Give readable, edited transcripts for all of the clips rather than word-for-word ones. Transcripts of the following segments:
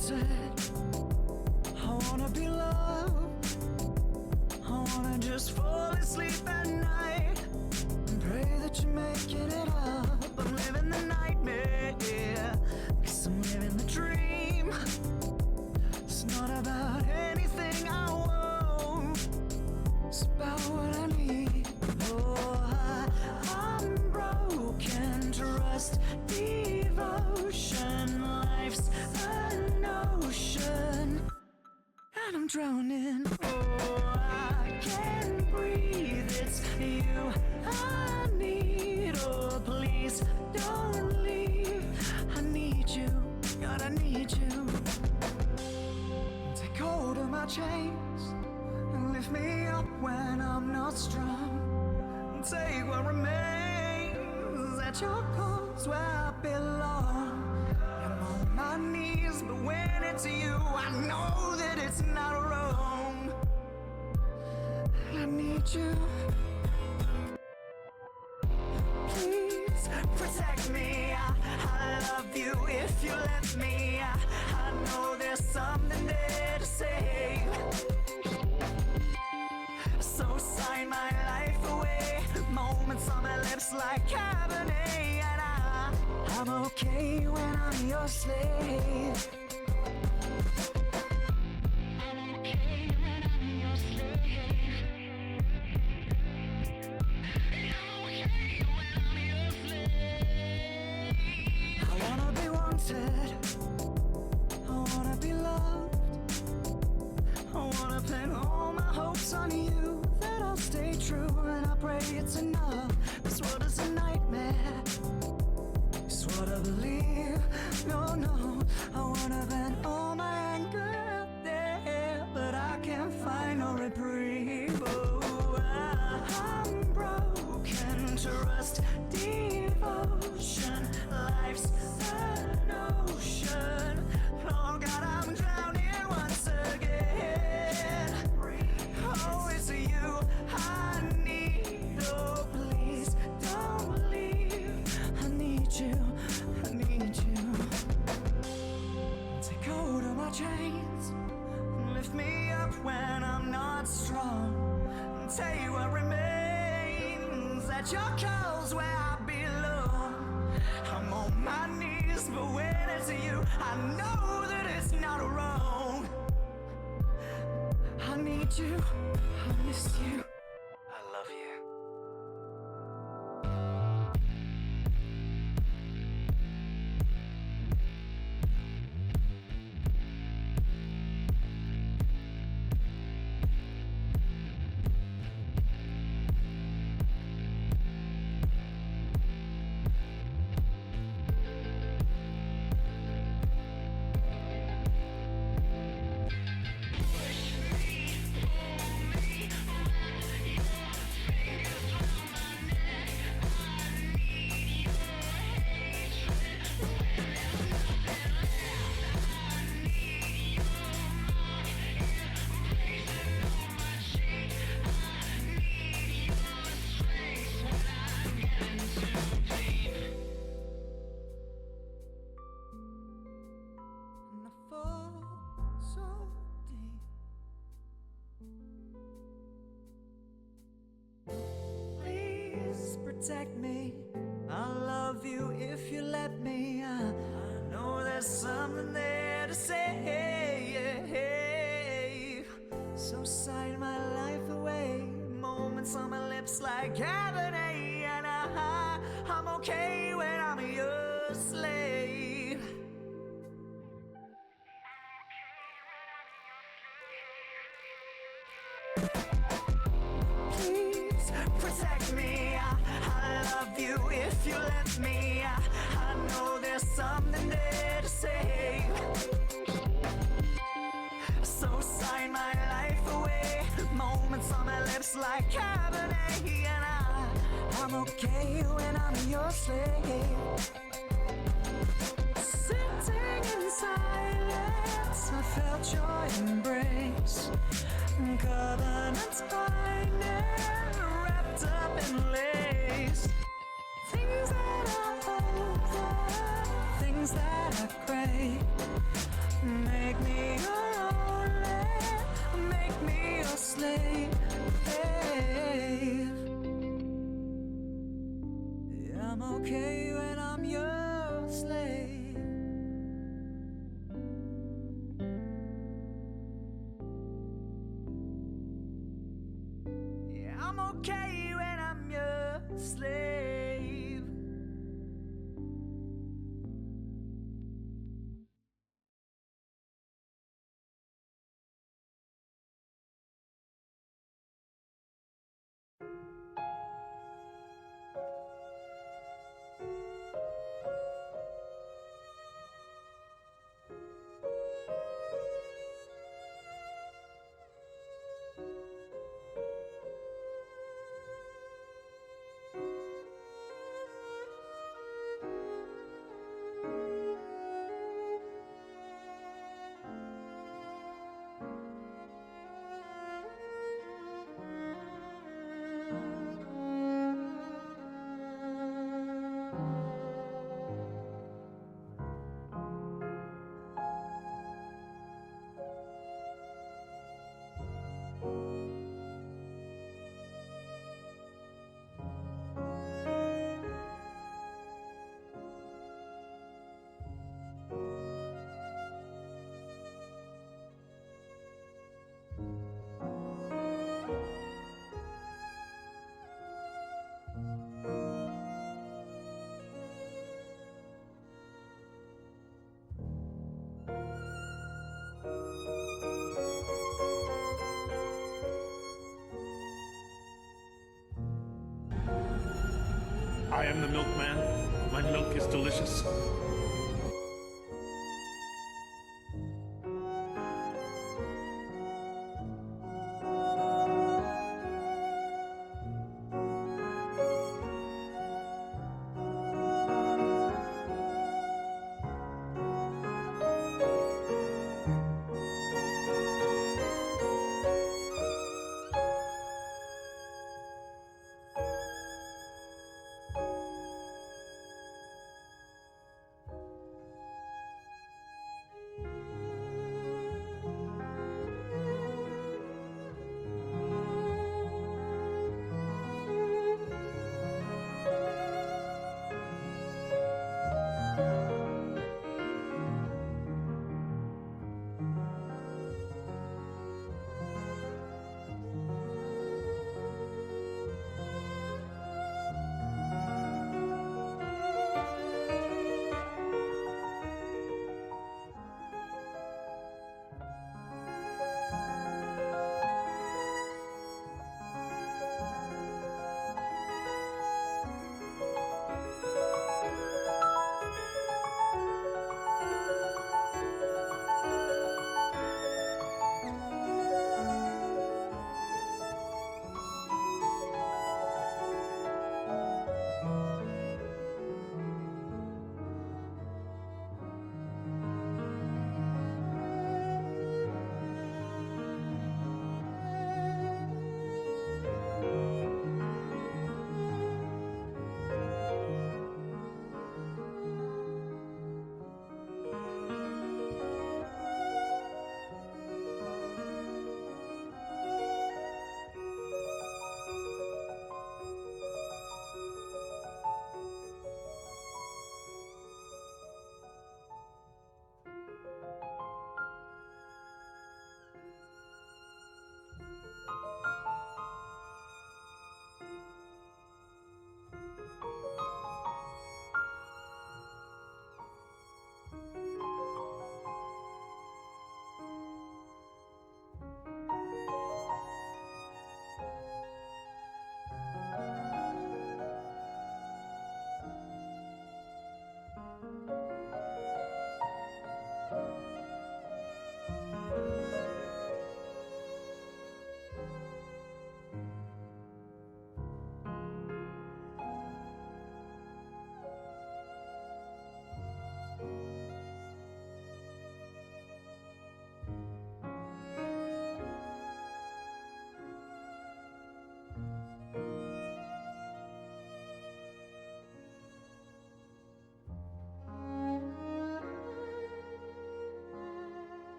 wanted, I wanna be loved, I wanna just fall asleep at night and pray that you're making it up. I'm living the nightmare, cause I'm living the dream. It's not about anything I want, it's about what I need. Oh, I'm broken, trust, devotion, life's an ocean, and I'm drowning. Oh, I can't breathe, it's you I need. Oh, please don't leave, I need you, God, I need you. Take hold of my chains and lift me up when I'm not strong. Take what remains at your cause where I belong. I'm on my knees, but when it's you, I know that it's not wrong. I need you. Please protect me. I love you if you let me. I know there's something there to say. So sign my life away. Moments on my lips like Cabernet, and I'm okay when I'm your slave. I'm okay when I'm your slave. I'm okay when I'm your slave. I wanna be wanted, I wanna be loved, I wanna pin all my hopes on you, that I'll stay true, and I pray it's enough. This world is a nightmare, it's what I believe. No, no, I wanna vent all my anger out there, but I can't find no reprieve. Oh, I'm broken, trust, devotion, life's an ocean. Oh God, I'm drowning once again. Oh, it's you I need. Oh, please don't leave, I need you, I need you. Take hold of my chains and lift me up when I'm not strong. Take what remains at your calls where I belong. I'm on my knees, but when it's you, I know that it's not wrong. I need you, I miss you, I love you. And I fall so deep. Please protect me. I'll love you if you let me. I know there's something there to say. So sign my life away. Moments on my lips like Cabernet, and I'm okay when I'm your slave. Please protect me. I love you if you let me. I know there's something there to say. So sign my life away. Moments on my lips like Cabernet, and I'm okay when I'm your slave. Sitting in silence, I felt your embrace. Covenants binding, wrapped up in lace. Things that are over, things that I crave. okay when I'm your slave. I am the milkman. My milk is delicious.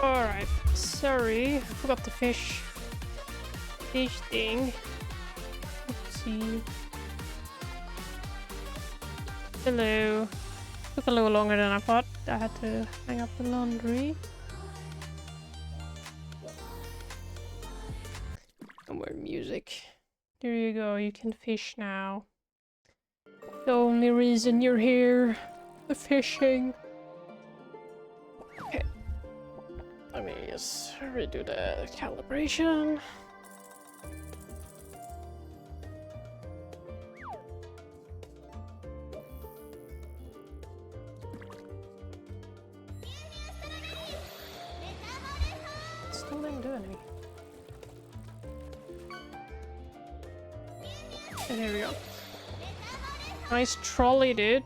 Alright, sorry, I forgot the fish thing. Let's see. Hello. Took a little longer than I thought. I had to hang up the laundry. And more music. There you go, you can fish now. The only reason you're here. The fishing. Okay. Let me just redo the calibration. Still didn't do anything. And here we go. Nice trolley, dude.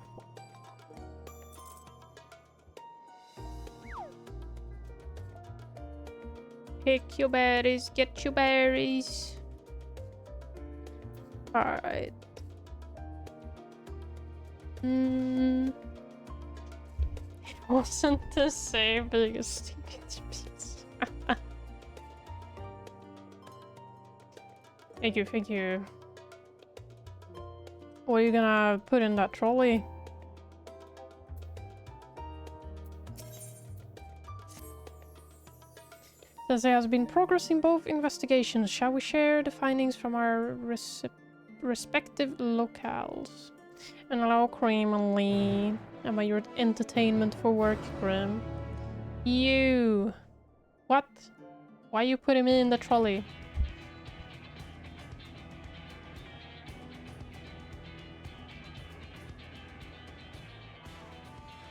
Pick your berries, get your berries. Alright. It wasn't the same being a stinking piece. Thank you, thank you. What are you gonna put in that trolley? Says there has been progress in both investigations. Shall we share the findings from our respective locales? And allow Cream and Lee. Am I your entertainment for work, Grim? You! What? Why you putting me in the trolley?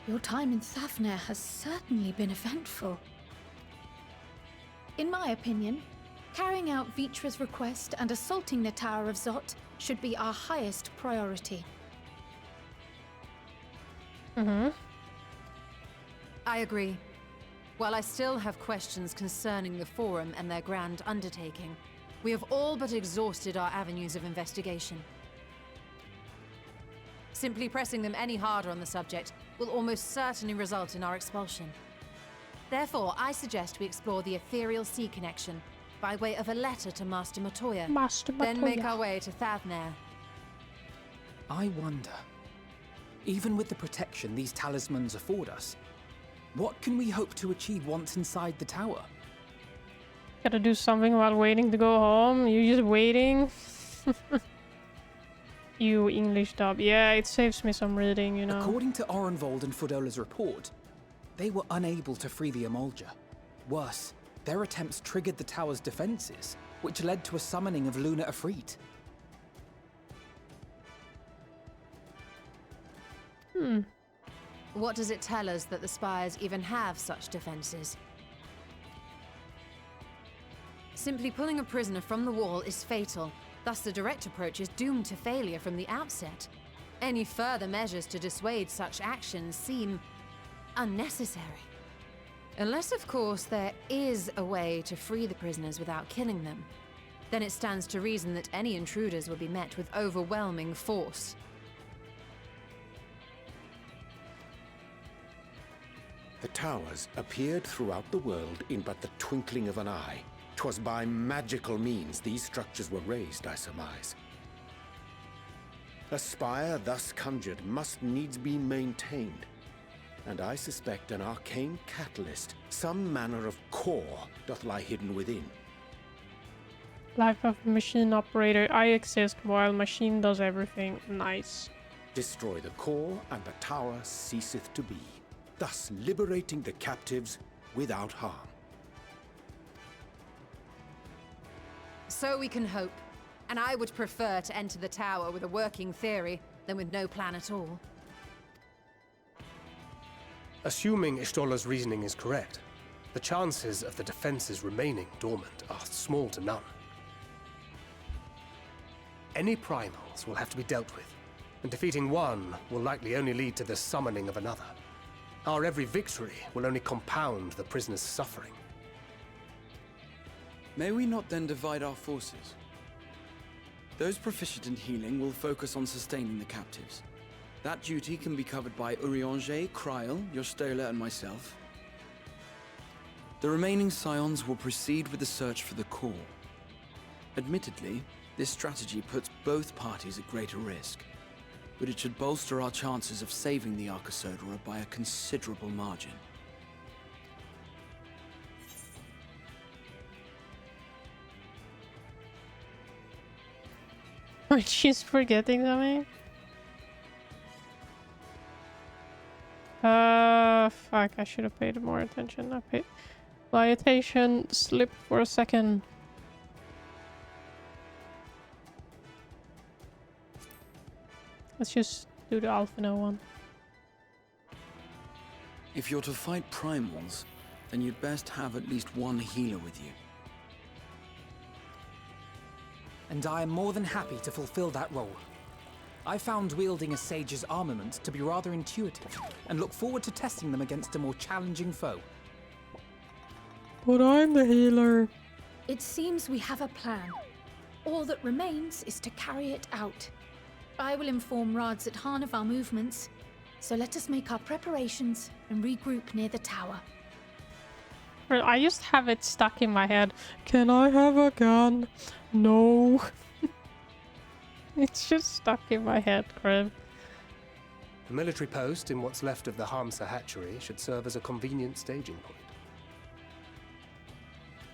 Your time in Thafnir has certainly been eventful. In my opinion, carrying out Vitra's request and assaulting the Tower of Zot should be our highest priority. I agree. While I still have questions concerning the Forum and their grand undertaking, we have all but exhausted our avenues of investigation. Simply pressing them any harder on the subject will almost certainly result in our expulsion. Therefore, I suggest we explore the ethereal sea connection by way of a letter to Master Matoya. Then make our way to Thavnair. I wonder, even with the protection these talismans afford us, What can we hope to achieve once inside the tower? Gotta do something while waiting to go home. You're just waiting. You English dub. Yeah, it saves me some reading, you know. According to Orenvold and Fodola's report, they were unable to free the Emolja. Worse, their attempts triggered the tower's defenses, which led to a summoning of Luna Afrit. What does it tell us that the Spires even have such defenses? Simply pulling a prisoner from the wall is fatal. Thus, the direct approach is doomed to failure from the outset. Any further measures to dissuade such actions seem unnecessary. Unless, of course, there is a way to free the prisoners without killing them. Then it stands to reason that any intruders will be met with overwhelming force. The towers appeared throughout the world in but the twinkling of an eye. 'Twas by magical means these structures were raised, I surmise. A spire thus conjured must needs be maintained, and I suspect an arcane catalyst, some manner of core, doth lie hidden within. Life of a machine operator. I exist while machine does everything. Nice. Destroy the core, and the tower ceaseth to be, thus liberating the captives without harm. So we can hope. And I would prefer to enter the tower with a working theory than with no plan at all. Assuming Ishtola's reasoning is correct, the chances of the defenses remaining dormant are small to none. Any primals will have to be dealt with, and defeating one will likely only lead to the summoning of another. Our every victory will only compound the prisoner's suffering. May we not then divide our forces? Those proficient in healing will focus on sustaining the captives. That duty can be covered by Urianger, Kryl, Jostola, and myself. The remaining scions will proceed with the search for the core. Admittedly, this strategy puts both parties at greater risk, but it should bolster our chances of saving the Arcosodora by a considerable margin. She's forgetting something. Fuck, I should have paid more attention. I paid. My attention slipped for a second. Let's just do the Alphino one. If you're to fight primals, then you'd best have at least one healer with you. And I am more than happy to fulfill that role. I found wielding a sage's armament to be rather intuitive, and look forward to testing them against a more challenging foe. But I'm the healer. It seems we have a plan. All that remains is to carry it out. I will inform Radzat of our movements, so let us make our preparations and regroup near the tower. Well, I just have it stuck in my head. Can I have a gun? No. It's just stuck in my head, Crib. The military post in what's left of the Hamsa hatchery should serve as a convenient staging point.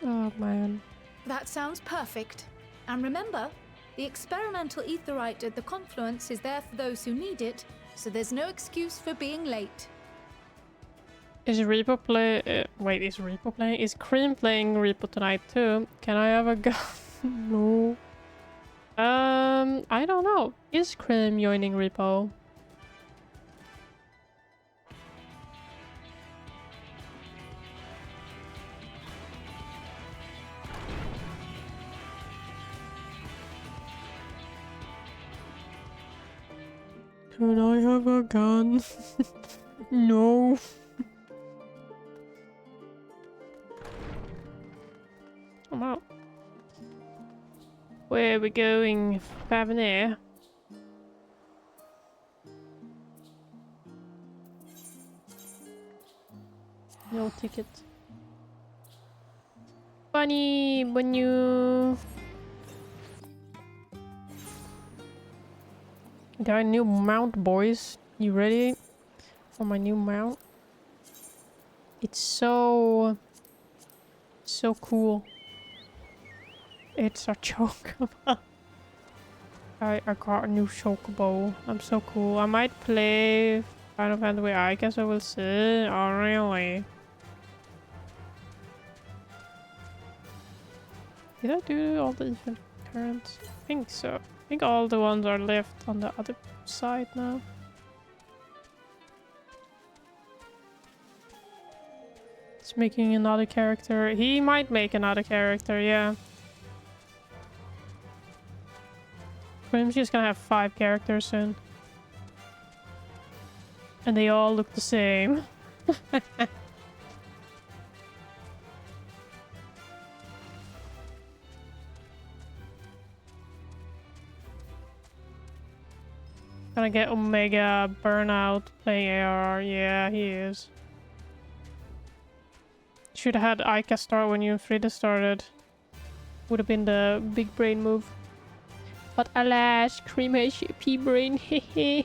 Oh, man. That sounds perfect. And remember, the experimental aetherite at the confluence is there for those who need it, so there's no excuse for being late. Is Reaper play? Wait, is Reaper playing? Is Cream playing Reaper tonight too? Can I have a gun? No. I don't know. Is Cream joining Repo? Can I have a gun? No. I'm out. Where are we going? Favanair? No ticket. Bunny, when you got a new mount, boys. You ready for my new mount? It's so cool. It's a chocobo. I got a new chocobo. I'm so cool. I might play Final Fantasy. I guess I will see. Oh, really? Did I do all the event currents? I think so. I think all the ones are left on the other side now. It's making another character. He might make another character, yeah. I'm just gonna have 5 characters soon. And they all look the same. Gonna get Omega Burnout playing AR. Yeah, he is. Should have had Ica start when you and Frida started. Would have been the big brain move. But alas, Cream has pea brain. Hehe.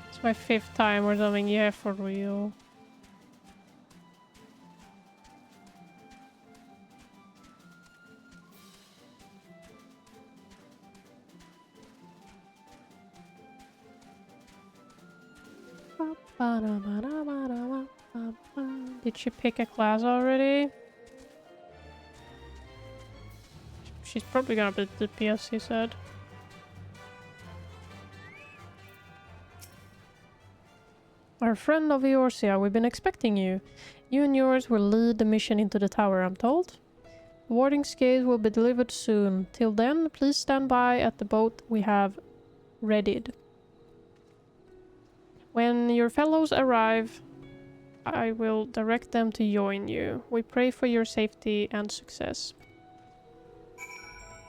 It's my 5th time or something. Yeah, for real. Did she pick a class already? She's probably gonna be DPS, he said. Our friend of Eorsia, we've been expecting you. You and yours will lead the mission into the tower, I'm told. The warding scales will be delivered soon. Till then, please stand by at the boat we have readied. When your fellows arrive, I will direct them to join you. We pray for your safety and success.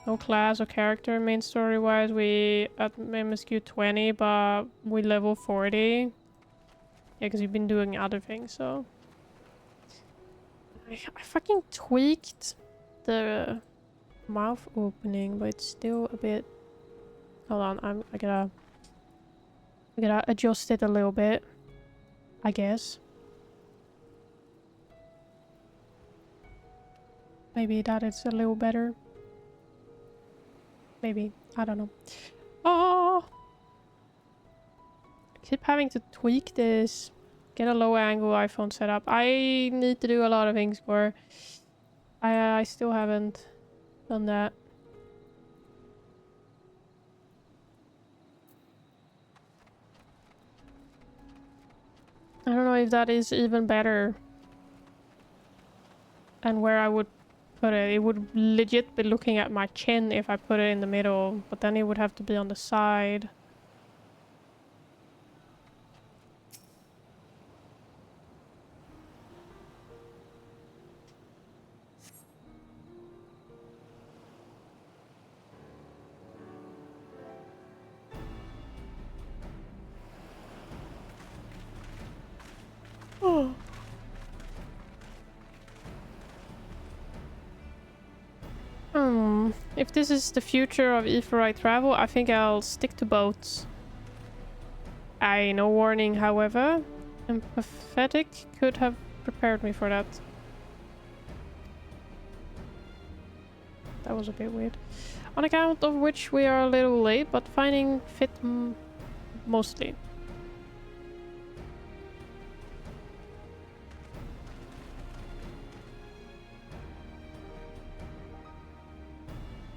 No class or character main story-wise. We at MSQ 20, but we level 40. Yeah, because you've been doing other things, so... I fucking tweaked the mouth opening, but it's still a bit... Hold on, I gotta adjust it a little bit, I guess. Maybe that is a little better. Maybe. I don't know. Oh! I keep having to tweak this. Get a low angle iPhone setup. I need to do a lot of things for... I still haven't done that. I don't know if that is even better. And where I would put it. It would legit be looking at my chin if I put it in the middle. But then it would have to be on the side. Oh. If this is the future of Aetheryte travel, I think I'll stick to boats. No warning, however. Empathetic could have prepared me for that. That was a bit weird. On account of which we are a little late, but finding fit mostly.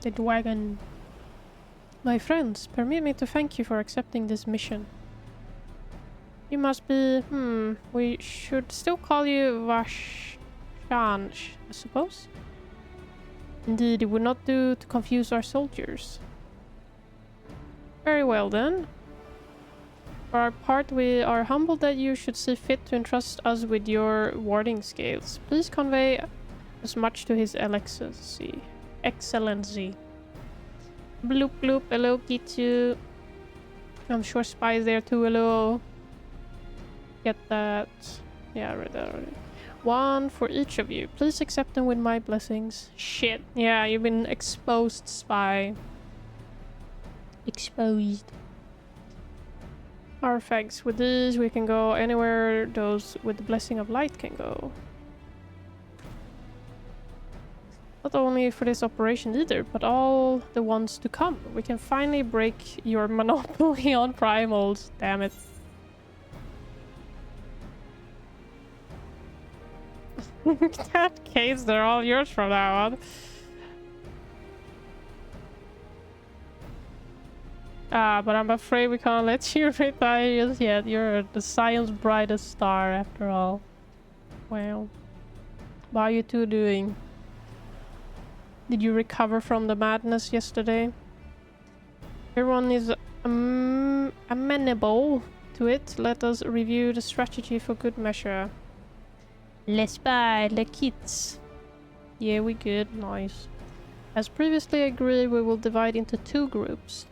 The wagon. My friends, permit me to thank you for accepting this mission. You must be... we should still call you Vashan, I suppose? Indeed, it would not do to confuse our soldiers. Very well then. For our part, we are humbled that you should see fit to entrust us with your warding scales. Please convey as much to His Excellency. Bloop bloop, hello Kitsu. I'm sure Spy's there too, hello. Get that. Yeah, I read that already. 1 for each of you. Please accept them with my blessings. Shit. Yeah, you've been exposed, Spy. Exposed. Artifacts. With these, we can go anywhere those with the Blessing of Light can go. Not only for this operation either, but all the ones to come. We can finally break your monopoly on primals. Damn it. That case, they're all yours from now on. But I'm afraid we can't let you retire just yet. You're the Scion's brightest star after all. Well, what are you two doing? Did you recover from the madness yesterday? Everyone is amenable to it. Let us review the strategy for good measure. Les pas, les kits. Yeah, we good. Nice. As previously agreed, we will divide into 2 groups.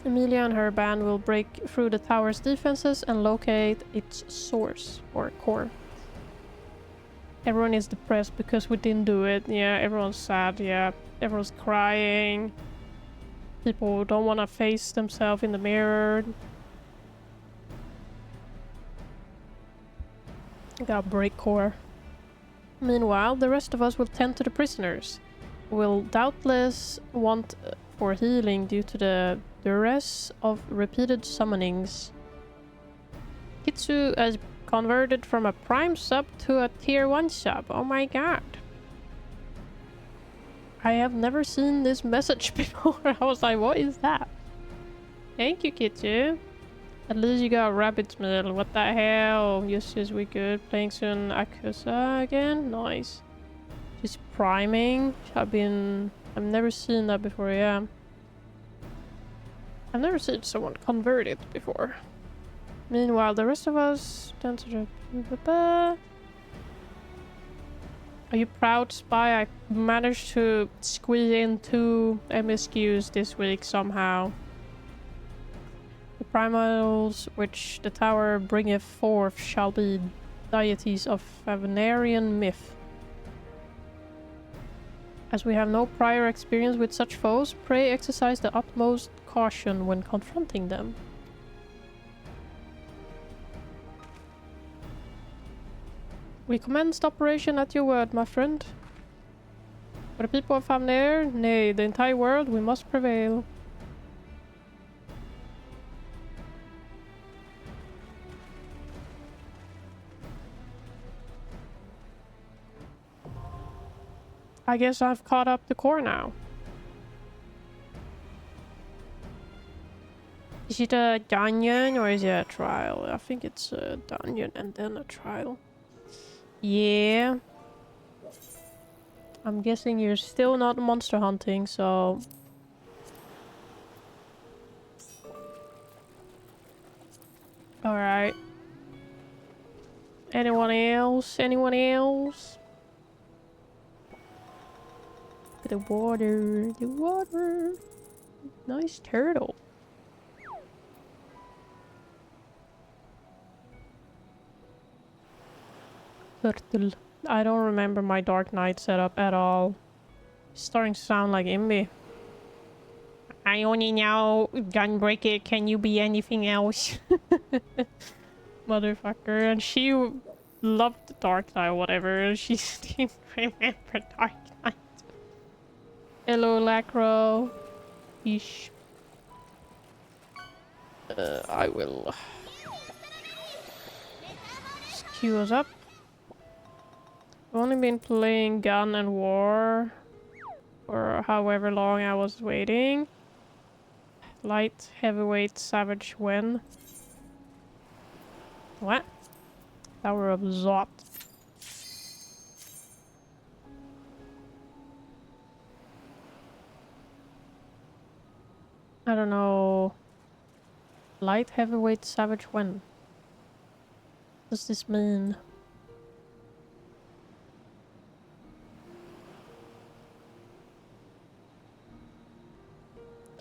Emilia and her band will break through the tower's defenses and locate its source, or core. Everyone is depressed because we didn't do it. Yeah, everyone's sad. Yeah, everyone's crying. People don't want to face themselves in the mirror. Gotta break core. Meanwhile, the rest of us will tend to the prisoners. We'll doubtless want for healing due to the duress of repeated summonings. Kitsu has converted from a prime sub to a tier 1 sub. Oh my god. I have never seen this message before. I was like, what is that? Thank you, Kitsu. At least you got rabbit's meal. What the hell? Yes, we good. Playing soon Akusa again? Nice. She's priming. I've never seen that before, yeah. I've never seen someone convert it before. Meanwhile, the rest of us tend to the... Are you proud, Spy? I managed to squeeze in 2 MSQs this week somehow. The primals which the tower bringeth forth shall be deities of Favenarian myth. As we have no prior experience with such foes, pray exercise the utmost caution when confronting them. We commenced operation at your word, my friend. For the people of Famnair, nay, the entire world, we must prevail. I guess I've caught up the core now. Is it a dungeon or is it a trial? I think it's a dungeon and then a trial. Yeah. I'm guessing you're still not monster hunting, so... Alright. Anyone else? Anyone else? The water. The water. Nice turtle. Turtle. I don't remember my Dark Knight setup at all. It's starting to sound like Imbi. I only know Gunbreaker. Can you be anything else? Motherfucker. And she loved Dark Knight, whatever. She didn't remember Dark Knight. Hello, Lacro. Ish. I will queue us up. I've only been playing Gun and War for however long I was waiting. Light, heavyweight, savage, when? What? Tower of Zot. I don't know. Light, heavyweight, savage, when? What does this mean?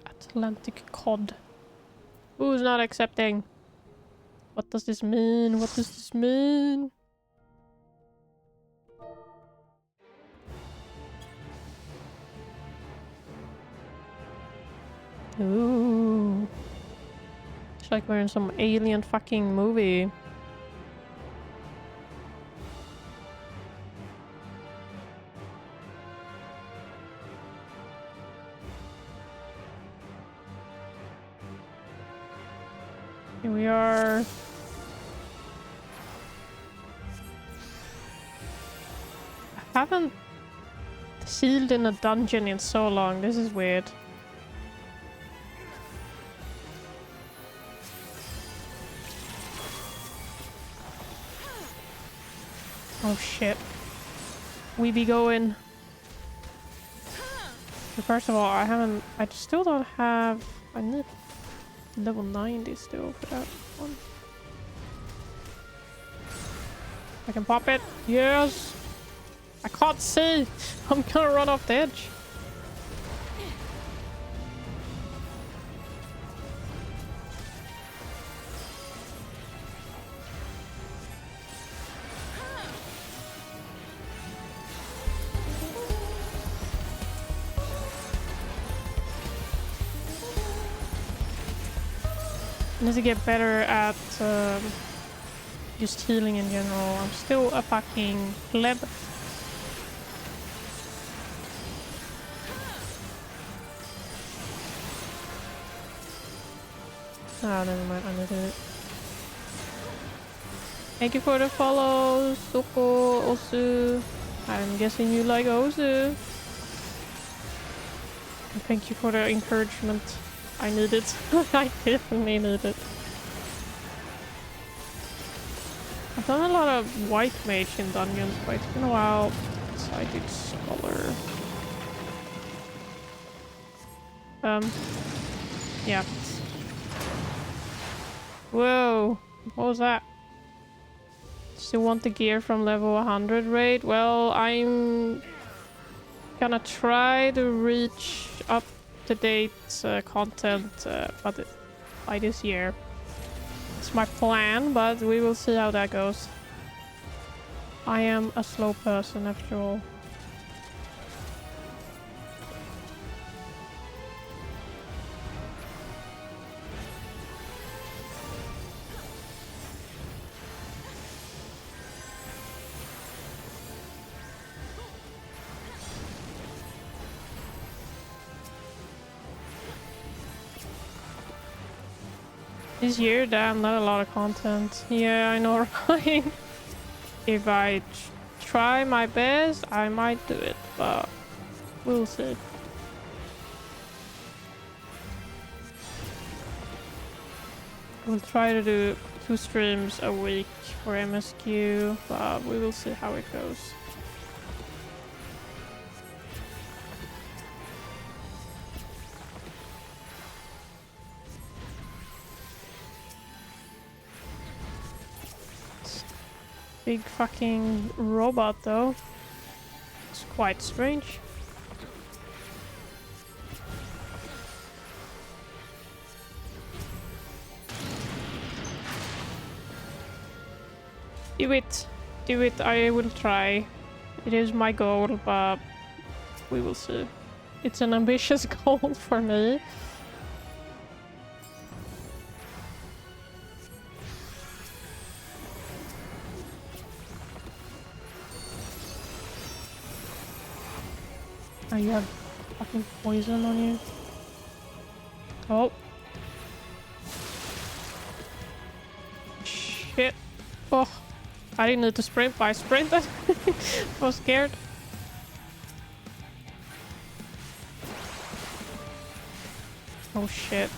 Atlantic Cod. Who's not accepting? What does this mean? What does this mean? Ooh. like we're in some alien fucking movie. Here we are. I haven't sealed in a dungeon in so long. This is weird. Oh shit. We be going. So first of all, I still don't have, I need level 90 still for that one. I can pop it. Yes. I can't see. I'm gonna run off the edge. I need to get better at just healing in general. I'm still a fucking pleb. Oh, never mind. I need to. Thank you for the follow, Soko, Osu. I'm guessing you like Osu. And thank you for the encouragement. I need it. I definitely need it. I've done a lot of white mage in dungeons, but it's been a while since I did scholar. Yeah. Whoa, what was that? Still want the gear from level 100 raid? Well, I'm gonna try to reach up to date content by this year. It's my plan, but we will see how that goes. I am a slow person after all. This year, damn, not a lot of content. Yeah, I know, right? If I try my best, I might do it, but we'll see. We'll try to do 2 streams a week for MSQ, but we will see how it goes. Big fucking robot though. It's quite strange. Do it. Do it. I will try. It is my goal, but we will see. It's an ambitious goal for me. Oh, you have fucking poison on you. Oh. Shit. Oh. I didn't need to sprint, but I sprinted. I was scared. Oh shit.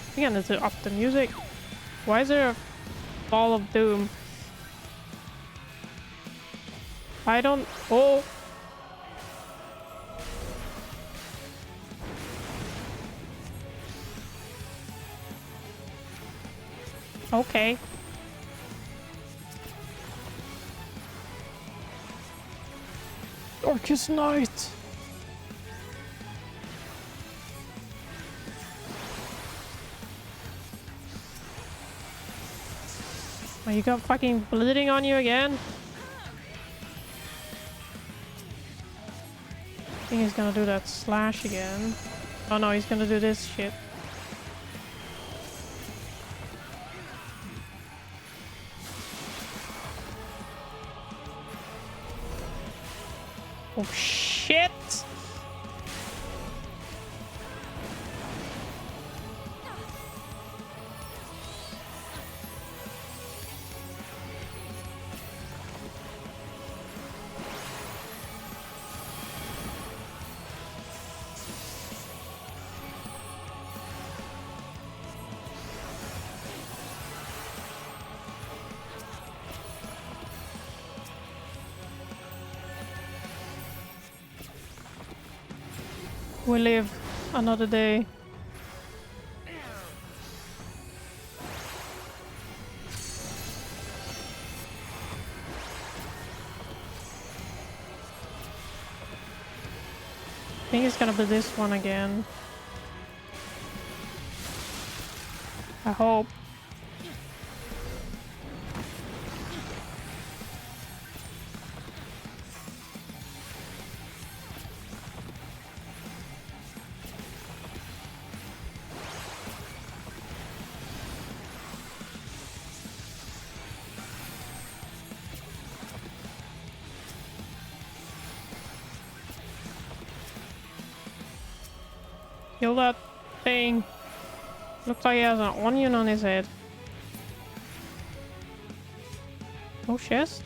I think I need to up the music. Why is there a ball of doom? I don't... Oh! Okay. Darkest night! Oh, you got fucking bleeding on you again? think he's gonna do that slash again. Oh no, he's gonna do this shit. Oh shit! We live another day. I think it's gonna be this one again. I hope. Kill that thing. Looks like he has an onion on his head. Oh, chest.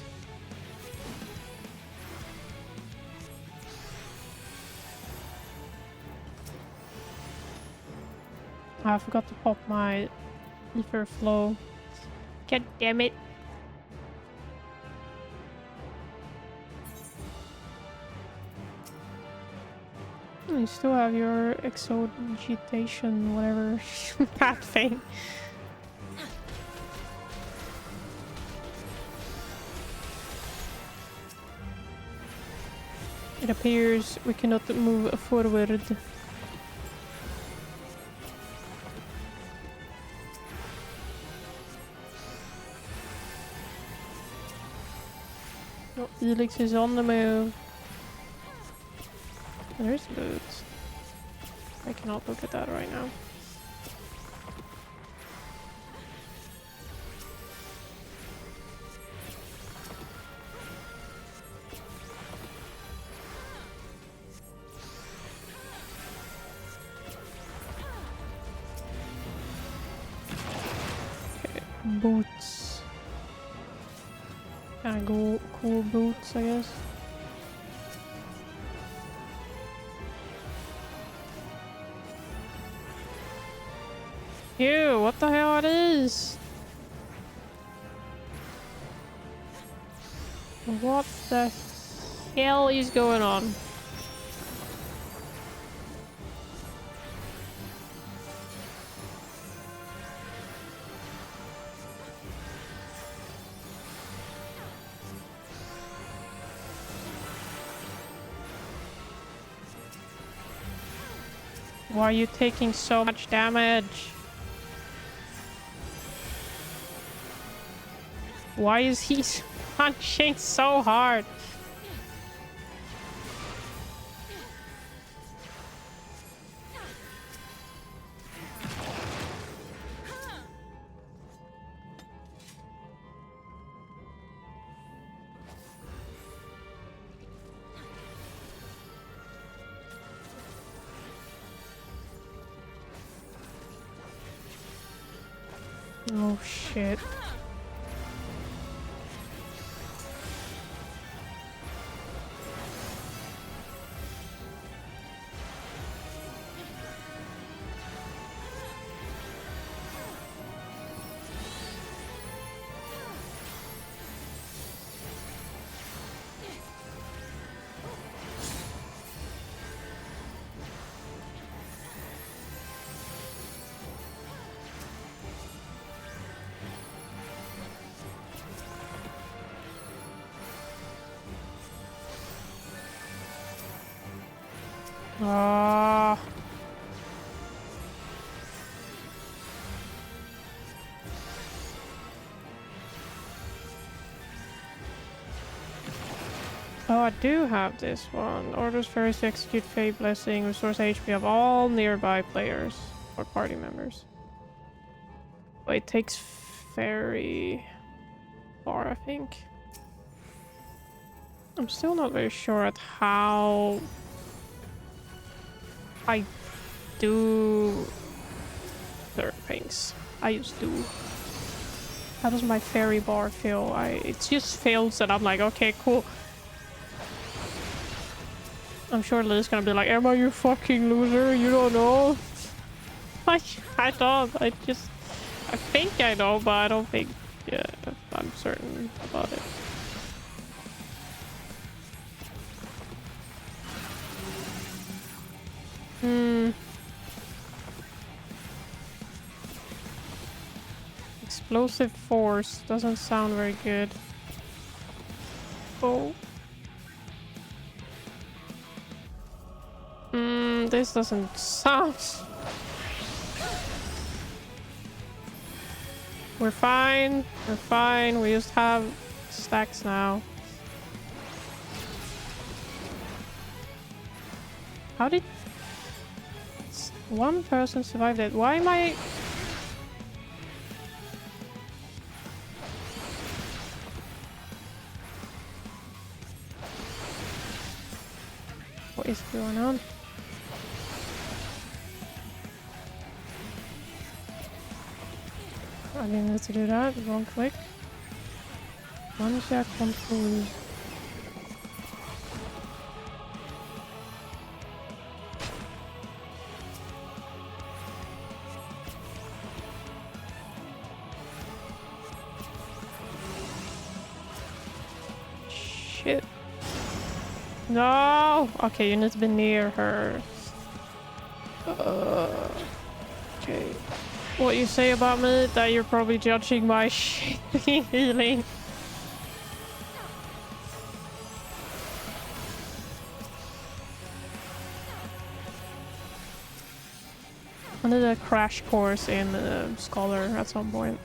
I forgot to pop my ether flow. God damn it. You still have your exogitation, whatever that thing. It appears we cannot move forward. Oh, Felix is on the move. There's boots. I cannot look at that right now. Okay, boots. Kinda cool boots, I guess. Ew, what the hell are these? What the hell is going on? Why are you taking so much damage? Why is he punching so hard? Oh shit. Ah. Oh, I do have this one. Orders fairies to execute Fate Blessing, restores HP of all nearby players or party members. But it takes very far, I think. I'm still not very sure at how I do certain things. I just do. How does my fairy bar feel? It just fails and I'm like, okay, cool. I'm sure Liz gonna be like, Emma, you fucking loser, you don't know. I don't. I think I know, but I don't think I'm certain about it. Explosive force doesn't sound very good. Oh. This doesn't sound... We're fine. We're fine. We just have stacks now. How did one person survive that? Why am I... What is going on? I didn't need to do that. Wrong click. Manager control. Shit. No! Okay, you need to be near her. Okay. What you say about me? That you're probably judging my shitty healing. I need a crash course in Scholar at some point.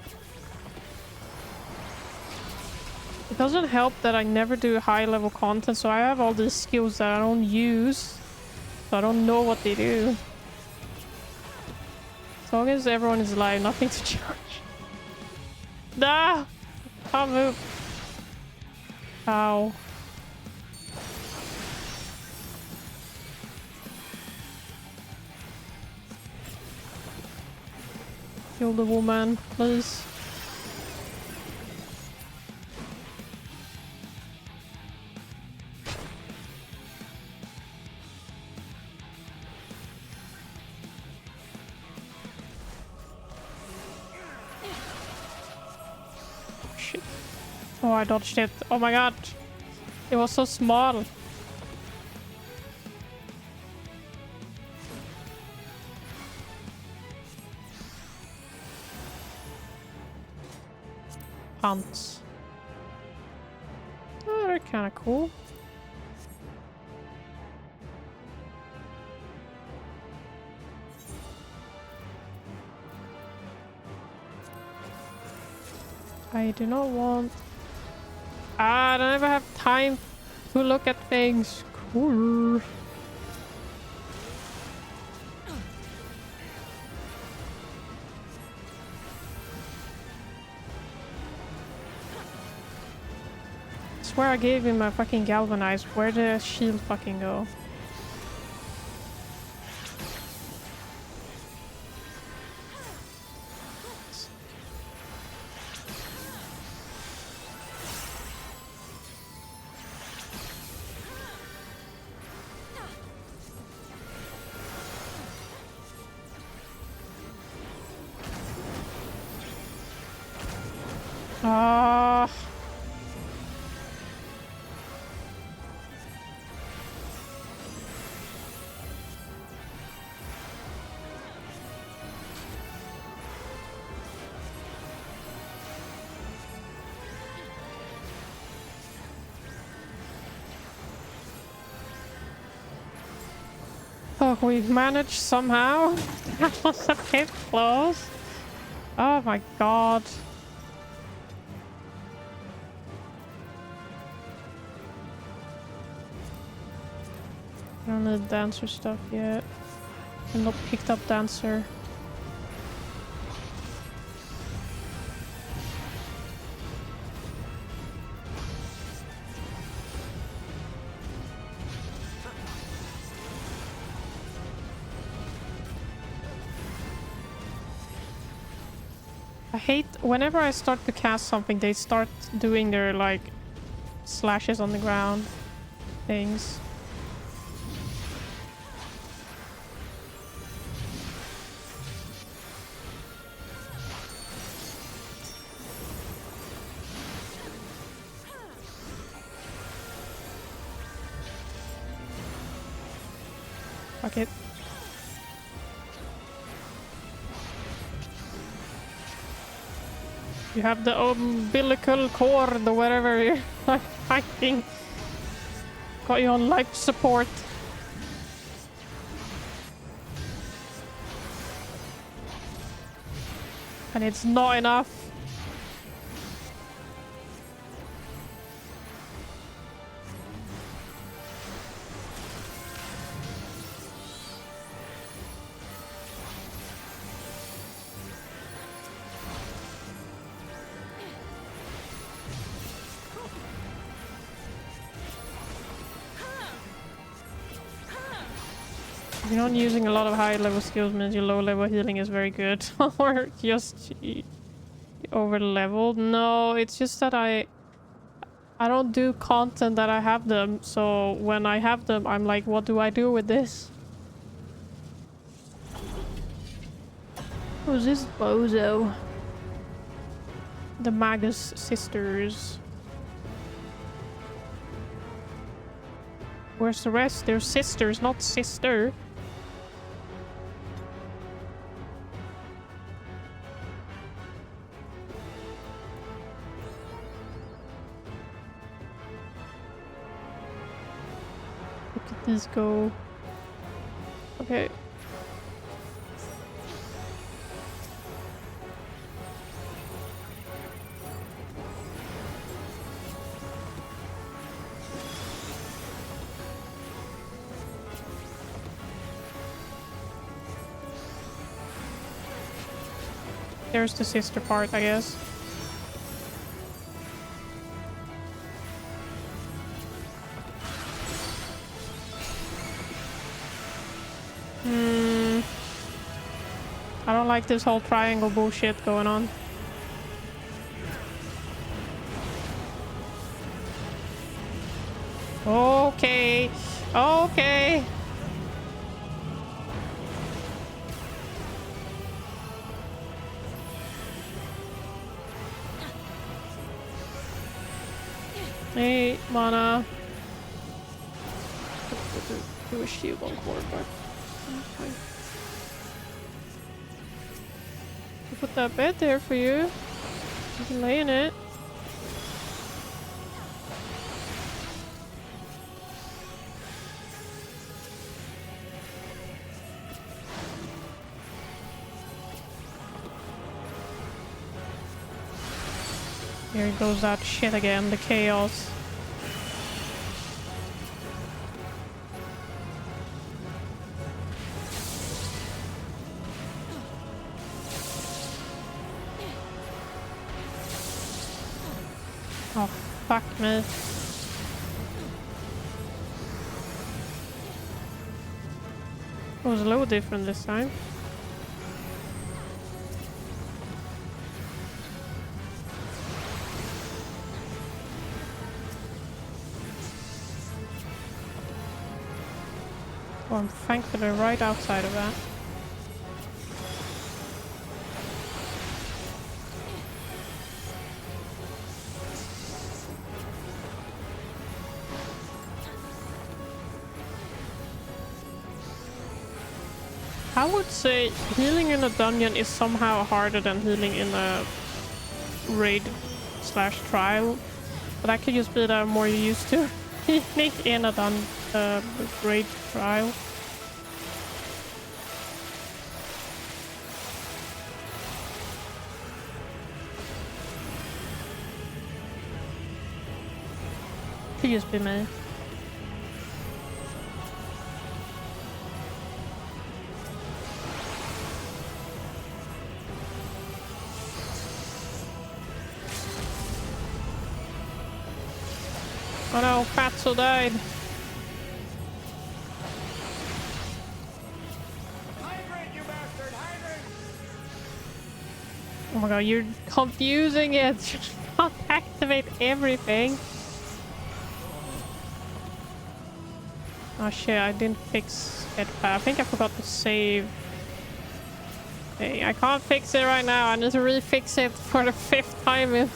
It doesn't help that I never do high level content, so I have all these skills that I don't use. So I don't know what they do. As long as everyone is alive, nothing to charge. Nah! Can't move. Ow. Kill the woman, please. Oh, I dodged it. Oh my god. It was so small. Pants. Oh, they're kind of cool. I do not want... I don't ever have time to look at things. Cool. I swear I gave him a fucking galvanize. Where did the shield fucking go? Oh, we managed somehow. That was a bit close. Oh my god. I don't need dancer stuff yet. I'm not picked up dancer. I hate whenever I start to cast something, they start doing their like slashes on the ground things. Fuck it. You have the umbilical cord or whatever you're fighting. Got you on life support. And it's not enough. You're not using a lot of high level skills means your low level healing is very good. Or just over leveled. No, it's just that I don't do content that I have them, so when I have them I'm like, what do I do with this? Who's this bozo? The Magus sisters. Where's the rest? They're sisters, not sister. Look at these go. Okay. There's the sister part, I guess. I don't like this whole triangle bullshit going on. Okay. Okay. Hey, mana. Do a shield on cord, but okay. I'll put that bed there for you. You can lay in it. Here goes that shit again, the chaos. Oh, fuck me. It was a little different this time. Well, I'm thankfully right outside of that. I would say healing in a dungeon is somehow harder than healing in a raid/trial, but that could just be that I'm more used to healing in a raid trial. Could just be me. Oh no, Fatso died. Oh my god, you're confusing it. Just not activate everything. Oh shit, I didn't fix it. I think I forgot to save. Hey, I can't fix it right now. I need to refix it for the 5th time.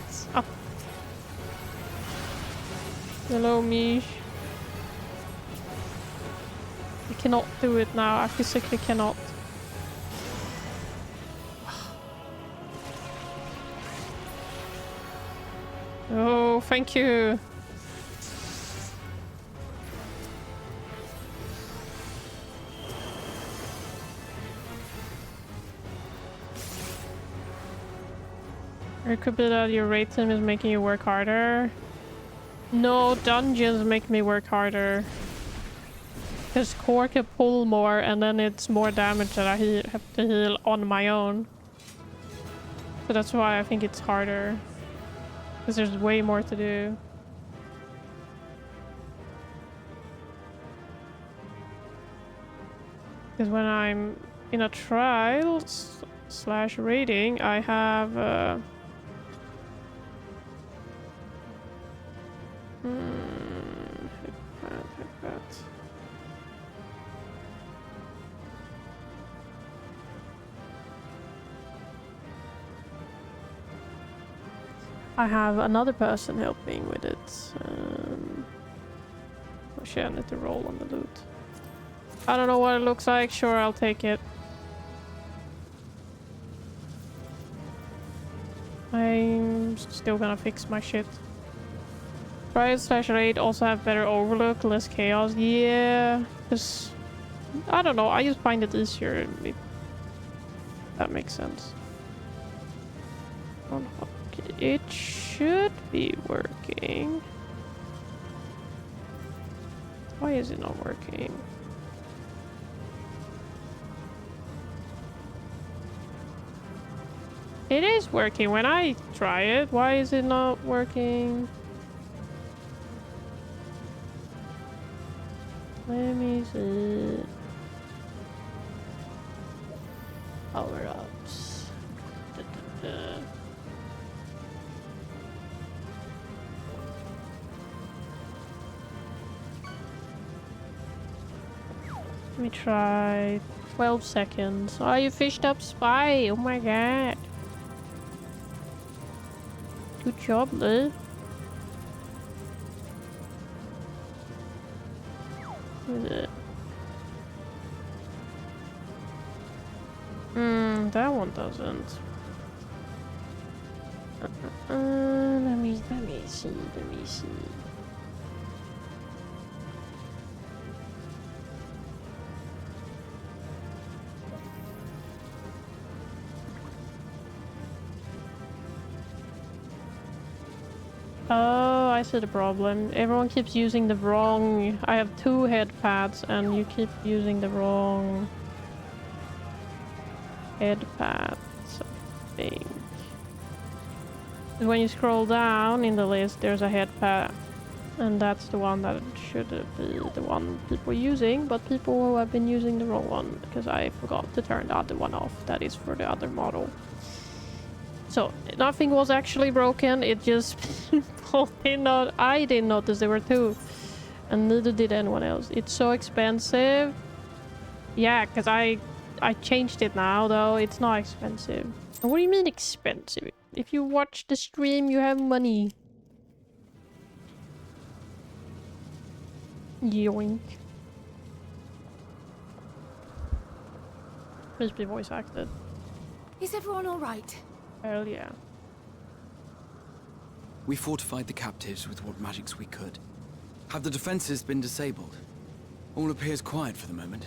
So. Hello, Mish. I cannot do it now. I physically cannot. Oh, thank you. It could be that your raid team is making you work harder. No, dungeons make me work harder. Because core can pull more and then it's more damage that I have to heal on my own. So that's why I think it's harder. Because there's way more to do. Because when I'm in a trial slash raiding, I have I have another person helping with it. Oh shit, I need to roll on the loot. I don't know what it looks like. Sure, I'll take it. I'm still gonna fix my shit. Trial slash raid also have better overlook, less chaos. Yeah, because I don't know. I just find it easier. That makes sense. It should be working. Why is it not working? It is working when I try it. Why is it not working? Let me see. Power ups. Let me try 12 seconds. Oh, you fished up Spy. Oh my god. Good job, Lee. What is it? That one doesn't. Let me see. Oh, I see the problem. Everyone keeps using the wrong... I have 2 head pads and you keep using the wrong head pads, I think. When you scroll down in the list, there's a head pad. And that's the one that should be the one people are using, but people who have been using the wrong one because I forgot to turn the other one off. That is for the other model. So, nothing was actually broken, it just I didn't notice there were 2. And neither did anyone else. It's so expensive. Yeah, because I changed it now, though. It's not expensive. What do you mean expensive? If you watch the stream, you have money. Yoink. Please be voice acted. Is everyone all right? Hell yeah. We fortified the captives with what magics we could. Have the defenses been disabled? All appears quiet for the moment.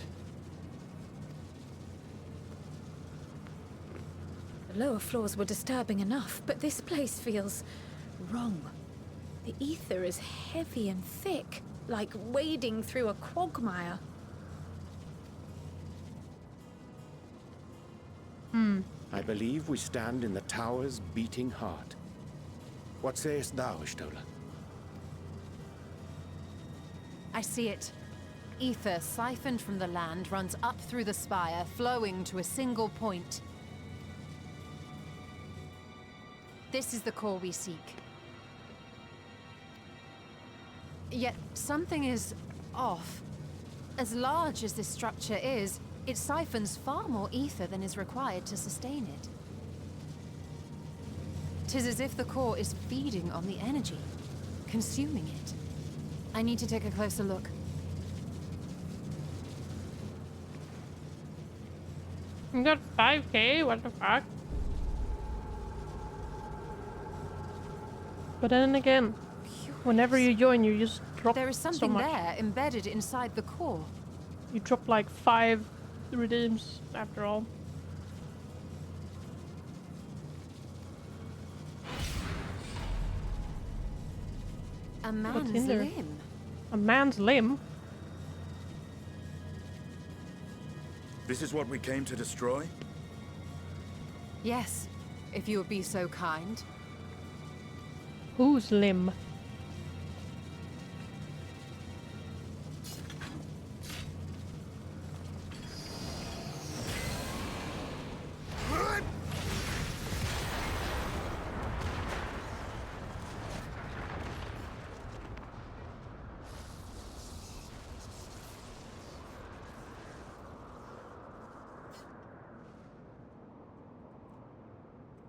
The lower floors were disturbing enough, but this place feels wrong. The ether is heavy and thick, like wading through a quagmire. I believe we stand in the tower's beating heart. What sayest thou, Ishtola? I see it. Ether siphoned from the land runs up through the spire, flowing to a single point. This is the core we seek. Yet something is off. As large as this structure is, it siphons far more ether than is required to sustain it. 'Tis as if the core is feeding on the energy, consuming it. I need to take a closer look. You got 5k, what the fuck? But then again, whenever you join, you just drop There is so something much. there embedded inside the core. You drop like 5 redeems after all. A What's man's in there? limb. A man's limb? This is what we came to destroy? Yes, if you would be so kind. Whose limb?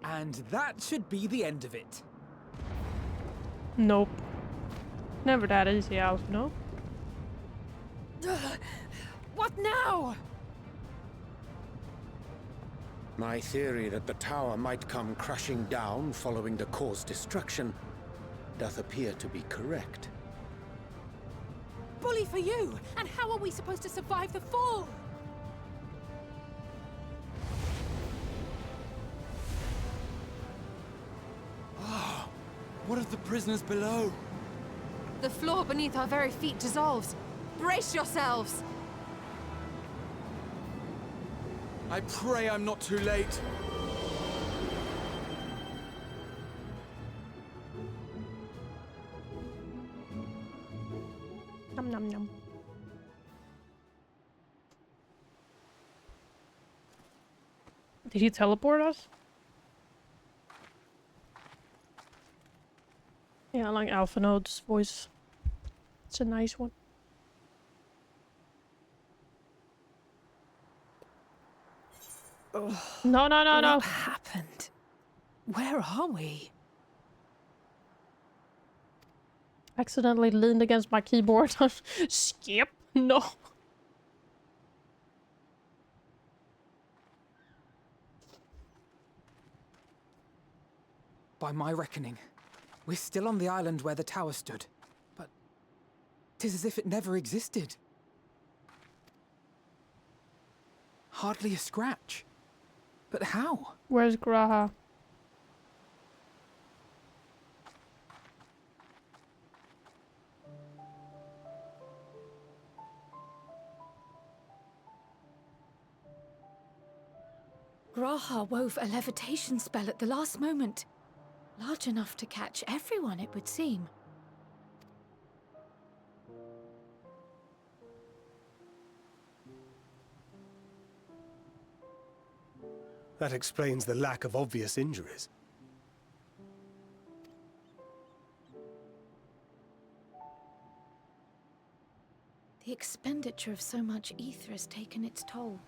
And that should be the end of it. Nope. Never that easy, Alf, no? What now? My theory that the tower might come crashing down following the core's destruction doth appear to be correct. Bully for you! And how are we supposed to survive the fall? What of the prisoners below? The floor beneath our very feet dissolves. Brace yourselves! I pray I'm not too late. Nom nom nom. Did he teleport us? Yeah, I like Alpha Node's voice. It's a nice one. No, no, no, no. What happened? Where are we? Accidentally leaned against my keyboard. Skip. No. By my reckoning, we're still on the island where the tower stood. But 'tis as if it never existed. Hardly a scratch. But how? Where's Graha? Graha wove a levitation spell at the last moment. Large enough to catch everyone, it would seem. That explains the lack of obvious injuries. The expenditure of so much ether has taken its toll.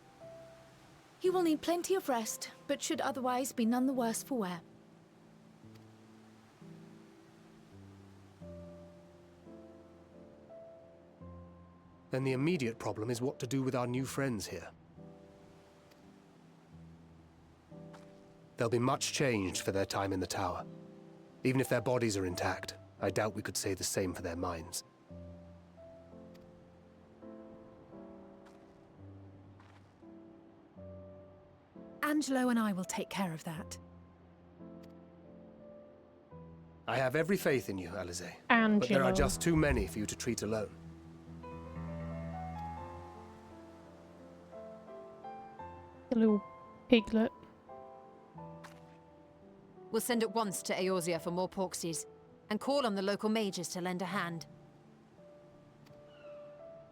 He will need plenty of rest, but should otherwise be none the worse for wear. Then the immediate problem is what to do with our new friends here. They'll be much changed for their time in the tower. Even if their bodies are intact, I doubt we could say the same for their minds. Angelo and I will take care of that. I have every faith in you, Alize. Angelo. But there are just too many for you to treat alone. The little piglet. We'll send at once to Eorzea for more Porksies, and call on the local mages to lend a hand.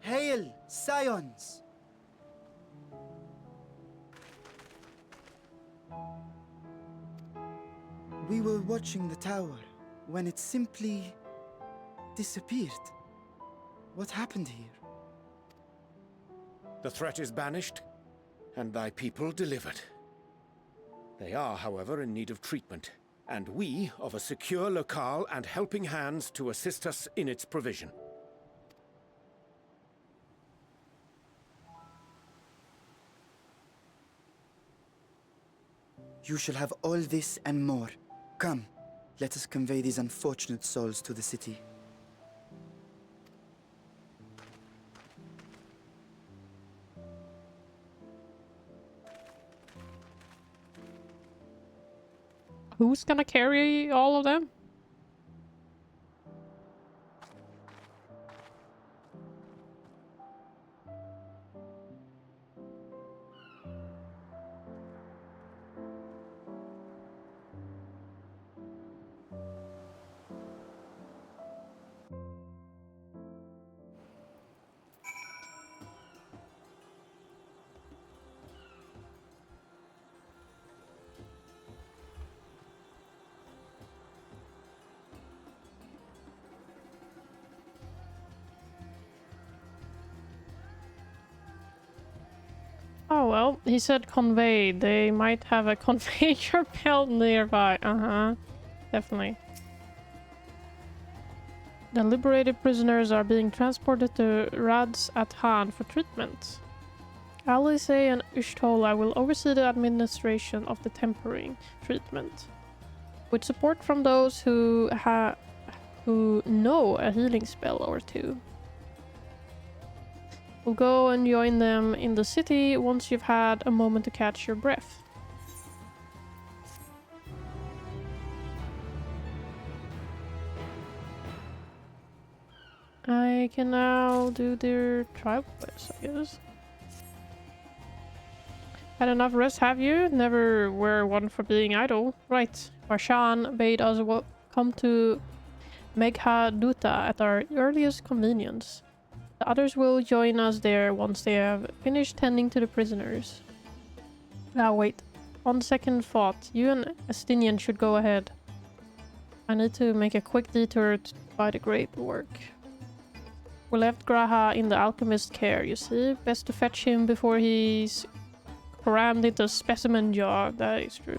Hail, scions! We were watching the tower when it simply disappeared. What happened here? The threat is banished, and thy people delivered. They are, however, in need of treatment, and we of a secure locale and helping hands to assist us in its provision. You shall have all this and more. Come, let us convey these unfortunate souls to the city. Who's gonna carry all of them? Oh well, he said convey. They might have a conveyor belt nearby. Definitely. The liberated prisoners are being transported to Rads at Han for treatment. Alice and Ushtola will oversee the administration of the tempering treatment, with support from those who know a healing spell or two. We'll go and join them in the city once you've had a moment to catch your breath. I can now do their trial quest, I guess. Had enough rest, have you? Never were one for being idle. Right. Marshan bade us come to Megha Duta at our earliest convenience. The others will join us there once they have finished tending to the prisoners. Now wait. On second thought, you and Estinian should go ahead. I need to make a quick detour by the great work. We left Graha in the alchemist's care, you see. Best to fetch him before he's crammed into a specimen jar. That is true.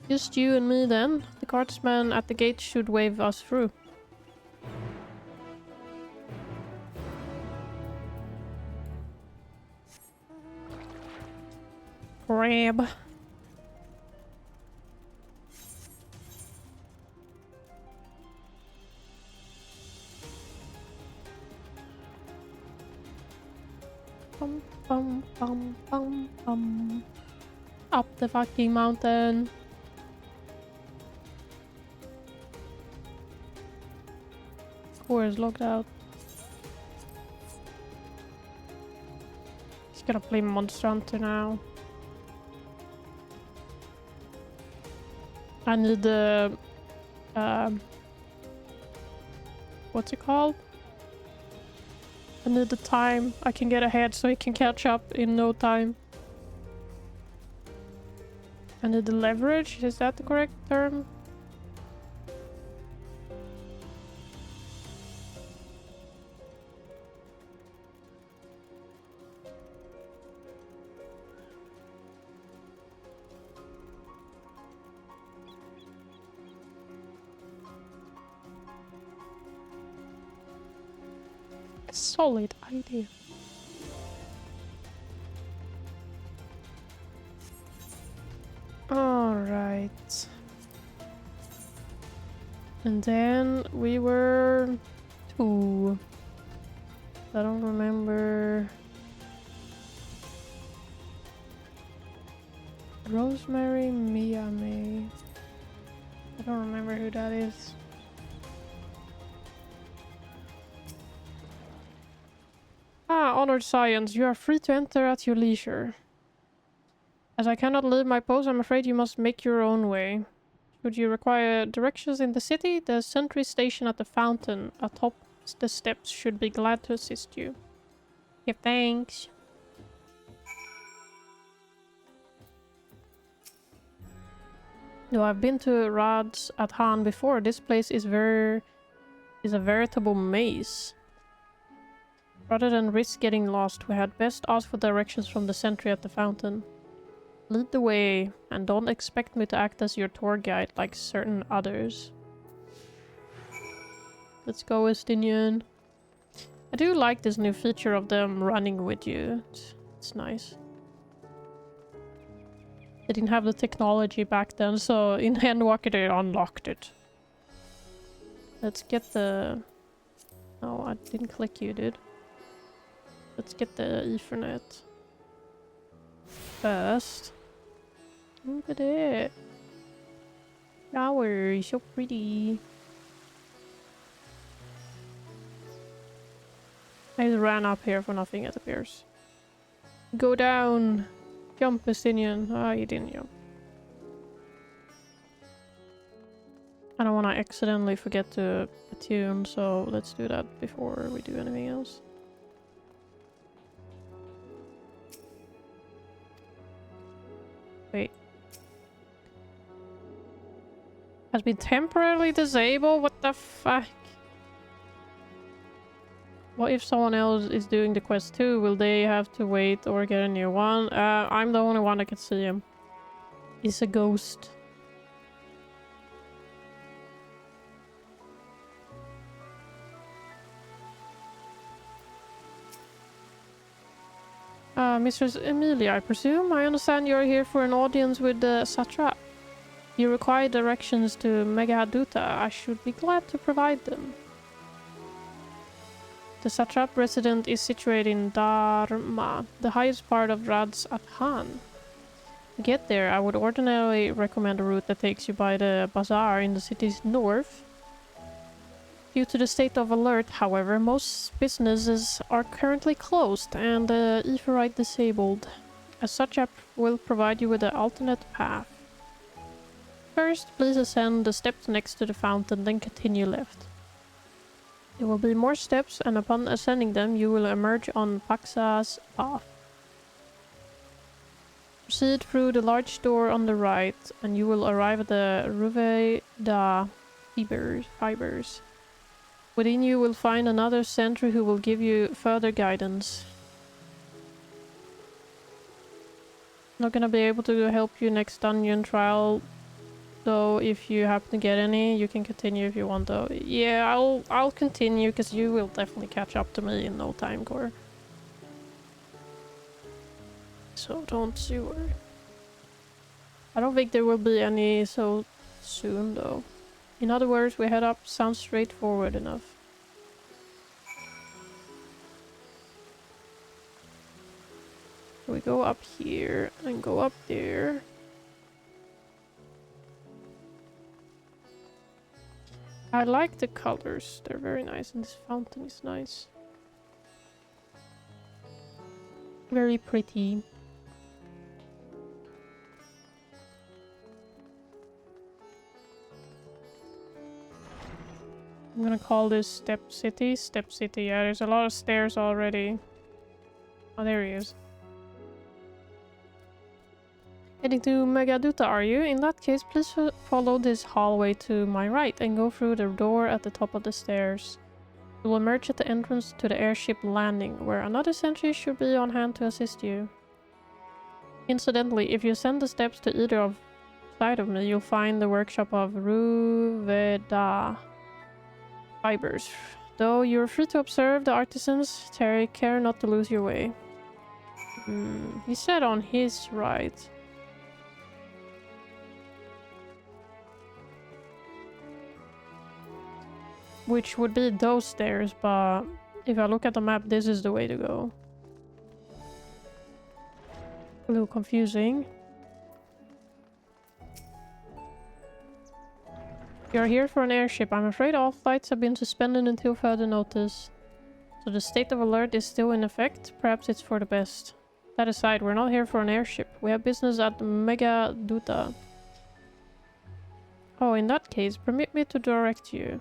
Just you and me then. The guardsman at the gate should wave us through. Grab. Bum, bum, bum, bum, bum. Up the fucking mountain. Core is locked out. He's gonna play Monster Hunter now. I need the what's it called? I need the time I can get ahead so he can catch up in no time. I need the leverage, is that the correct term? Solid idea. Alright. And then we were 2. I don't remember. Rosemary Miyame. I don't remember who that is. Honored Science, you are free to enter at your leisure. As I cannot leave my post, I'm afraid you must make your own way. Should you require directions in the city, the sentry station at the fountain atop the steps should be glad to assist you. Yeah, thanks. No, I've been to Rad's at Han before. This place is a veritable maze. Rather than risk getting lost, we had best ask for directions from the sentry at the fountain. Lead the way, and don't expect me to act as your tour guide like certain others. Let's go, Estinian. I do like this new feature of them running with you. It's nice. They didn't have the technology back then, so in Endwalker they unlocked it. Let's get the... No, I didn't click you, dude. Let's get the Ethernet first. Look at it. Flower, so pretty. I just ran up here for nothing, it appears. Go down! Jump, Estinian. Ah, you didn't jump. I don't want to accidentally forget to attune, so let's do that before we do anything else. Wait. Has been temporarily disabled? What the fuck? What if someone else is doing the quest too? Will they have to wait or get a new one? I'm the only one that can see him. He's a ghost. Mistress Emilia, I presume? I understand you're here for an audience with the Satrap. You require directions to Megahaduta. I should be glad to provide them. The Satrap residence is situated in Dharma, the highest part of Rad's at Han. To get there, I would ordinarily recommend a route that takes you by the bazaar in the city's north. Due to the state of alert, however, most businesses are currently closed and the Aetheryte disabled. A Satrap will provide you with an alternate path. First, please ascend the steps next to the fountain, then continue left. There will be more steps, and upon ascending them, you will emerge on Paxa's path. Proceed through the large door on the right, and you will arrive at the Ruve da Fibers. Within you will find another sentry who will give you further guidance. Not gonna be able to help you next dungeon trial, though. If you happen to get any, you can continue if you want though. Yeah, I'll continue because you will definitely catch up to me in no time, Core. So don't you worry. I don't think there will be any so soon though. In other words, we head up sounds straightforward enough. So we go up here and go up there. I like the colors, they're very nice, and this fountain is nice. Very pretty. I'm gonna call this Step City. Step City, yeah, there's a lot of stairs already. Oh, there he is. Heading to Megahaduta, are you? In that case, please follow this hallway to my right and go through the door at the top of the stairs. You will emerge at the entrance to the airship landing, where another sentry should be on hand to assist you. Incidentally, if you ascend the steps to either side of me, you'll find the workshop of Ruveda Fibers. Though you're free to observe the artisans, take care not to lose your way. He said on his right. Which would be those stairs, but if I look at the map, this is the way to go. A little confusing. You're here for an airship. I'm afraid all flights have been suspended until further notice. So the state of alert is still in effect. Perhaps it's for the best. That aside, we're not here for an airship. We have business at Megahaduta. Oh, in that case, permit me to direct you.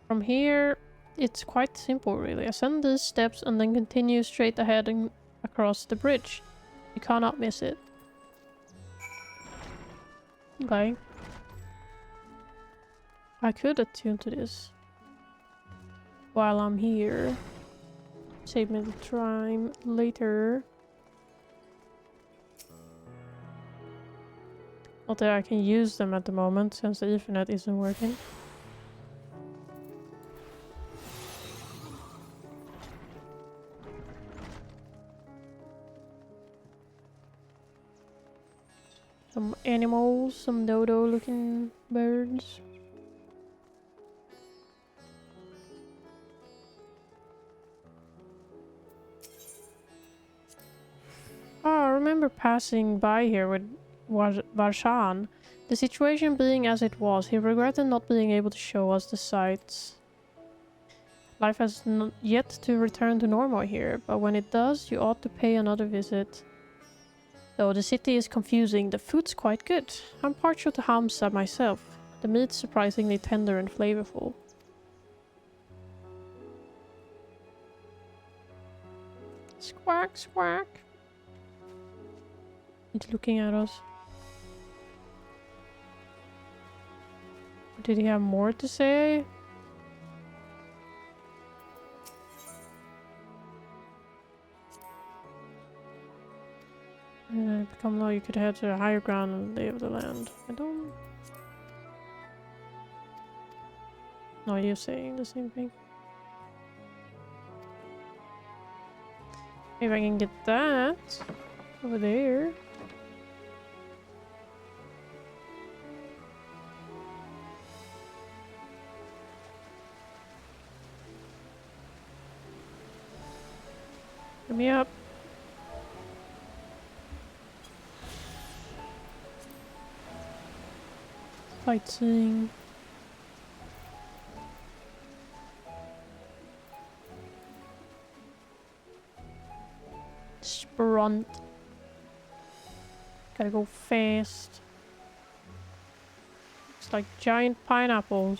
From here, It's quite simple, really. Ascend these steps and then continue straight ahead and across the bridge. You cannot miss it. Okay. I could attune to this while I'm here. Save me the time later. Not that I can use them at the moment since the Ethernet isn't working. Some animals, some dodo looking birds. Oh, I remember passing by here with Varshan. The situation being as it was, he regretted not being able to show us the sights. Life has not yet to return to normal here, but when it does, you ought to pay another visit. Though the city is confusing, the food's quite good. I'm partial to Hamsa myself. The meat's surprisingly tender and flavorful. Squawk, squawk. He's looking at us. Did he have more to say? Become low, you could head to a higher ground and lay of the land. I don't... No, you're saying the same thing. Maybe I can get that over there. Get me up. Sightseeing. Spront. Gotta go fast. Looks like giant pineapples.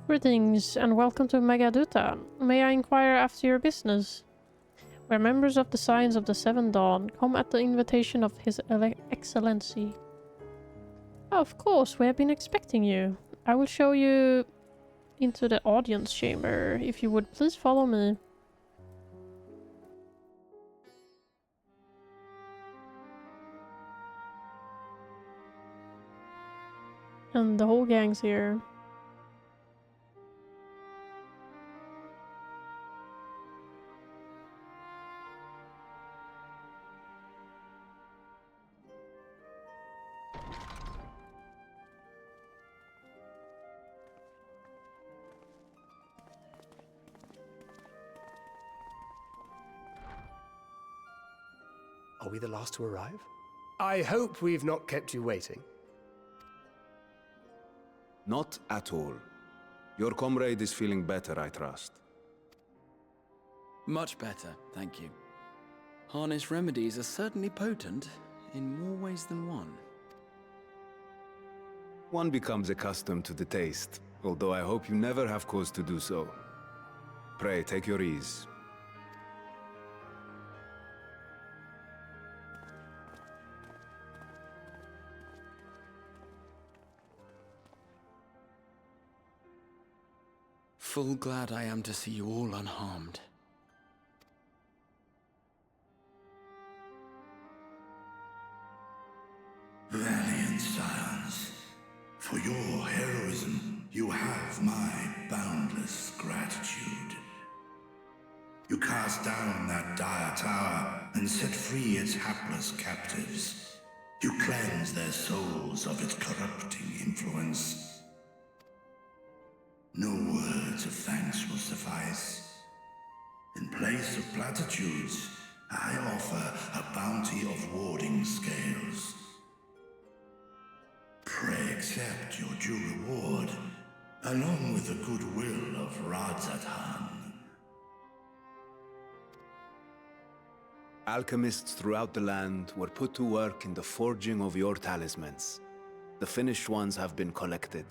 Greetings and welcome to Megaduta. May I inquire after your business? We're members of the Science of the Seven Dawn. Come at the invitation of His Excellency. Of course, we have been expecting you. I will show you into the audience chamber. If you would please follow me. And the whole gang's here. Are we the last to arrive? I hope we've not kept you waiting. Not at all. Your comrade is feeling better, I trust. Much better, thank you. Harness remedies are certainly potent, in more ways than one. One becomes accustomed to the taste, although I hope you never have cause to do so. Pray, take your ease. Full glad I am to see you all unharmed. Valiant scions, for your heroism, you have my boundless gratitude. You cast down that dire tower and set free its hapless captives. You cleanse their souls of its corrupting influence. No words of thanks will suffice. In place of platitudes, I offer a bounty of warding scales. accept your due reward, along with the goodwill of Radzathan. Alchemists throughout the land were put to work in the forging of your talismans. The finished ones have been collected,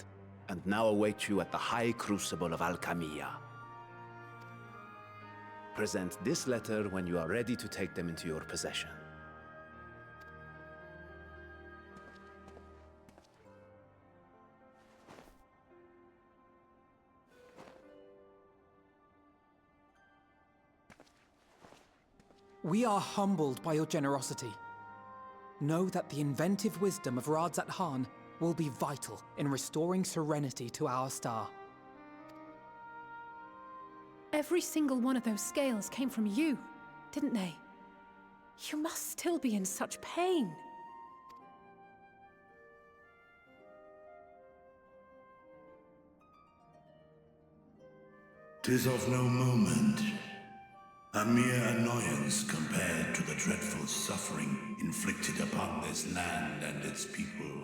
and now await you at the High Crucible of Alchemia. Present this letter when you are ready to take them into your possession. We are humbled by your generosity. Know that the inventive wisdom of Radzathan will be vital in restoring serenity to our star. Every single one of those scales came from you, didn't they? You must still be in such pain. "'Tis of no moment. A mere annoyance compared to the dreadful suffering inflicted upon this land and its people.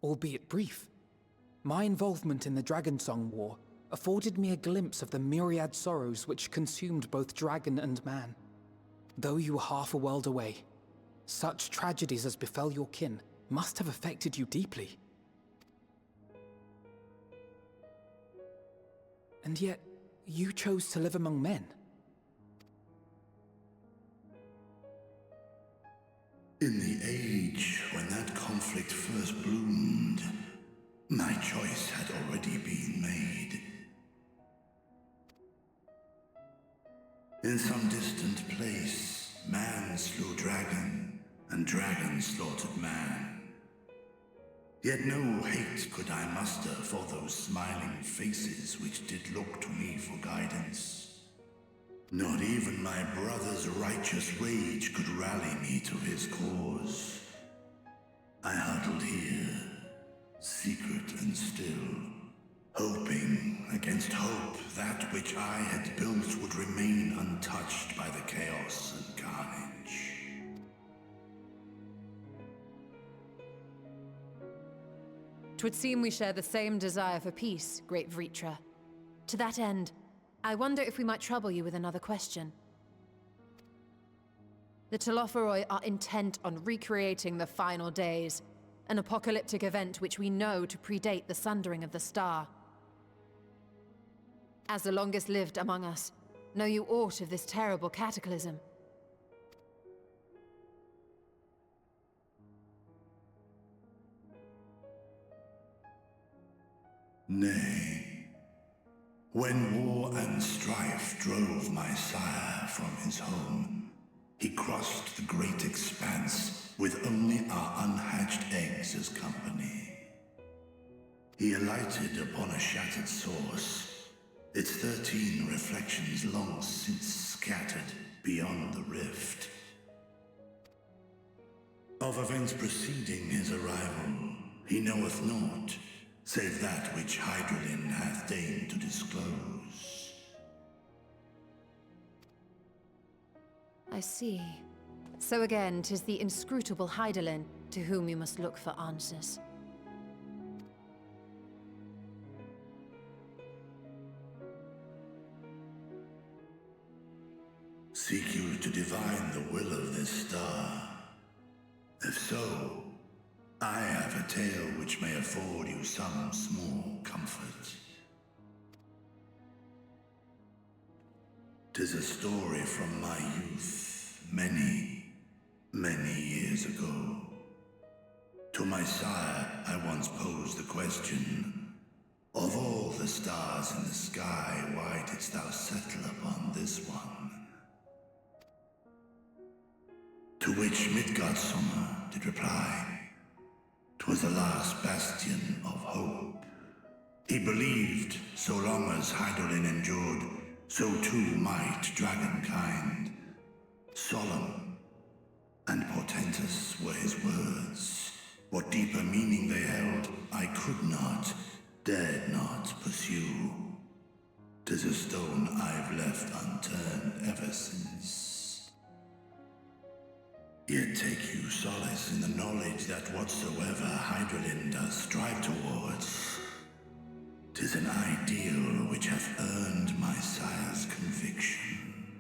Albeit brief, my involvement in the Dragonsong War afforded me a glimpse of the myriad sorrows which consumed both dragon and man. Though you were half a world away, such tragedies as befell your kin must have affected you deeply. And yet, you chose to live among men. In the age when that conflict first bloomed, my choice had already been made. In some distant place, man slew dragon, and dragon slaughtered man. Yet no hate could I muster for those smiling faces which did look to me for guidance. Not even my brother's righteous rage could rally me to his cause. I huddled here, secret and still, hoping against hope that which I had built would remain untouched by the chaos and carnage. 'Twould seem we share the same desire for peace, great Vritra. To that end, I wonder if we might trouble you with another question. The Telophoroi are intent on recreating the final days, an apocalyptic event which we know to predate the sundering of the star. As the longest lived among us, know you aught of this terrible cataclysm? Nay. When war and strife drove my sire from his home, he crossed the great expanse with only our unhatched eggs as company. He alighted upon a shattered source, its 13 reflections long since scattered beyond the rift. Of events preceding his arrival, he knoweth naught, save that which Hydralin hath deigned to disclose. I see. So again, 'tis the inscrutable Hydaelyn to whom you must look for answers. Seek you to divine the will of this star? If so, I have a tale which may afford you some small comfort. 'Tis a story from my youth, many, many years ago. To my sire, I once posed the question, of all the stars in the sky, why didst thou settle upon this one? To which Midgardsummer did reply, 'twas the last bastion of hope. He believed so long as Hydaelyn endured, so too might dragonkind. Solemn and portentous were his words. What deeper meaning they held, I could not, dared not pursue. 'Tis a stone I've left unturned ever since. Yet take you solace in the knowledge that whatsoever Hydralin does strive towards, 'tis an ideal which hath earned my sire's conviction.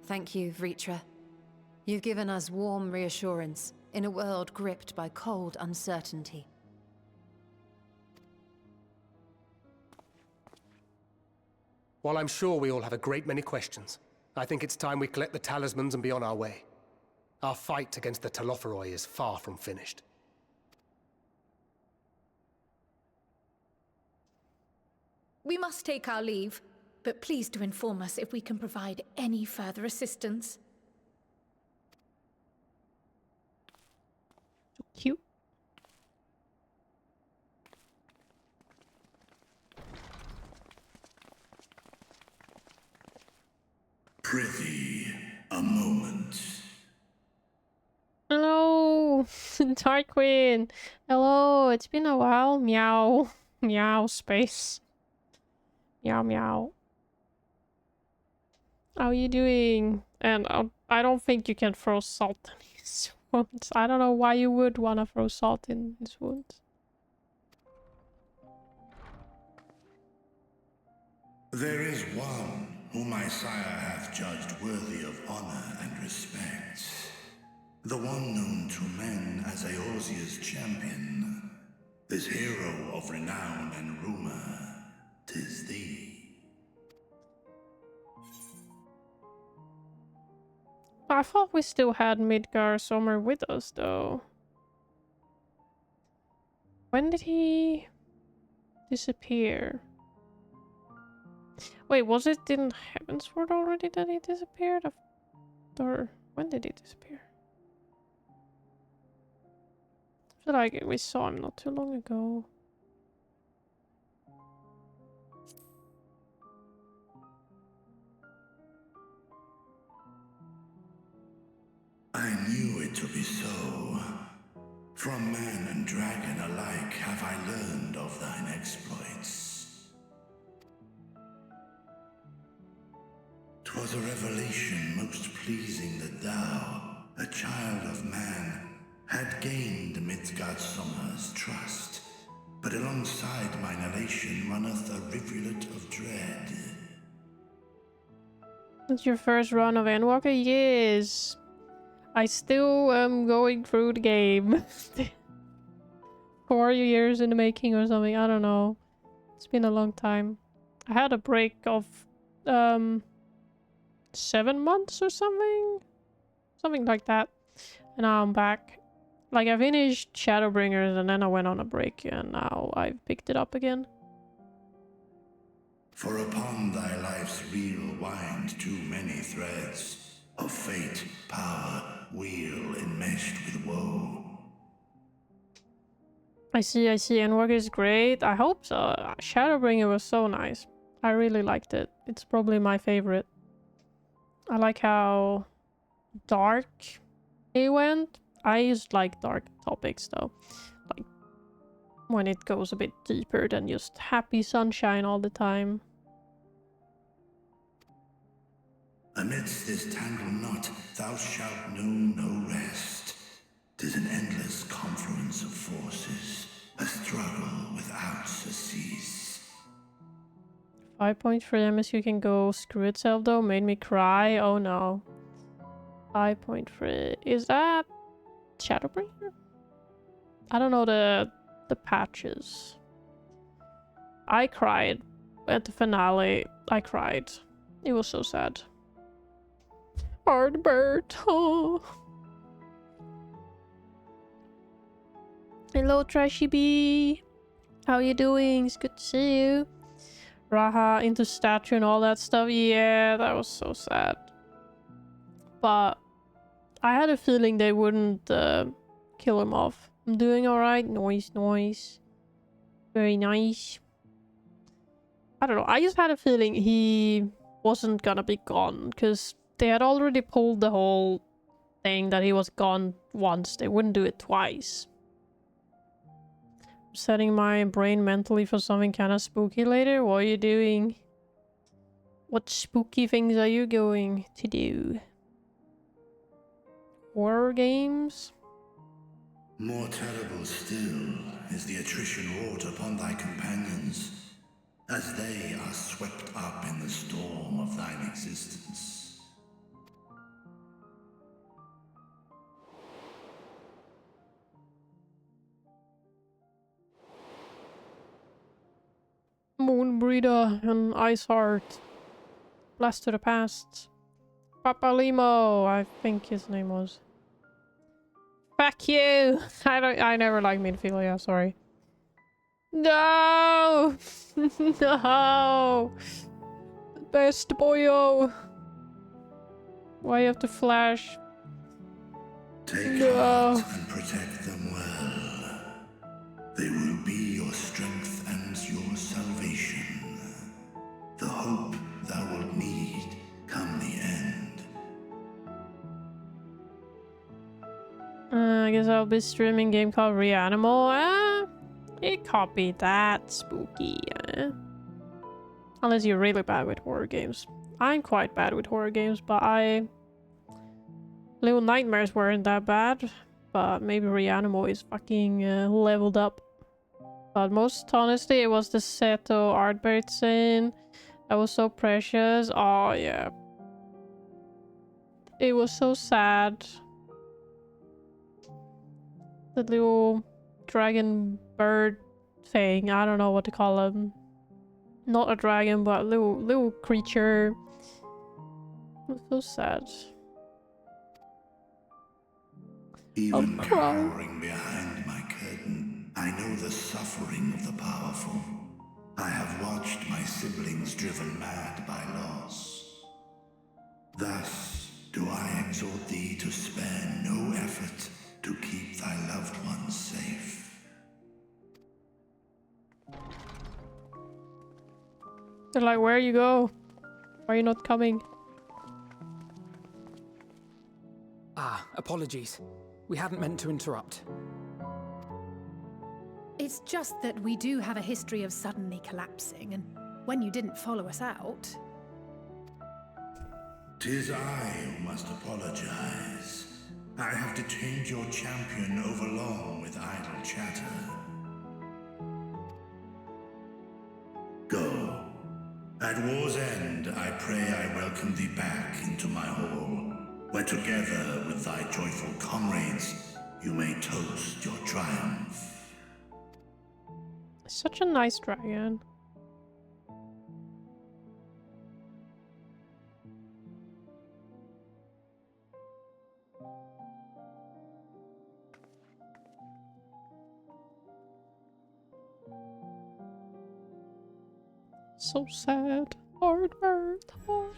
Thank you, Vritra. You've given us warm reassurance in a world gripped by cold uncertainty. While I'm sure we all have a great many questions, I think it's time we collect the talismans and be on our way. Our fight against the Telophoroi is far from finished. We must take our leave, but please do inform us if we can provide any further assistance. So cute. Prithee, a moment. Hello, Dark Queen. Hello, it's been a while. Meow. Meow space. Meow meow. How are you doing? And I don't think you can throw salt in his wounds. I don't know why you would want to throw salt in his wounds. There is one whom my sire hath judged worthy of honor and respect. The one known to men as Eorzea's champion. This hero of renown and rumor, 'tis thee. I thought we still had Midgar Sommer with us, though. When did he disappear? Wait, was it in Heavensward already that he disappeared? Or when did he disappear? I feel like we saw him not too long ago. I knew it to be so. From man and dragon alike have I learned of thine exploits. 'Twas a revelation most pleasing that thou, a child of man, had gained Midgard Sommer's trust. But alongside mine elation runneth a rivulet of dread. It's your first run of Endwalker? Yes. I still am going through the game. 4 years in the making or something. I don't know. It's been a long time. I had a break of 7 months or something. Something like that. And now I'm back. Like, I finished Shadowbringers and then I went on a break and now I've picked it up again. For upon thy life's reel wind too many threads of fate, power, weal enmeshed with woe. I see. Endwalker is great. I hope so. Shadowbringer was so nice. I really liked it. It's probably my favorite. I like how dark it went. I just like dark topics though. Like when it goes a bit deeper than just happy sunshine all the time. Amidst this tangled knot, thou shalt know no rest. 'Tis an endless confluence of forces, a struggle without surcease. 5.3 MSU can go screw itself though, made me cry. Oh no. 5.3. Is that Shadowbringer? I don't know the patches. I cried at the finale. I cried. It was so sad. Heartbird. Oh. Hello, Trashy Bee. How you doing? It's good to see you. Raha into statue and all that stuff. Yeah, that was so sad. But I had a feeling they wouldn't kill him off. I'm doing alright. Noise. Very nice. I don't know. I just had a feeling he wasn't gonna be gone because they had already pulled the whole thing that he was gone once. They wouldn't do it twice. I'm setting my brain mentally for something kind of spooky later. What are you doing? What spooky things are you going to do? Horror games? More terrible still is the attrition wrought upon thy companions, as they are swept up in the storm of thine existence. Moonbreeder and Iceheart. Blast to the past. Papa Limo, I think his name was. Fuck you! I never liked Midphilia, sorry. No! No! Best boyo! Why you have to flash? Take No! heart and protect them well. They will be your strength and your salvation. The hope thou wilt need come the end. I guess I'll be streaming a game called Reanimal. It can't be that spooky. Unless you're really bad with horror games. I'm quite bad with horror games, but Little Nightmares weren't that bad. But maybe Reanimal is fucking leveled up. But most honestly, it was the Seto Artbird scene. That was so precious. Oh, yeah. It was so sad. The little dragon bird thing. I don't know what to call him. Not a dragon, but a little creature. It was so sad. Even cowering behind my curtain, I know the suffering of the powerful. I have watched my siblings driven mad by loss. Thus do I exhort thee to spare no effort to keep thy loved ones safe. They're like, where you go? Why are you not coming? Ah, apologies. We hadn't meant to interrupt. It's just that we do have a history of suddenly collapsing, and when you didn't follow us out... 'Tis I who must apologize. I have detained your champion overlong with idle chatter. Go. At war's end, I pray I welcome thee back into my hall, where together with thy joyful comrades, you may toast your triumph. Such a nice dragon. So sad. Hard bird. Oh.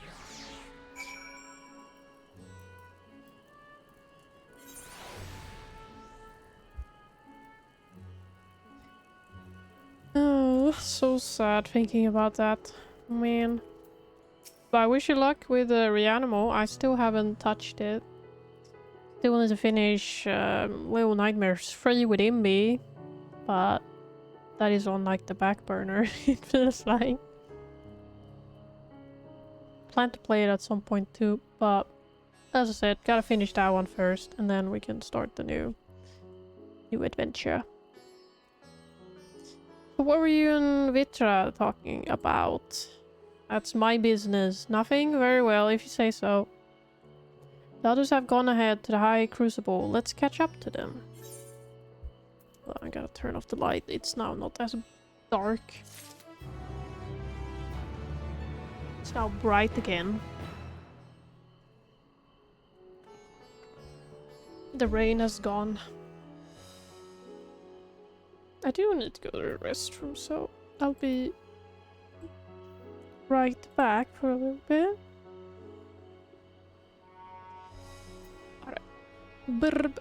Oh, so sad thinking about that. Man. But I wish you luck with Reanimal. I still haven't touched it. Still wanted to finish Little Nightmares 3 with Imbi. But that is on like the back burner, it feels like. Plan to play it at some point too, but as I said, gotta finish that one first, and then we can start the new adventure. So what were you and Vitra talking about? That's my business. Nothing? Very well, if you say so. The others have gone ahead to the High Crucible. Let's catch up to them. Well, I gotta turn off the light. It's now not as dark. It's now bright again. The rain has gone. I do need to go to the restroom, so I'll be right back for a little bit. Alright. Brb.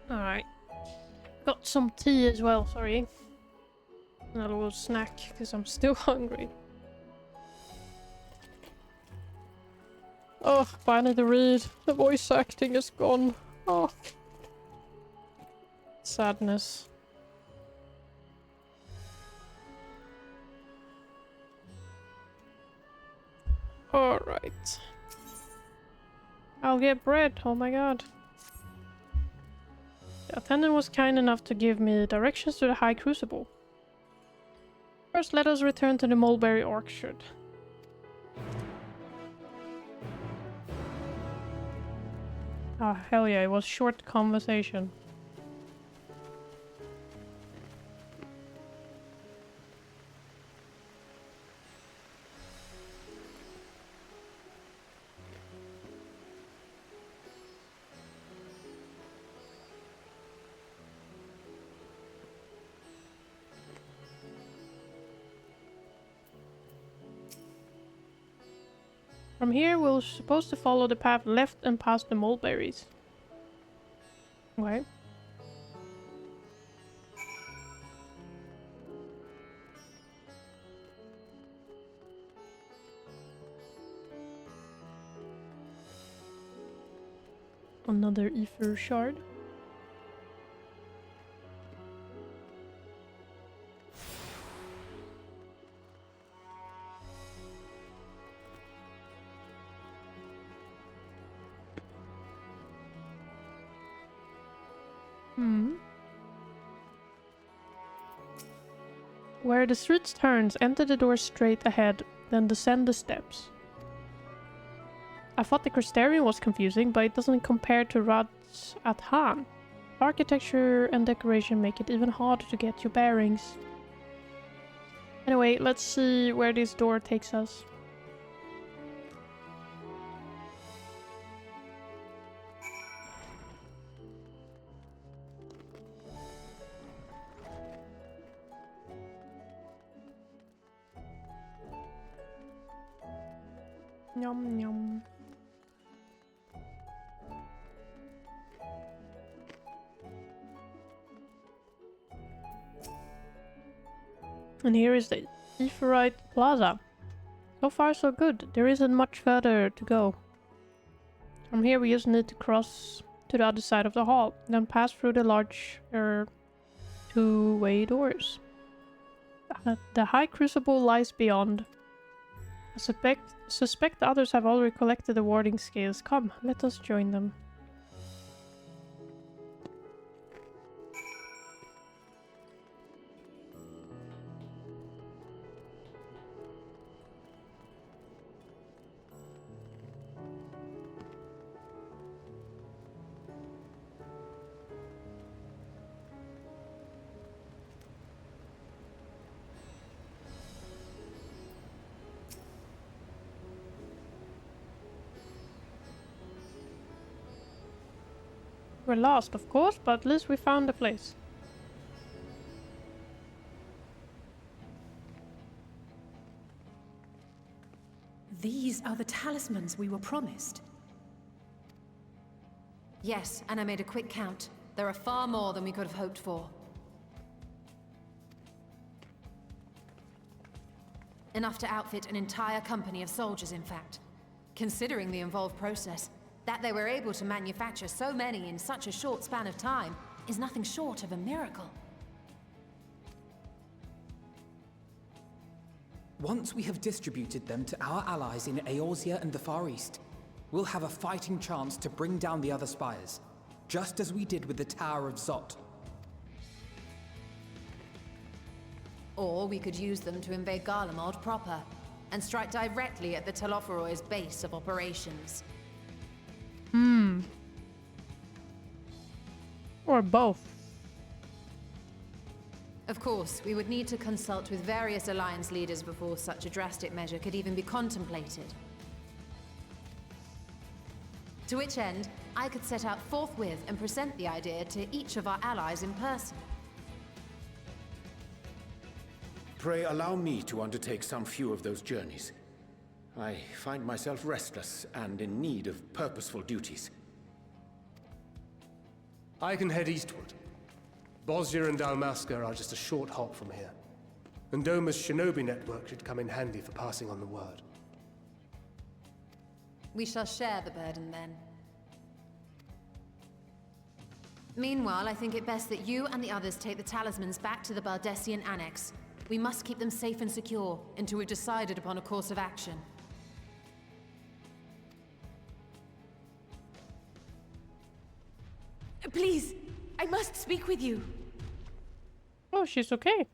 Alright. Got some tea as well, sorry. And a little snack, because I'm still hungry. Oh, but I need to read. The voice acting is gone. Oh. Sadness. Alright. I'll get bread, oh my god. The attendant was kind enough to give me directions to the High Crucible. First, let us return to the mulberry orchard. Ah, hell yeah, it was short conversation. From here, we're supposed to follow the path left and past the mulberries. Okay. Another ether shard. Where the street turns, enter the door straight ahead, then descend the steps. I thought the Crystarium was confusing, but it doesn't compare to Rad's at Han. Architecture and decoration make it even harder to get your bearings. Anyway, let's see where this door takes us. Yum yum. And here is the Aetheryte Plaza. So far so good. There isn't much further to go. From here we just need to cross to the other side of the hall, then pass through the large two-way doors. The High Crucible lies beyond. I suspect others have already collected the warding scales. Come, let us join them. We're lost, of course, but at least we found the place. These are the talismans we were promised. Yes, and I made a quick count. There are far more than we could have hoped for. Enough to outfit an entire company of soldiers, in fact. Considering the involved process, that they were able to manufacture so many in such a short span of time is nothing short of a miracle. Once we have distributed them to our allies in Eorzea and the Far East, we'll have a fighting chance to bring down the other spires, just as we did with the Tower of Zot. Or we could use them to invade Garlemald proper, and strike directly at the Telophoroid's base of operations. Or both. Of course, we would need to consult with various Alliance leaders before such a drastic measure could even be contemplated. To which end, I could set out forthwith and present the idea to each of our allies in person. Pray allow me to undertake some few of those journeys. I find myself restless and in need of purposeful duties. I can head eastward. Bosnia and Dalmasca are just a short hop from here. And Doma's shinobi network should come in handy for passing on the word. We shall share the burden then. Meanwhile, I think it best that you and the others take the talismans back to the Baldessian Annex. We must keep them safe and secure until we've decided upon a course of action. Please, I must speak with you. Oh, she's okay.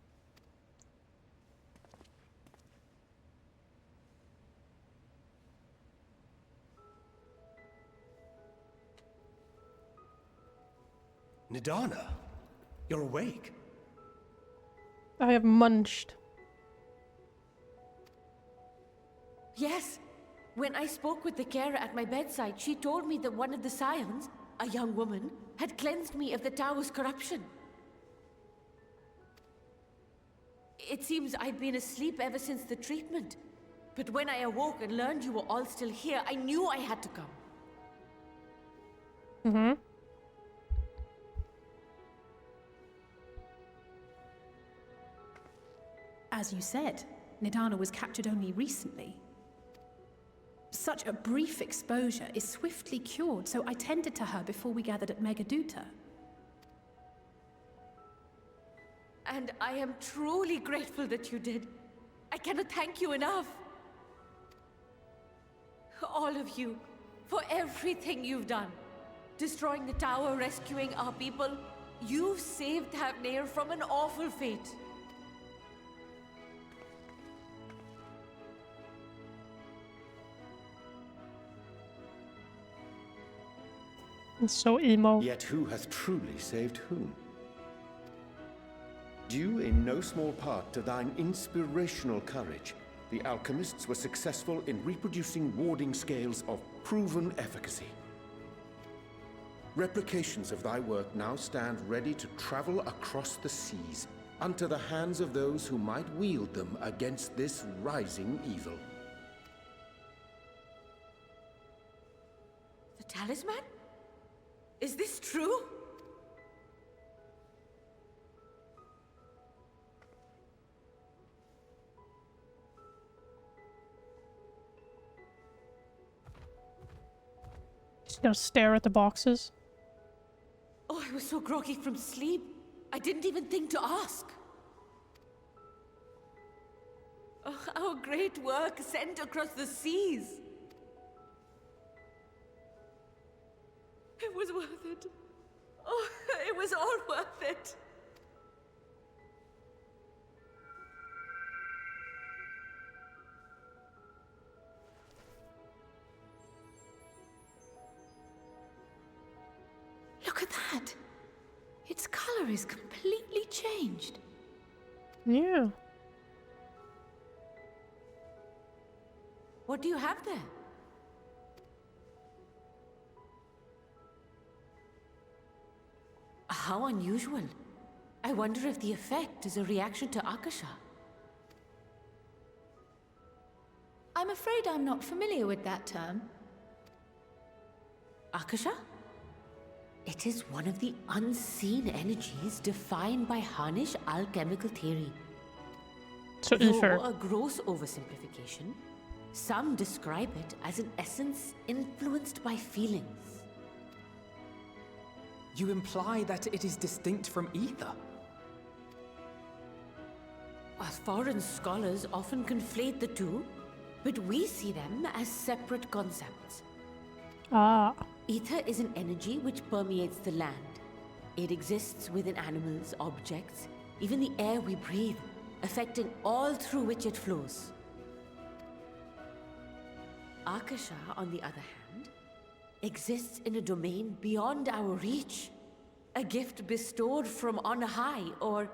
Nidana, you're awake. I have munched. Yes. When I spoke with the carer at my bedside, she told me that one of the scions, a young woman, had cleansed me of the tower's corruption. It seems I'd been asleep ever since the treatment. But when I awoke and learned you were all still here, I knew I had to come. Mm-hmm. As you said, Nidana was captured only recently. Such a brief exposure is swiftly cured, so I tended to her before we gathered at Megaduta. And I am truly grateful that you did. I cannot thank you enough. All of you, for everything you've done. Destroying the tower, rescuing our people. You've saved Thavnair from an awful fate. It's so emo. Yet who hath truly saved whom? Due in no small part to thine inspirational courage, the alchemists were successful in reproducing warding scales of proven efficacy. Replications of thy work now stand ready to travel across the seas, unto the hands of those who might wield them against this rising evil. The talisman? Is this true? Just gonna stare at the boxes. Oh, I was so groggy from sleep. I didn't even think to ask. Oh, our great work sent across the seas. It was worth it. Oh, it was all worth it. Look at that. Its color is completely changed. Yeah. What do you have there? How unusual. I wonder if the effect is a reaction to Akasha. I'm afraid I'm not familiar with that term. Akasha? It is one of the unseen energies defined by Harnish alchemical theory. So ether. Though a gross oversimplification, some describe it as an essence influenced by feelings. You imply that it is distinct from ether? Foreign scholars often conflate the two, but we see them as separate concepts. Ah. Ether is an energy which permeates the land. It exists within animals, objects, even the air we breathe, affecting all through which it flows. Akasha, on the other hand, exists in a domain beyond our reach. A gift bestowed from on high, or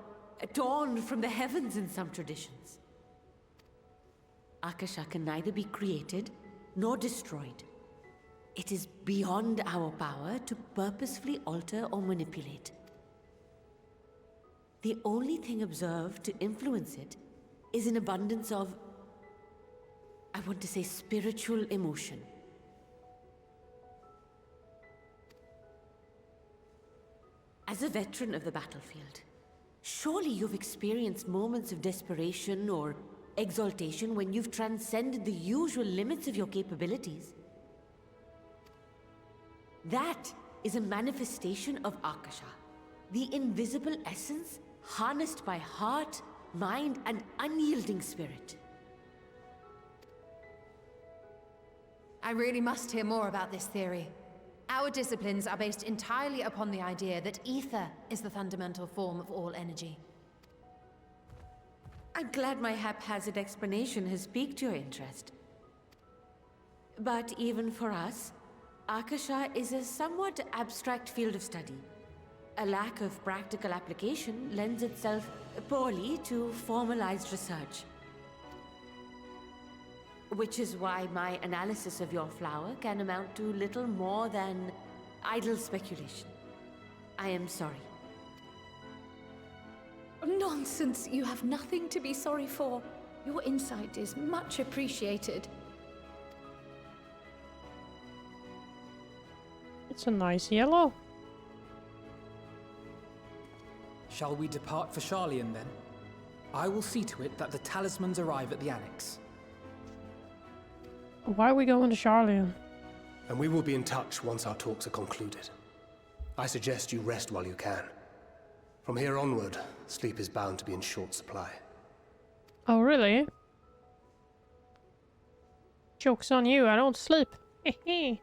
torn from the heavens in some traditions. Akasha can neither be created nor destroyed. It is beyond our power to purposefully alter or manipulate. The only thing observed to influence it is an abundance of, I want to say, spiritual emotion. 'Tis As a veteran of the battlefield, surely you've experienced moments of desperation or exaltation when you've transcended the usual limits of your capabilities. That is a manifestation of Akasha, the invisible essence harnessed by heart, mind, and unyielding spirit. I really must hear more about this theory. Our disciplines are based entirely upon the idea that ether is the fundamental form of all energy. I'm glad my haphazard explanation has piqued your interest. But even for us, Akasha is a somewhat abstract field of study. A lack of practical application lends itself poorly to formalized research. Which is why my analysis of your flower can amount to little more than idle speculation. I am sorry. Nonsense! You have nothing to be sorry for. Your insight is much appreciated. It's a nice yellow. Shall we depart for Sharlayan then? I will see to it that the talismans arrive at the Annex. Why are we going to Sharlayan? And we will be in touch once our talks are concluded. I suggest you rest while you can. From here onward, sleep is bound to be in short supply. Oh, really? Joke's on you, I don't sleep. Hehe.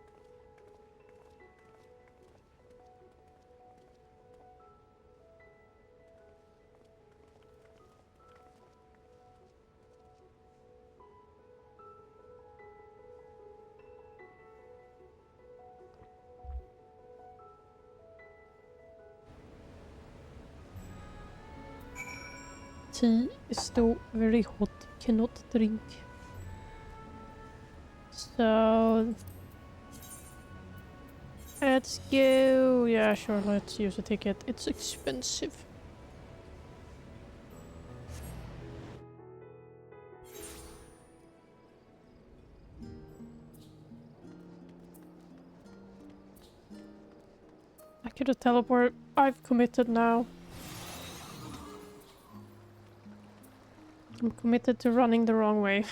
Tea is still very hot, cannot drink. So let's go. Yeah, sure, let's use a ticket. It's expensive. I could have teleported. I've committed now. I'm committed to running the wrong way.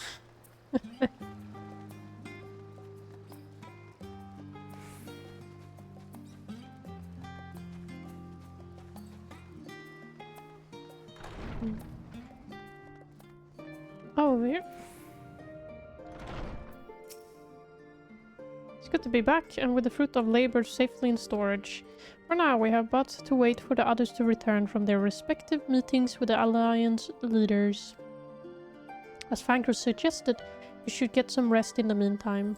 Oh, here. It's good to be back, and with the fruit of labor safely in storage. For now, we have but to wait for the others to return from their respective meetings with the Alliance leaders. As Fancrus suggested, you should get some rest in the meantime.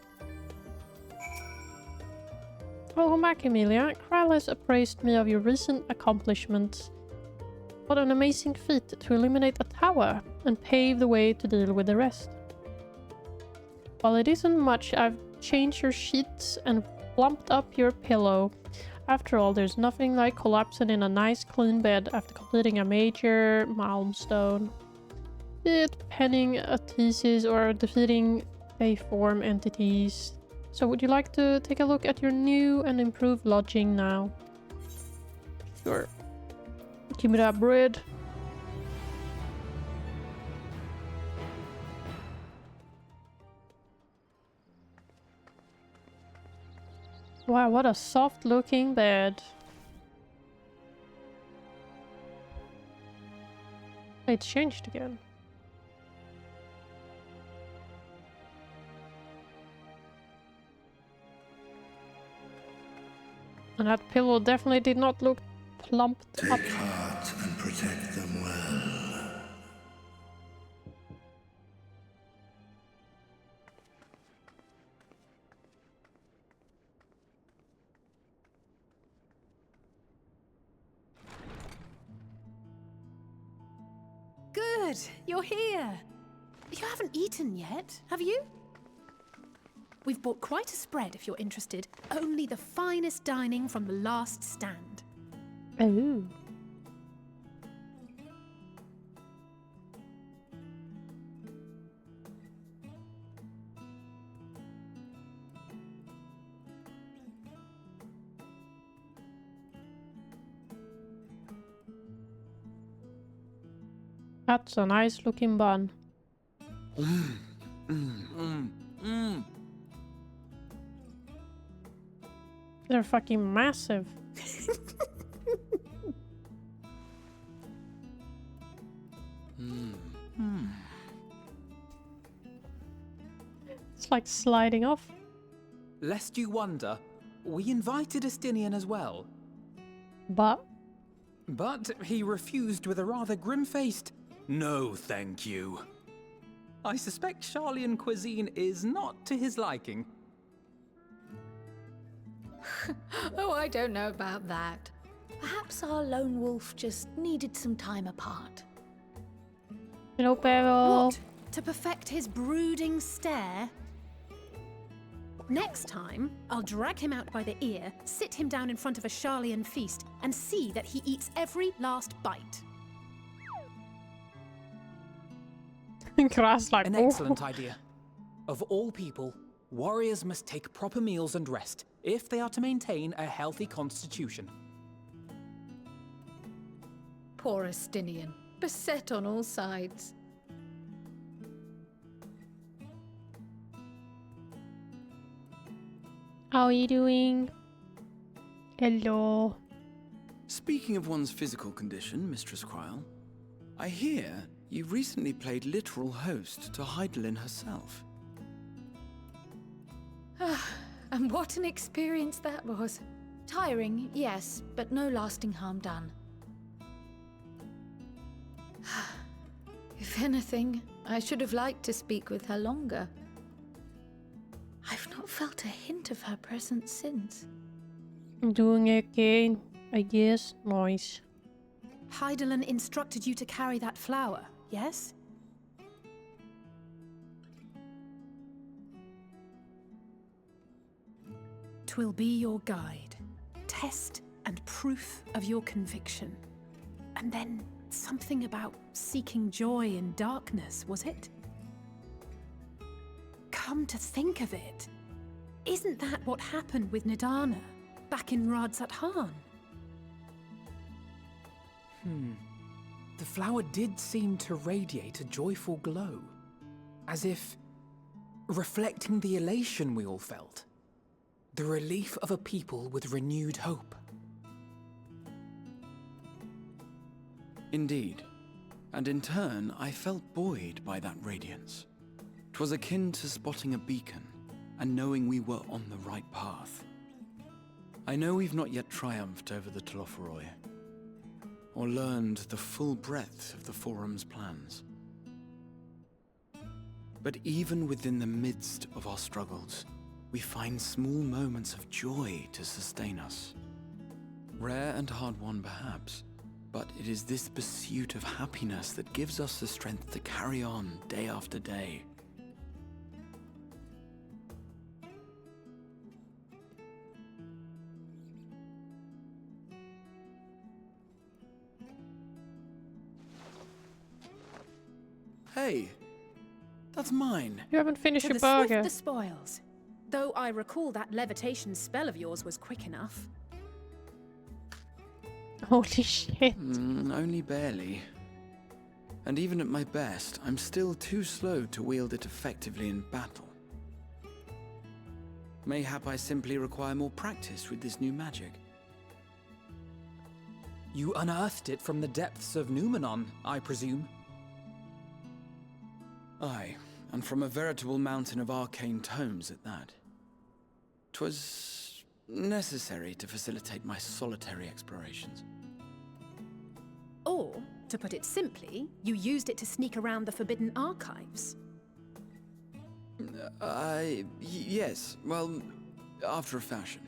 Welcome back, Emilia. Kral has appraised me of your recent accomplishments. What an amazing feat to eliminate a tower and pave the way to deal with the rest. While it isn't much, I've changed your sheets and plumped up your pillow. After all, there's nothing like collapsing in a nice clean bed after completing a major milestone. Be it penning a thesis or defeating Bayform entities. So would you like to take a look at your new and improved lodging now? Sure. Give me that bread. Wow, what a soft looking bed. It's changed again. And that pillow definitely did not look plumped up. Take heart and protect them well. Good, you're here. You haven't eaten yet, have you? We've bought quite a spread if you're interested. Only the finest dining from the last stand. Oh. That's a nice looking bun. They're fucking massive. It's like sliding off. Lest you wonder, we invited Estinian as well. But he refused with a rather grim-faced, "No, thank you." I suspect Charlian cuisine is not to his liking. Oh, I don't know about that. Perhaps our lone wolf just needed some time apart. Hello, Pero. What? To perfect his brooding stare? Next time, I'll drag him out by the ear, sit him down in front of a Charlian feast, and see that he eats every last bite. Grass like An excellent idea. Of all people, warriors must take proper meals and rest if they are to maintain a healthy constitution. Poor Estinian, beset on all sides. How are you doing? Hello. Speaking of one's physical condition, Mistress Kryl, I hear you recently played literal host to Heidelin herself. And what an experience that was. Tiring, yes, but no lasting harm done. If anything, I should have liked to speak with her longer. I've not felt a hint of her presence since. I'm doing okay, I guess. Nice. Heidelin instructed you to carry that flower, yes? Twill be your guide, test and proof of your conviction. And then something about seeking joy in darkness, was it? Come to think of it, isn't that what happened with Nidana back in Radzat Han? The flower did seem to radiate a joyful glow, as if reflecting the elation we all felt. The relief of a people with renewed hope. Indeed. And in turn, I felt buoyed by that radiance. 'Twas akin to spotting a beacon, and knowing we were on the right path. I know we've not yet triumphed over the Telophoroi, or learned the full breadth of the Forum's plans. But even within the midst of our struggles, we find small moments of joy to sustain us. Rare and hard-won perhaps, but it is this pursuit of happiness that gives us the strength to carry on day after day. Hey, that's mine. You haven't finished To your the swift burger. the spoils. Though I recall that levitation spell of yours was quick enough. Holy shit. Only barely. And even at my best, I'm still too slow to wield it effectively in battle. Mayhap I simply require more practice with this new magic. You unearthed it from the depths of Numenon, I presume? Aye, and from a veritable mountain of arcane tomes at that. 'Twas necessary to facilitate my solitary explorations. Or, to put it simply, you used it to sneak around the Forbidden Archives. Yes, well, after a fashion.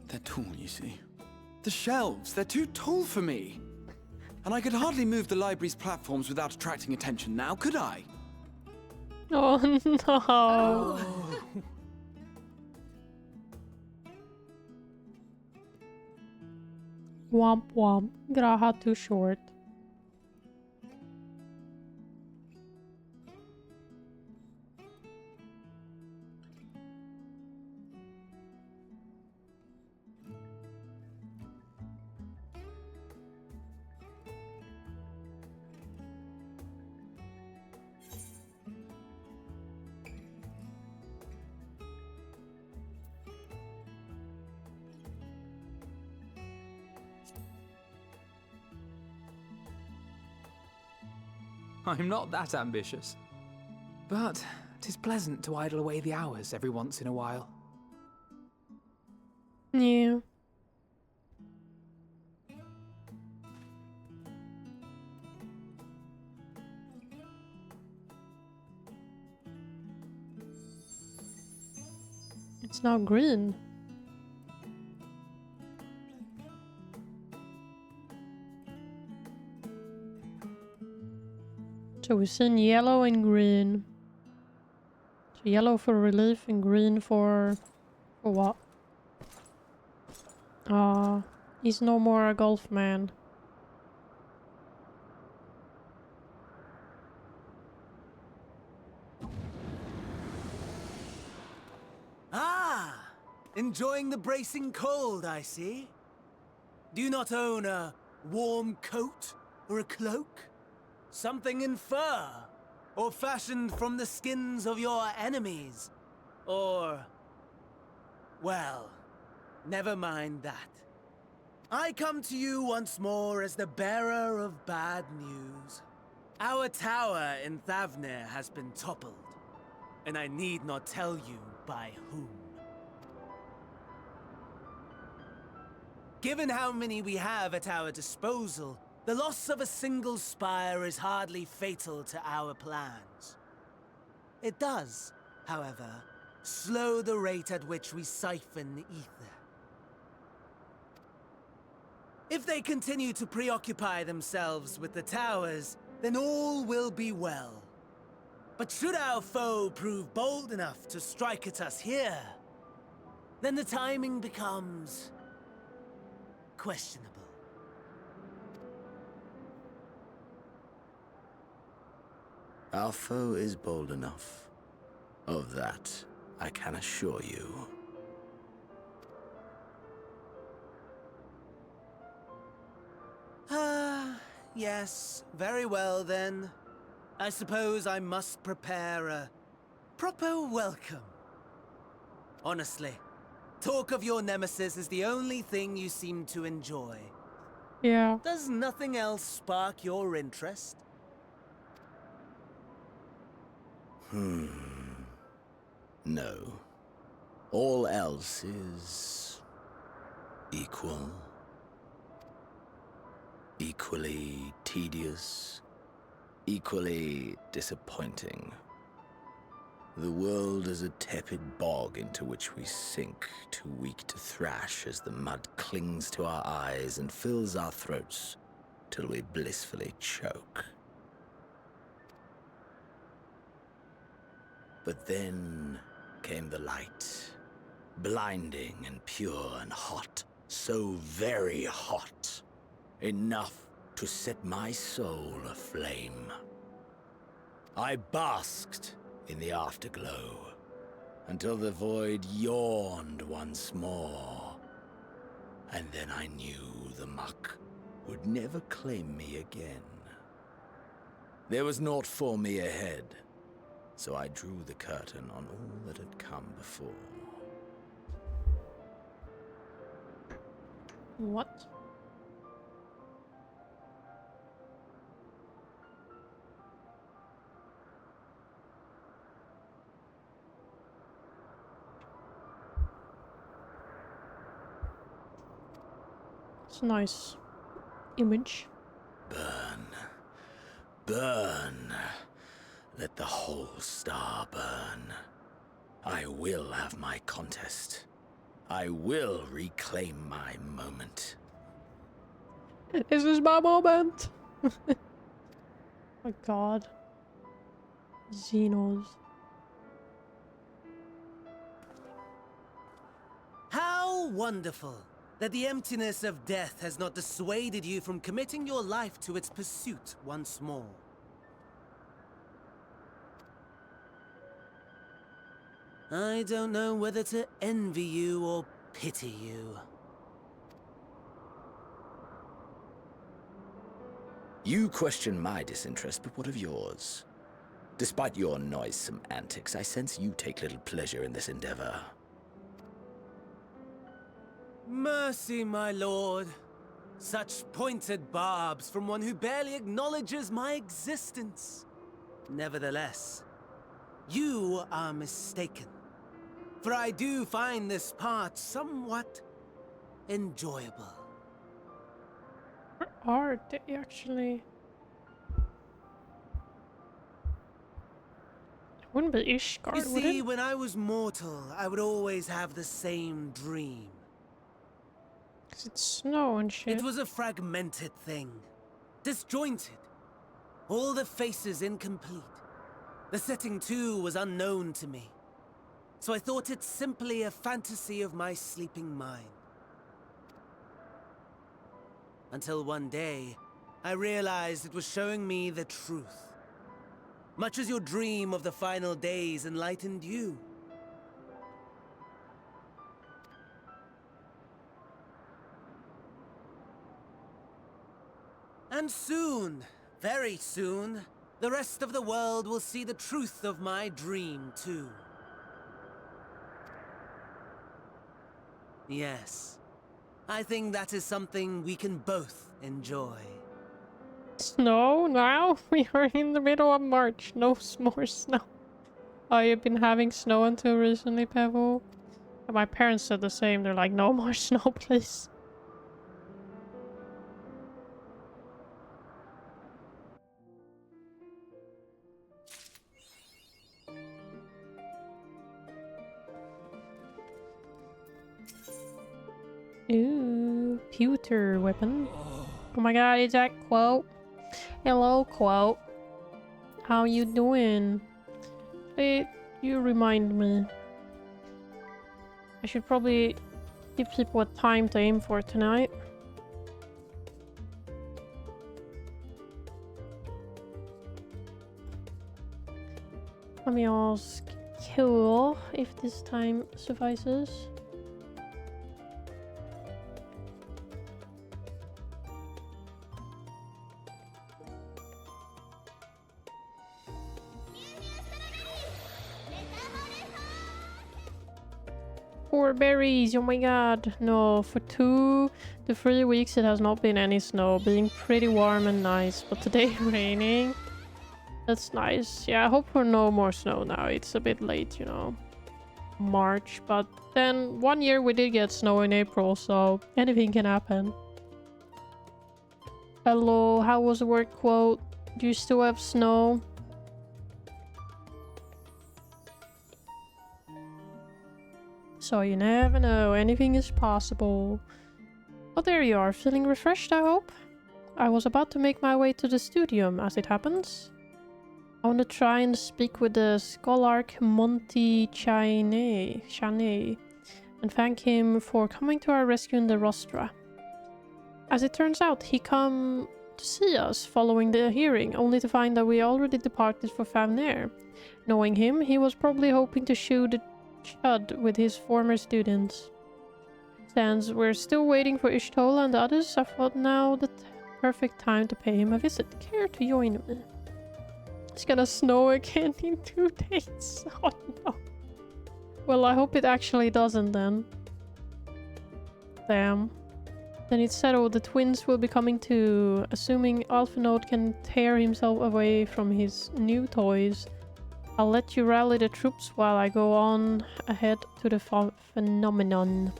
They're tall, you see. The shelves, they're too tall for me. And I could hardly move the library's platforms without attracting attention now, could I? Oh no. Womp womp. Graha too short. I'm not that ambitious. But 'tis pleasant to idle away the hours every once in a while. Yeah. It's now green. So we've seen yellow and green. So yellow for relief and green for what? He's no more a golf man. Ah! Enjoying the bracing cold, I see. Do you not own a warm coat or a cloak? Something in fur? Or fashioned from the skins of your enemies? Or... well, never mind that. I come to you once more as the bearer of bad news. Our tower in Thavnir has been toppled, and I need not tell you by whom. Given how many we have at our disposal, the loss of a single spire is hardly fatal to our plans. It does, however, slow the rate at which we siphon the ether. If they continue to preoccupy themselves with the towers, then all will be well. But should our foe prove bold enough to strike at us here, then the timing becomes questionable. Our foe is bold enough. Of that, I can assure you. Yes, very well then. I suppose I must prepare a proper welcome. Honestly, talk of your nemesis is the only thing you seem to enjoy. Yeah. Does nothing else spark your interest? No. All else is... equal. Equally tedious. Equally disappointing. The world is a tepid bog into which we sink, too weak to thrash as the mud clings to our eyes and fills our throats till we blissfully choke. But then came the light, blinding and pure and hot, so very hot, enough to set my soul aflame. I basked in the afterglow until the void yawned once more, and then I knew the muck would never claim me again. There was naught for me ahead, so I drew the curtain on all that had come before. What? It's a nice image. Burn. Burn. Let the whole star burn. I will have my contest. I will reclaim my moment. This is my moment! My god. Xenos. How wonderful that the emptiness of death has not dissuaded you from committing your life to its pursuit once more. I don't know whether to envy you or pity you. You question my disinterest, but what of yours? Despite your noisome antics, I sense you take little pleasure in this endeavor. Mercy, my lord. Such pointed barbs from one who barely acknowledges my existence. Nevertheless, you are mistaken. For I do find this part somewhat enjoyable. Are they actually? It wouldn't be Ishgard, You would see, it? when I was mortal, I would always have the same dream. 'Cause it's snow and shit. It was a fragmented thing. Disjointed. All the faces incomplete. The setting too was unknown to me. So I thought it simply a fantasy of my sleeping mind. Until one day, I realized it was showing me the truth. Much as your dream of the final days enlightened you. And soon, very soon, the rest of the world will see the truth of my dream too. Yes, I think that is something we can both enjoy. Snow now? We are in the middle of March. No more snow. Oh, you've been having snow until recently, Pevo? And my parents said the same. They're like, no more snow, please. Ooh, pewter weapon. Oh my god, is that Quote? Hello, Quote. How you doing? You remind me. I should probably give people a time to aim for tonight. Let me ask Cool if this time suffices. Four berries, oh my god. No, for 2 to 3 weeks it has not been any snow, being pretty warm and nice, but today raining. That's nice. Yeah, I hope for no more snow now. It's a bit late, you know. March, but then 1 year we did get snow in April, so anything can happen. Hello, how was the work, Quote? Do you still have snow? So you never know, anything is possible. Oh, there you are, feeling refreshed, I hope? I was about to make my way to the studio, as it happens. I want to try and speak with the Scholarch Monty Chaney and thank him for coming to our rescue in the Rostra. As it turns out, he came to see us following the hearing, only to find that we already departed for Favner. Knowing him, he was probably hoping to shoot the chud with his former students. Since we're still waiting for Ishtola and the others, I thought now the perfect time to pay him a visit. Care to join me? It's gonna snow again in 2 days. Oh no. Well, I hope it actually doesn't then. Damn. Then it's settled. The twins will be coming too, assuming Alphinaud can tear himself away from his new toys. I'll let you rally the troops while I go on ahead to the phenomenon.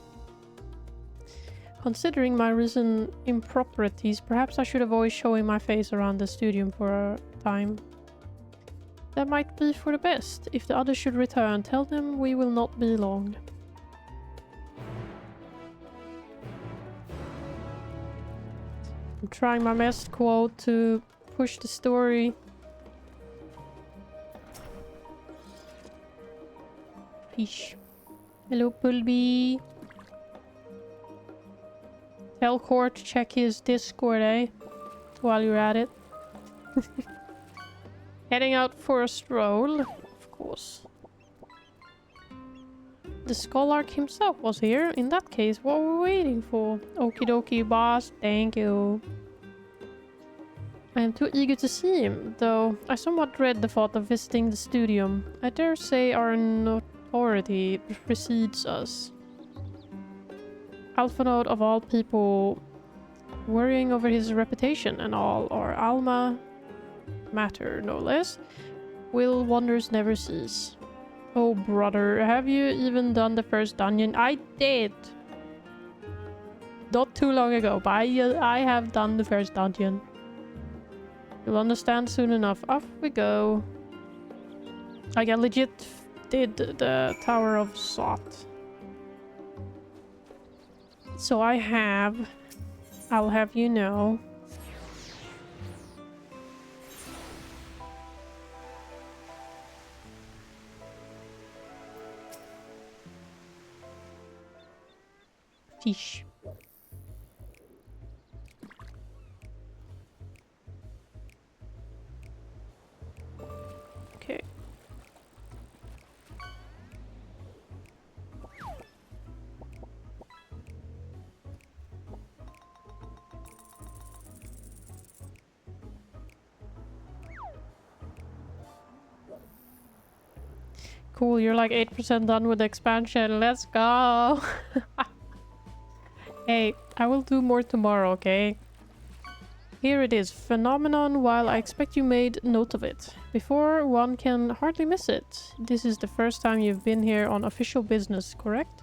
Considering my recent improprieties, perhaps I should avoid showing my face around the studio for a time. That might be for the best. If the others should return, tell them we will not be long. I'm trying my best, Quote, to push the story. Fish. Hello, Pulby. Tell Court to check his Discord, eh? While you're at it. Heading out for a stroll, of course. The Scholarch himself was here. In that case, what were we waiting for? Okie dokie, boss. Thank you. I am too eager to see him, though I somewhat dread the thought of visiting the studio. I dare say our notoriety precedes us. Alphinaud, of all people, worrying over his reputation and all, or alma matter, no less. Will wonders never cease? Oh, brother, have you even done the first dungeon? I did! Not too long ago, but I have done the first dungeon. You'll understand soon enough. Off we go. Like, I legit did the Tower of Sot. So I'll have you know. Fish. Okay. Cool, you're like 8% done with the expansion. Let's go! Hey, I will do more tomorrow, okay? Here it is, Phenomenon, while I expect you made note of it. Before one can hardly miss it. This is the first time you've been here on official business, correct?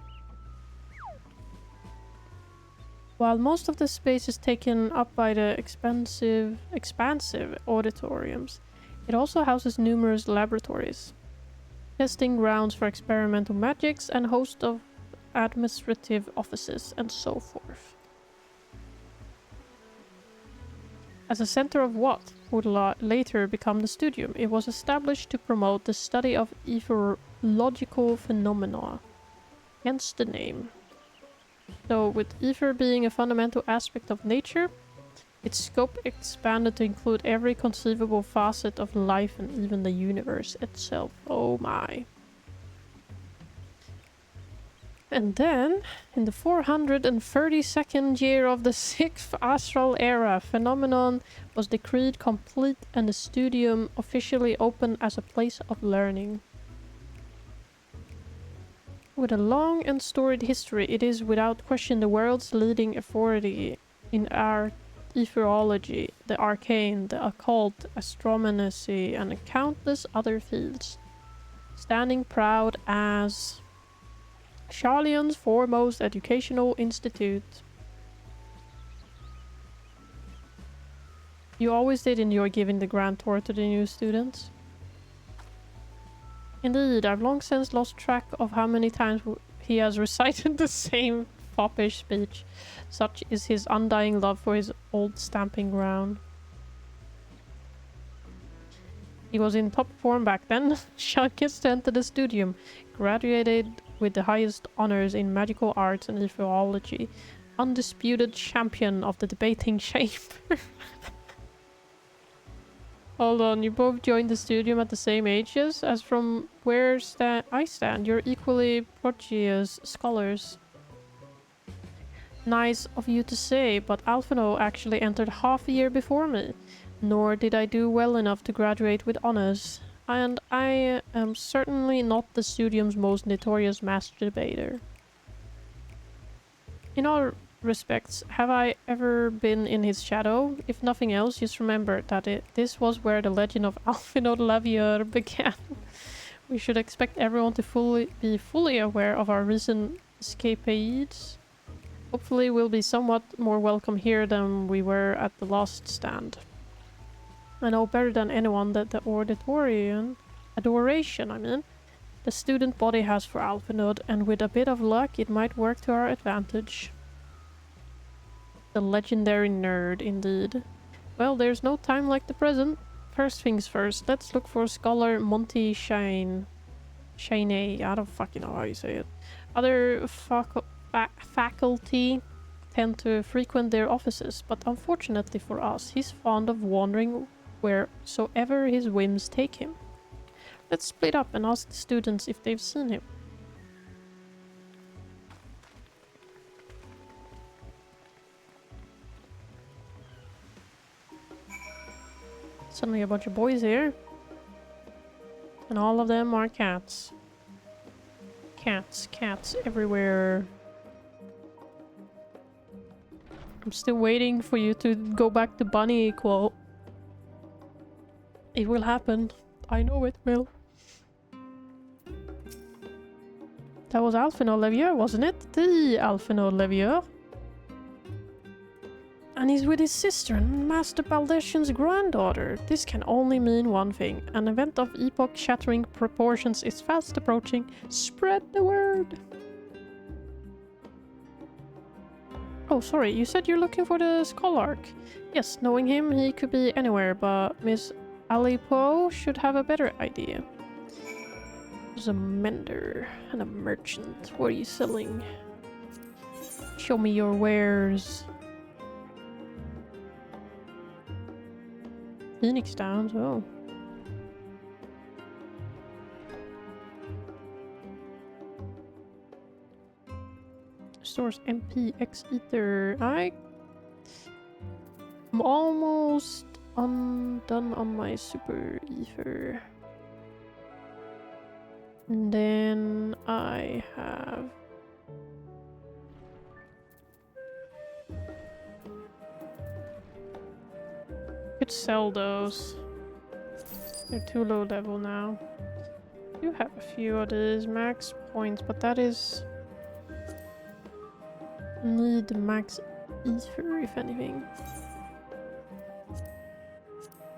While most of the space is taken up by the expansive auditoriums, it also houses numerous laboratories, testing grounds for experimental magics, and a host of administrative offices, and so forth. As a center of what would later become the studium, it was established to promote the study of ethological phenomena, hence the name. So, with ether being a fundamental aspect of nature, its scope expanded to include every conceivable facet of life and even the universe itself. Oh my. And then, in the 432nd year of the 6th Astral Era, Phenomenon was decreed complete and the studium officially opened as a place of learning. With a long and storied history, it is without question the world's leading authority in etherology, the arcane, the occult, astromancy, and countless other fields, standing proud as Charlion's foremost educational institute. You always did enjoy giving the grand tour to the new students. Indeed, I've long since lost track of how many times he has recited the same foppish speech. Such is his undying love for his old stamping ground. He was in top form back then. Shunkest entered the studium, graduated with the highest honors in magical arts and etherology, undisputed champion of the debating chamber. Hold on, you both joined the studium at the same ages? As from where I stand, you're equally prodigious scholars. Nice of you to say, but Alphino actually entered half a year before me. Nor did I do well enough to graduate with honors. And I am certainly not the studium's most notorious master debater. In all respects, have I ever been in his shadow? If nothing else, just remember that this was where the legend of Alphino Lavier began. We should expect everyone to be fully aware of our recent escapades. Hopefully we'll be somewhat more welcome here than we were at the last stand. I know better than anyone that the adoration, the student body has for Alphinaud, and with a bit of luck it might work to our advantage. The legendary nerd, indeed. Well, there's no time like the present. First things first, let's look for Scholar Monty Shane. I don't fucking know how you say it. Other faculty tend to frequent their offices, but unfortunately for us, he's fond of wandering wheresoever his whims take him. Let's split up and ask the students if they've seen him. Suddenly a bunch of boys here. And all of them are cats. Cats everywhere. I'm still waiting for you to go back to bunny equal. It will happen. I know it will. That was Alphinaud Levieux, wasn't it? The Alphinaud Levieux. And he's with his sister and Master Baldescian's granddaughter. This can only mean one thing. An event of epoch-shattering proportions is fast approaching. Spread the word! Oh, sorry, you said you're looking for the Scholarch. Yes, knowing him, he could be anywhere, but Miss Alipo should have a better idea. There's a mender and a merchant. What are you selling? Show me your wares. Phoenix Downs, oh. Stores MPX Ether. I'm almost done on my super ether. And then I have could sell those. They're too low level now. I do have a few of these max points, but that is need max ether if anything.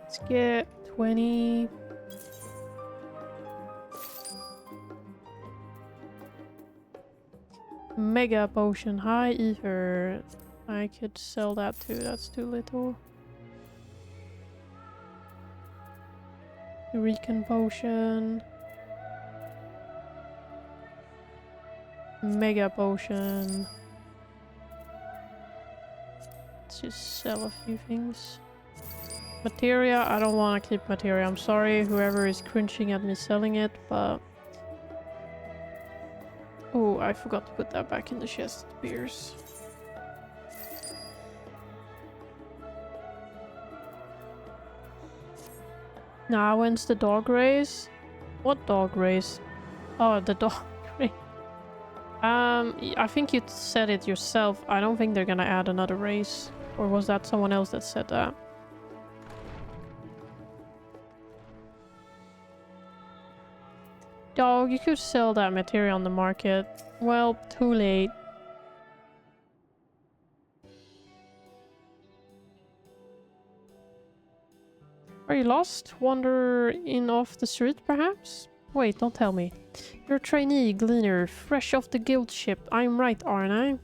Let's get 20. Mega potion, high ether. I could sell that too, that's too little. Recon potion. Mega potion. Let's just sell a few things. Materia, I don't want to keep materia. I'm sorry whoever is cringing at me selling it, but... Oh, I forgot to put that back in the chest. Beers. Now, when's the dog race? What dog race? Oh, the dog race. I think you said it yourself. I don't think they're gonna add another race. Or was that someone else that said that? Dog, you could sell that material on the market. Well, too late. Are you lost? Wander in off the street, perhaps? Wait, don't tell me. You're a trainee, gleaner, fresh off the guild ship. I'm right, aren't I?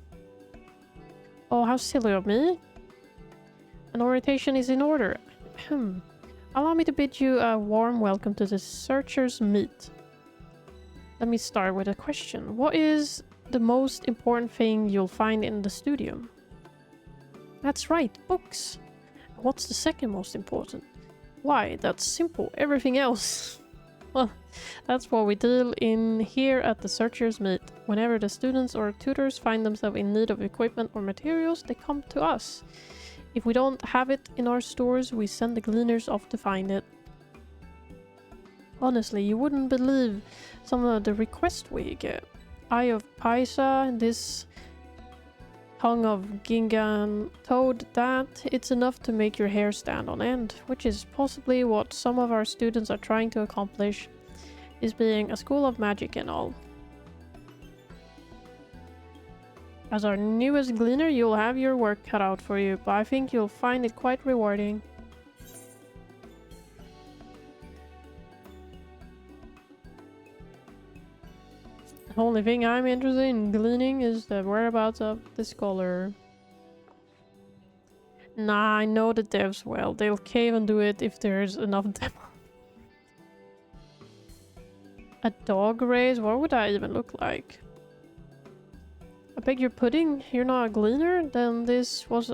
Oh, how silly of me. An orientation is in order. Allow me to bid you a warm welcome to the Searcher's Meet. Let me start with a question. What is the most important thing you'll find in the studio? That's right, books. What's the second most important? Why, that's simple. Everything else. Well, that's what we deal in here at the Searcher's Meet. Whenever the students or tutors find themselves in need of equipment or materials, they come to us. If we don't have it in our stores, we send the gleaners off to find it. Honestly, you wouldn't believe some of the requests we get. Eye of Paisa, this tongue of Gingan toad, that it's enough to make your hair stand on end, which is possibly what some of our students are trying to accomplish, is being a school of magic and all. As our newest gleaner, you'll have your work cut out for you, but I think you'll find it quite rewarding. The only thing I'm interested in gleaning is the whereabouts of the scholar. Nah, I know the devs well. They'll cave and do it if there's enough demo. A dog race? What would that even look like? I beg your pudding? You're not a gleaner? Then this was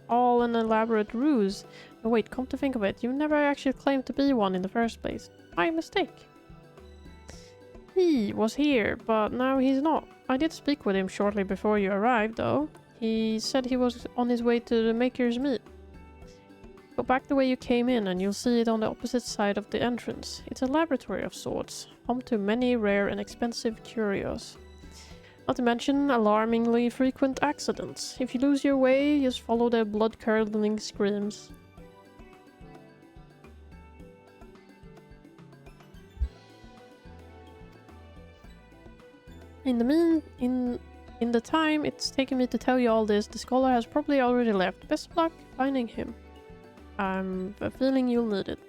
all an elaborate ruse. No, wait, come to think of it, you never actually claimed to be one in the first place. My mistake. He was here, but now he's not. I did speak with him shortly before you arrived, though. He said he was on his way to the Maker's Meet. Go back the way you came in and you'll see it on the opposite side of the entrance. It's a laboratory of sorts, home to many rare and expensive curios. not to mention alarmingly frequent accidents. If you lose your way, just follow their blood-curdling screams. In the time it's taken me to tell you all this, the scholar has probably already left. Best of luck finding him. I'm feeling you'll need it.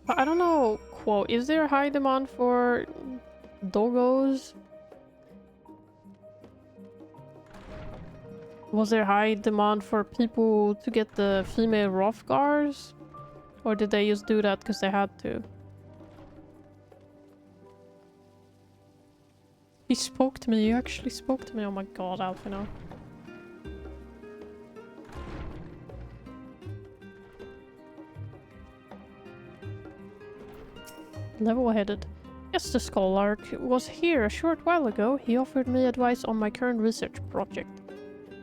But I don't know, quote, is there a high demand for doggos? Was there high demand for people to get the female Hrothgars? Or did they just do that because they had to? He spoke to me, you actually spoke to me. Oh my god, Alfino. Level-headed. Yes, the scholar was here a short while ago. He offered me advice on my current research project.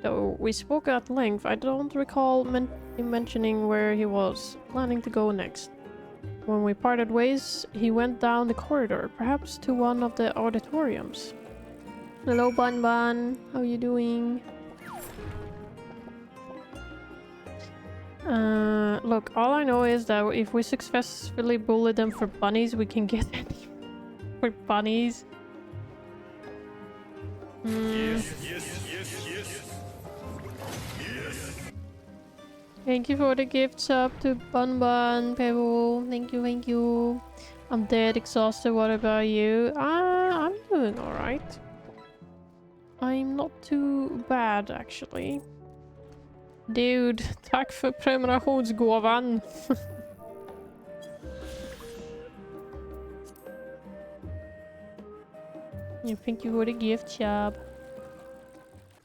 Though we spoke at length, I don't recall him mentioning where he was planning to go next. When we parted ways, he went down the corridor, perhaps to one of the auditoriums. Hello, Bun Bun. How you doing? Look, all I know is that if we successfully bully them for bunnies, we can get any for bunnies. Yes, yes, yes, yes. Yes. Thank you for the gift sub to Bun Bun, Pebble. Thank you, thank you. I'm dead exhausted. What about you? I'm doing alright. I'm not too bad, actually. Dude, tack för prenumerationsgåvan. You think you would a gift job.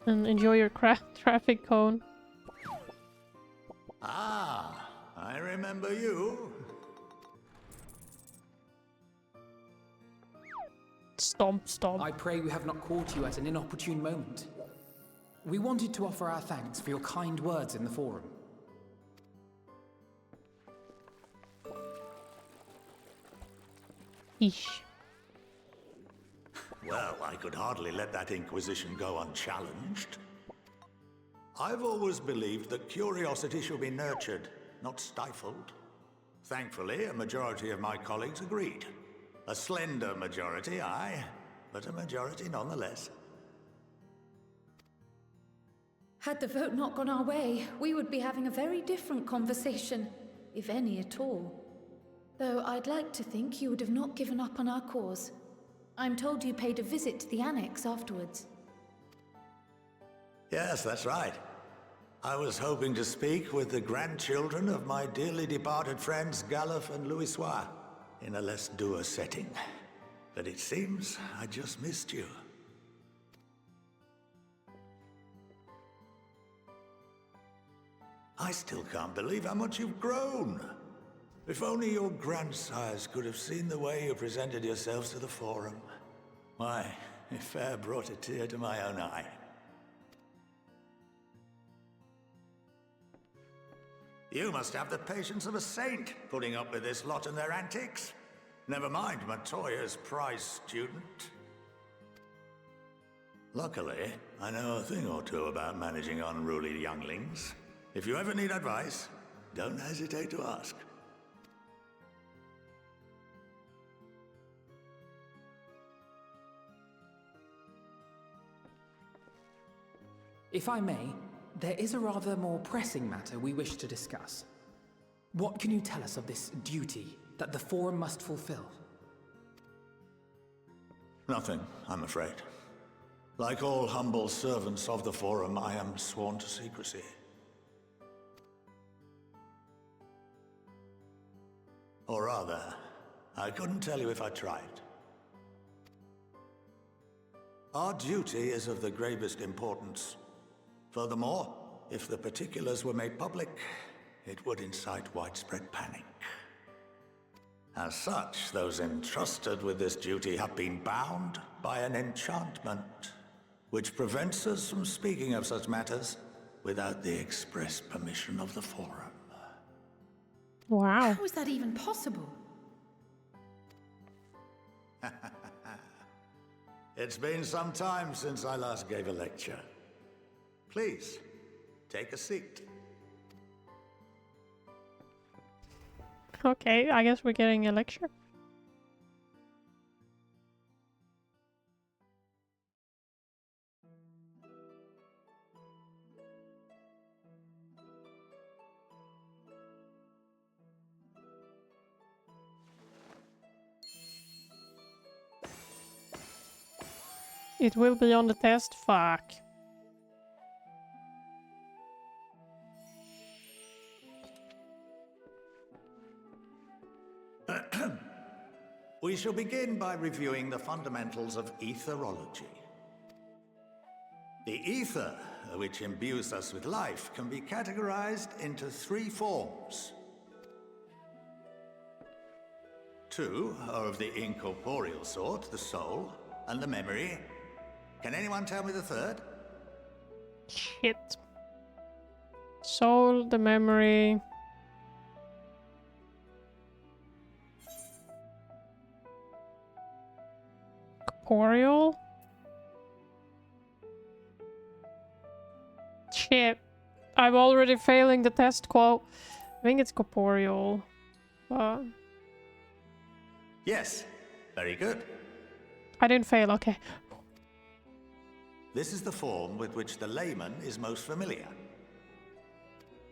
And enjoy your traffic cone. Ah, I remember you. Stomp, stomp. I pray we have not caught you at an inopportune moment. We wanted to offer our thanks for your kind words in the forum. Eesh. Well, I could hardly let that inquisition go unchallenged. I've always believed that curiosity should be nurtured, not stifled. Thankfully, a majority of my colleagues agreed. A slender majority, aye, but a majority nonetheless. Had the vote not gone our way, we would be having a very different conversation, if any at all. Though I'd like to think you would have not given up on our cause. I'm told you paid a visit to the annex afterwards. Yes, that's right. I was hoping to speak with the grandchildren of my dearly departed friends Galuf and Louisoix in a less dour setting. But it seems I just missed you. I still can't believe how much you've grown. If only your grandsires could have seen the way you presented yourselves to the Forum. Why, it fair brought a tear to my own eye. You must have the patience of a saint, putting up with this lot and their antics. Never mind Matoya's prize student. Luckily, I know a thing or two about managing unruly younglings. If you ever need advice, don't hesitate to ask. If I may, there is a rather more pressing matter we wish to discuss. What can you tell us of this duty that the Forum must fulfill? Nothing, I'm afraid. Like all humble servants of the Forum, I am sworn to secrecy. Or rather, I couldn't tell you if I tried. Our duty is of the gravest importance. Furthermore, if the particulars were made public, it would incite widespread panic. As such, those entrusted with this duty have been bound by an enchantment, which prevents us from speaking of such matters without the express permission of the Forum. Wow. How is that even possible? It's been some time since I last gave a lecture. Please, take a seat. Okay, I guess we're getting a lecture. It will be on the test, fuck. We shall begin by reviewing the fundamentals of etherology. The ether, which imbues us with life, can be categorized into 3 forms. 2 are of the incorporeal sort, the soul, and the memory. Can anyone tell me the third? Shit. Soul, the memory. Corporeal? Shit. I'm already failing the test quote. I think it's corporeal. Yes, very good. I didn't fail, okay. This is the form with which the layman is most familiar.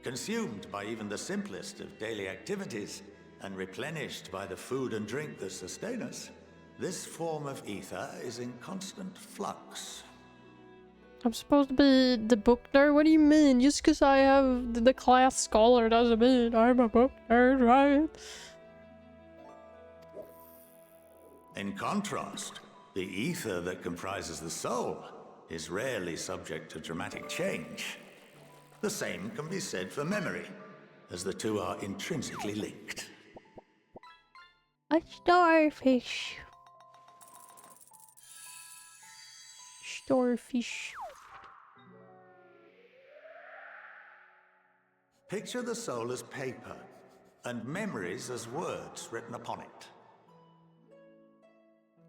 Consumed by even the simplest of daily activities, and replenished by the food and drink that sustain us, this form of ether is in constant flux. I'm supposed to be the book nerd? What do you mean? Just because I have the class scholar doesn't mean I'm a book nerd, right? In contrast, the ether that comprises the soul is rarely subject to dramatic change. The same can be said for memory, as the two are intrinsically linked. A starfish. Starfish. Picture the soul as paper, and memories as words written upon it.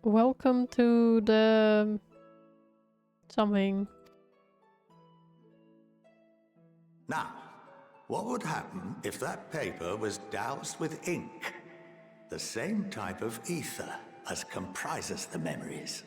Welcome to the... something. Now, what would happen if that paper was doused with ink? The same type of ether as comprises the memories.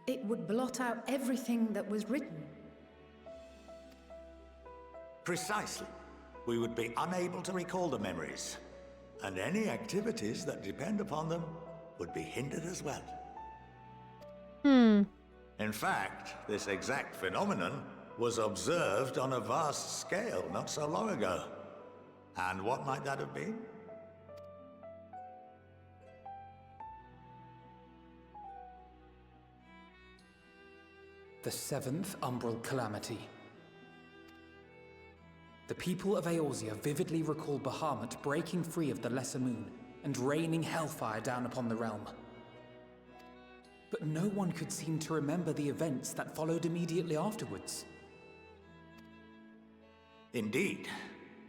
It would blot out everything that was written. Precisely. We would be unable to recall the memories, and any activities that depend upon them would be hindered as well. In fact, this exact phenomenon was observed on a vast scale not so long ago. And what might that have been? The 7th Umbral Calamity. The people of Eorzea vividly recall Bahamut breaking free of the Lesser Moon and raining hellfire down upon the realm. But no one could seem to remember the events that followed immediately afterwards. Indeed.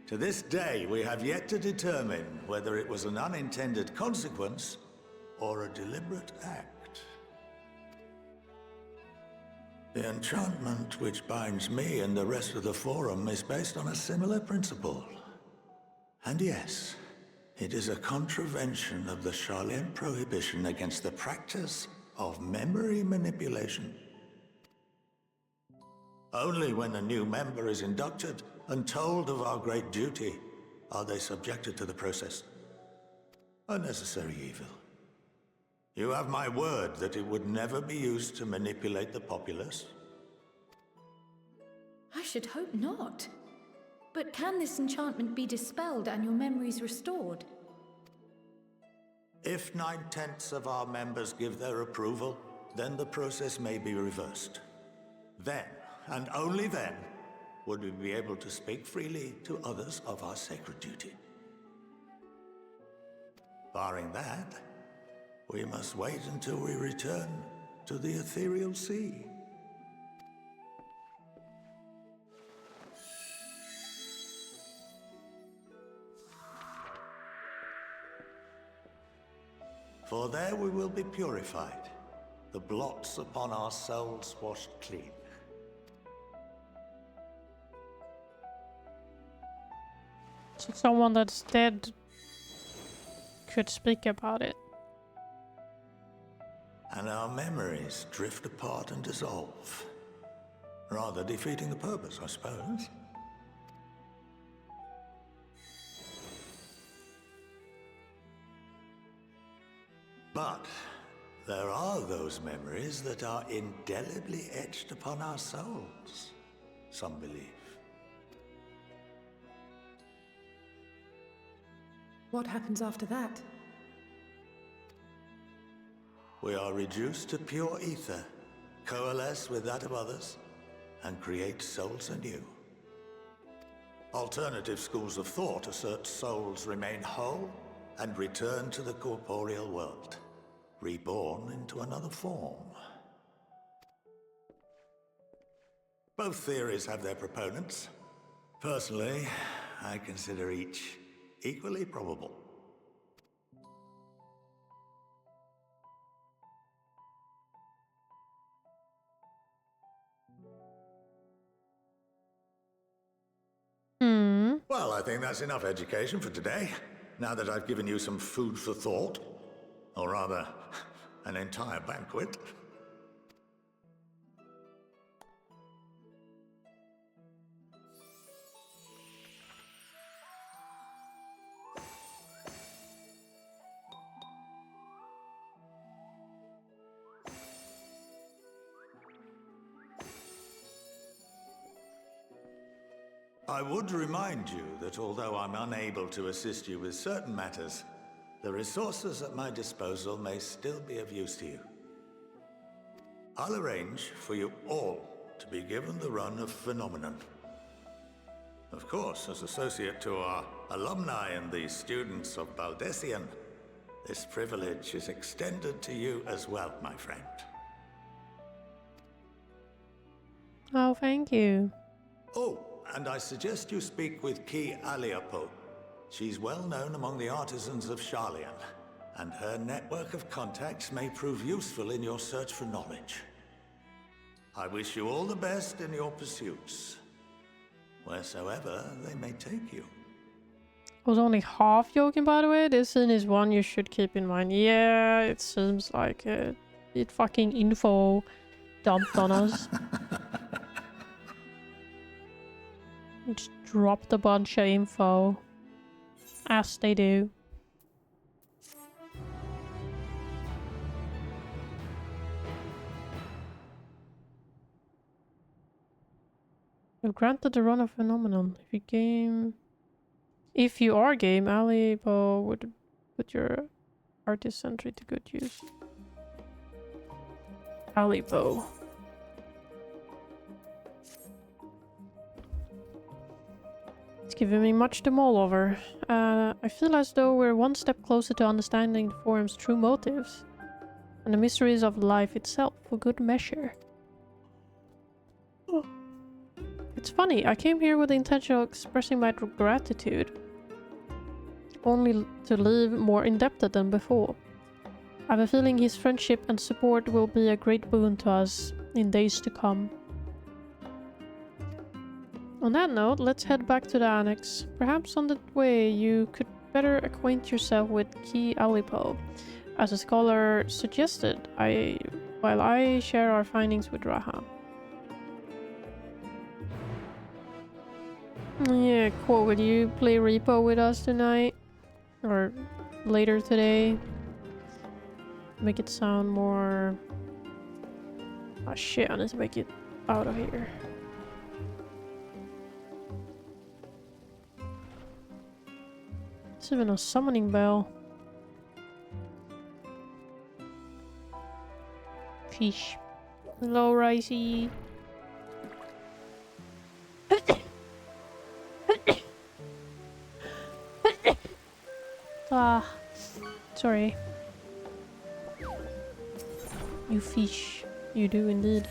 To this day, we have yet to determine whether it was an unintended consequence or a deliberate act. The enchantment which binds me and the rest of the Forum is based on a similar principle. And yes, it is a contravention of the Sharlayan prohibition against the practice of memory manipulation. Only when a new member is inducted and told of our great duty are they subjected to the process. A necessary evil. You have my word that it would never be used to manipulate the populace? I should hope not. But can this enchantment be dispelled and your memories restored? If 9/10 of our members give their approval, then the process may be reversed. Then, and only then, would we be able to speak freely to others of our sacred duty. Barring that, we must wait until we return to the ethereal sea. For there we will be purified, the blots upon our souls washed clean. So someone that's dead could speak about it. And our memories drift apart and dissolve. Rather defeating the purpose, I suppose. But there are those memories that are indelibly etched upon our souls, some believe. What happens after that? We are reduced to pure ether, coalesce with that of others, and create souls anew. Alternative schools of thought assert souls remain whole and return to the corporeal world, reborn into another form. Both theories have their proponents. Personally, I consider each equally probable. Well, I think that's enough education for today. Now that I've given you some food for thought, or rather, an entire banquet. I would remind you that although I'm unable to assist you with certain matters, the resources at my disposal may still be of use to you. I'll arrange for you all to be given the run of Phenomenon. Of course, as associate to our alumni and the students of Baldessian, this privilege is extended to you as well, my friend. Oh, thank you. Oh, and I suggest you speak with Ki Aliapo. She's well known among the artisans of Sharlayan, and her network of contacts may prove useful in your search for knowledge. I wish you all the best in your pursuits, wheresoever they may take you. I was only half joking, by the way. This scene is one you should keep in mind. Yeah, it seems like it fucking info dumped on us. Just dropped a bunch of info. As they do. You've granted the run of Phenomenon. If you are game, Alibo would put your artist entry to good use. Alibo. It's giving me much to mull over. I feel as though we're one step closer to understanding the forum's true motives and the mysteries of life itself, for good measure. Oh. It's funny, I came here with the intention of expressing my gratitude, only to leave more indebted than before. I have a feeling his friendship and support will be a great boon to us in days to come. On that note, let's head back to the annex. Perhaps on the way you could better acquaint yourself with Ki Alipo, as a scholar suggested, while I share our findings with Raha. Yeah, cool. Would you play Repo with us tonight? Or later today? Make it sound more... Oh shit, I need to make it out of here. It's even a summoning bell. Fish. Hello, Ricey. Ah. sorry. You fish. You do indeed.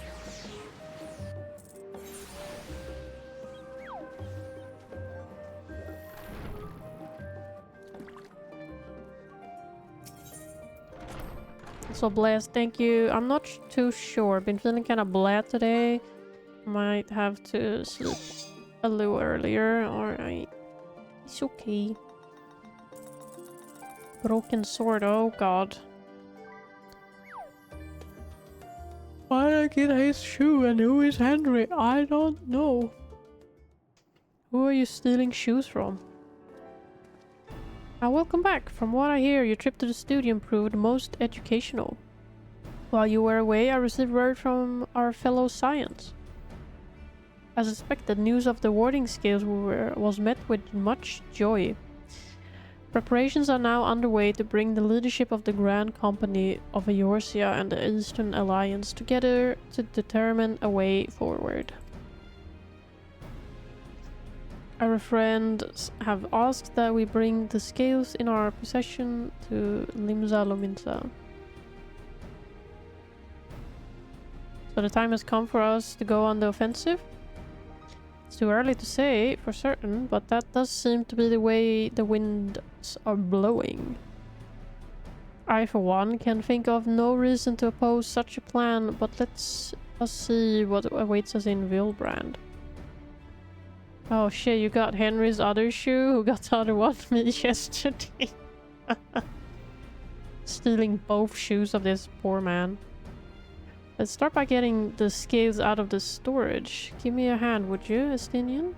So blessed, thank you. I'm not too sure. Been feeling kind of blah today. Might have to sleep a little earlier. Alright. It's okay. Broken sword, oh god. Why did I get his shoe and who is Henry? I don't know. Who are you stealing shoes from? Welcome back. From what I hear, your trip to the studio proved most educational. While you were away, I received word from our fellow science. As expected, news of the warding skills was met with much joy. Preparations are now underway to bring the leadership of the Grand Company of Eorzea and the Eastern Alliance together to determine a way forward. Our friends have asked that we bring the scales in our possession to Limsa Lominsa. So the time has come for us to go on the offensive? It's too early to say for certain, but that does seem to be the way the winds are blowing. I, for one, can think of no reason to oppose such a plan, but let's see what awaits us in Vilbrand. Oh shit, you got Henry's other shoe? Who got the other one? Me yesterday. Stealing both shoes of this poor man. Let's start by getting the scales out of the storage. Give me a hand, would you, Estinian?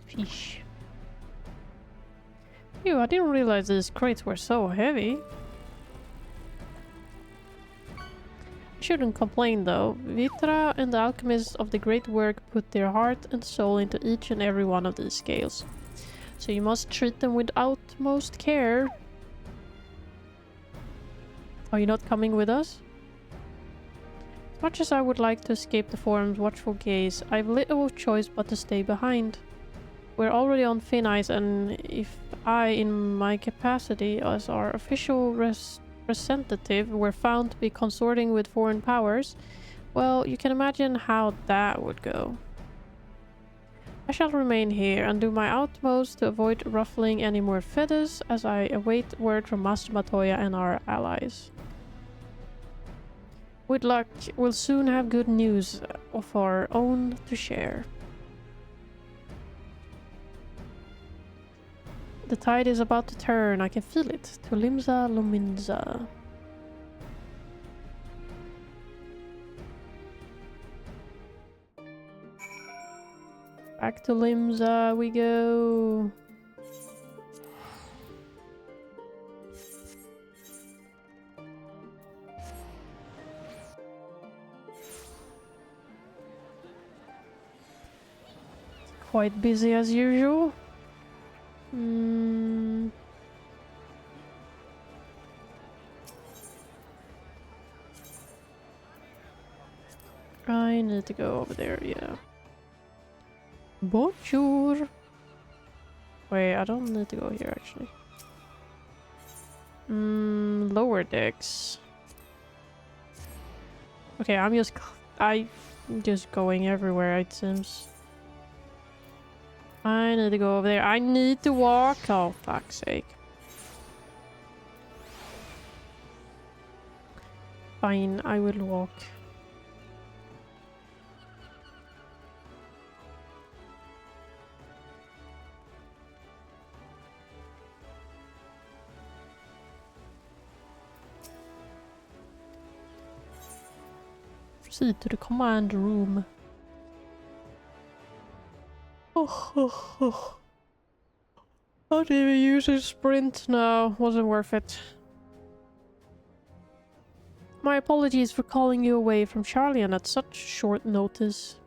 Fish. Ew, I didn't realize these crates were so heavy. I shouldn't complain though. Vitra and the alchemists of the great work put their heart and soul into each and every one of these scales. So you must treat them with utmost care. Are you not coming with us? As much as I would like to escape the Forum's watchful gaze, I've little choice but to stay behind. We're already on thin ice, and if I, in my capacity as our official representative, were found to be consorting with foreign powers, well, you can imagine how that would go. I shall remain here and do my utmost to avoid ruffling any more feathers as I await word from Master Matoya and our allies. With luck, we'll soon have good news of our own to share. The tide is about to turn, I can feel it, to Limsa Lominsa. Back to Limsa we go. Quite busy as usual. I need to go over there, yeah. Bonjour! Wait, I don't need to go here actually. Lower decks. Okay, I'm just going everywhere it seems. I need to go over there. I need to walk. Oh, fuck's sake. Fine, I will walk. Proceed to the command room. Oh. I'll even use a sprint now. Wasn't worth it. My apologies for calling you away from Charlian at such short notice.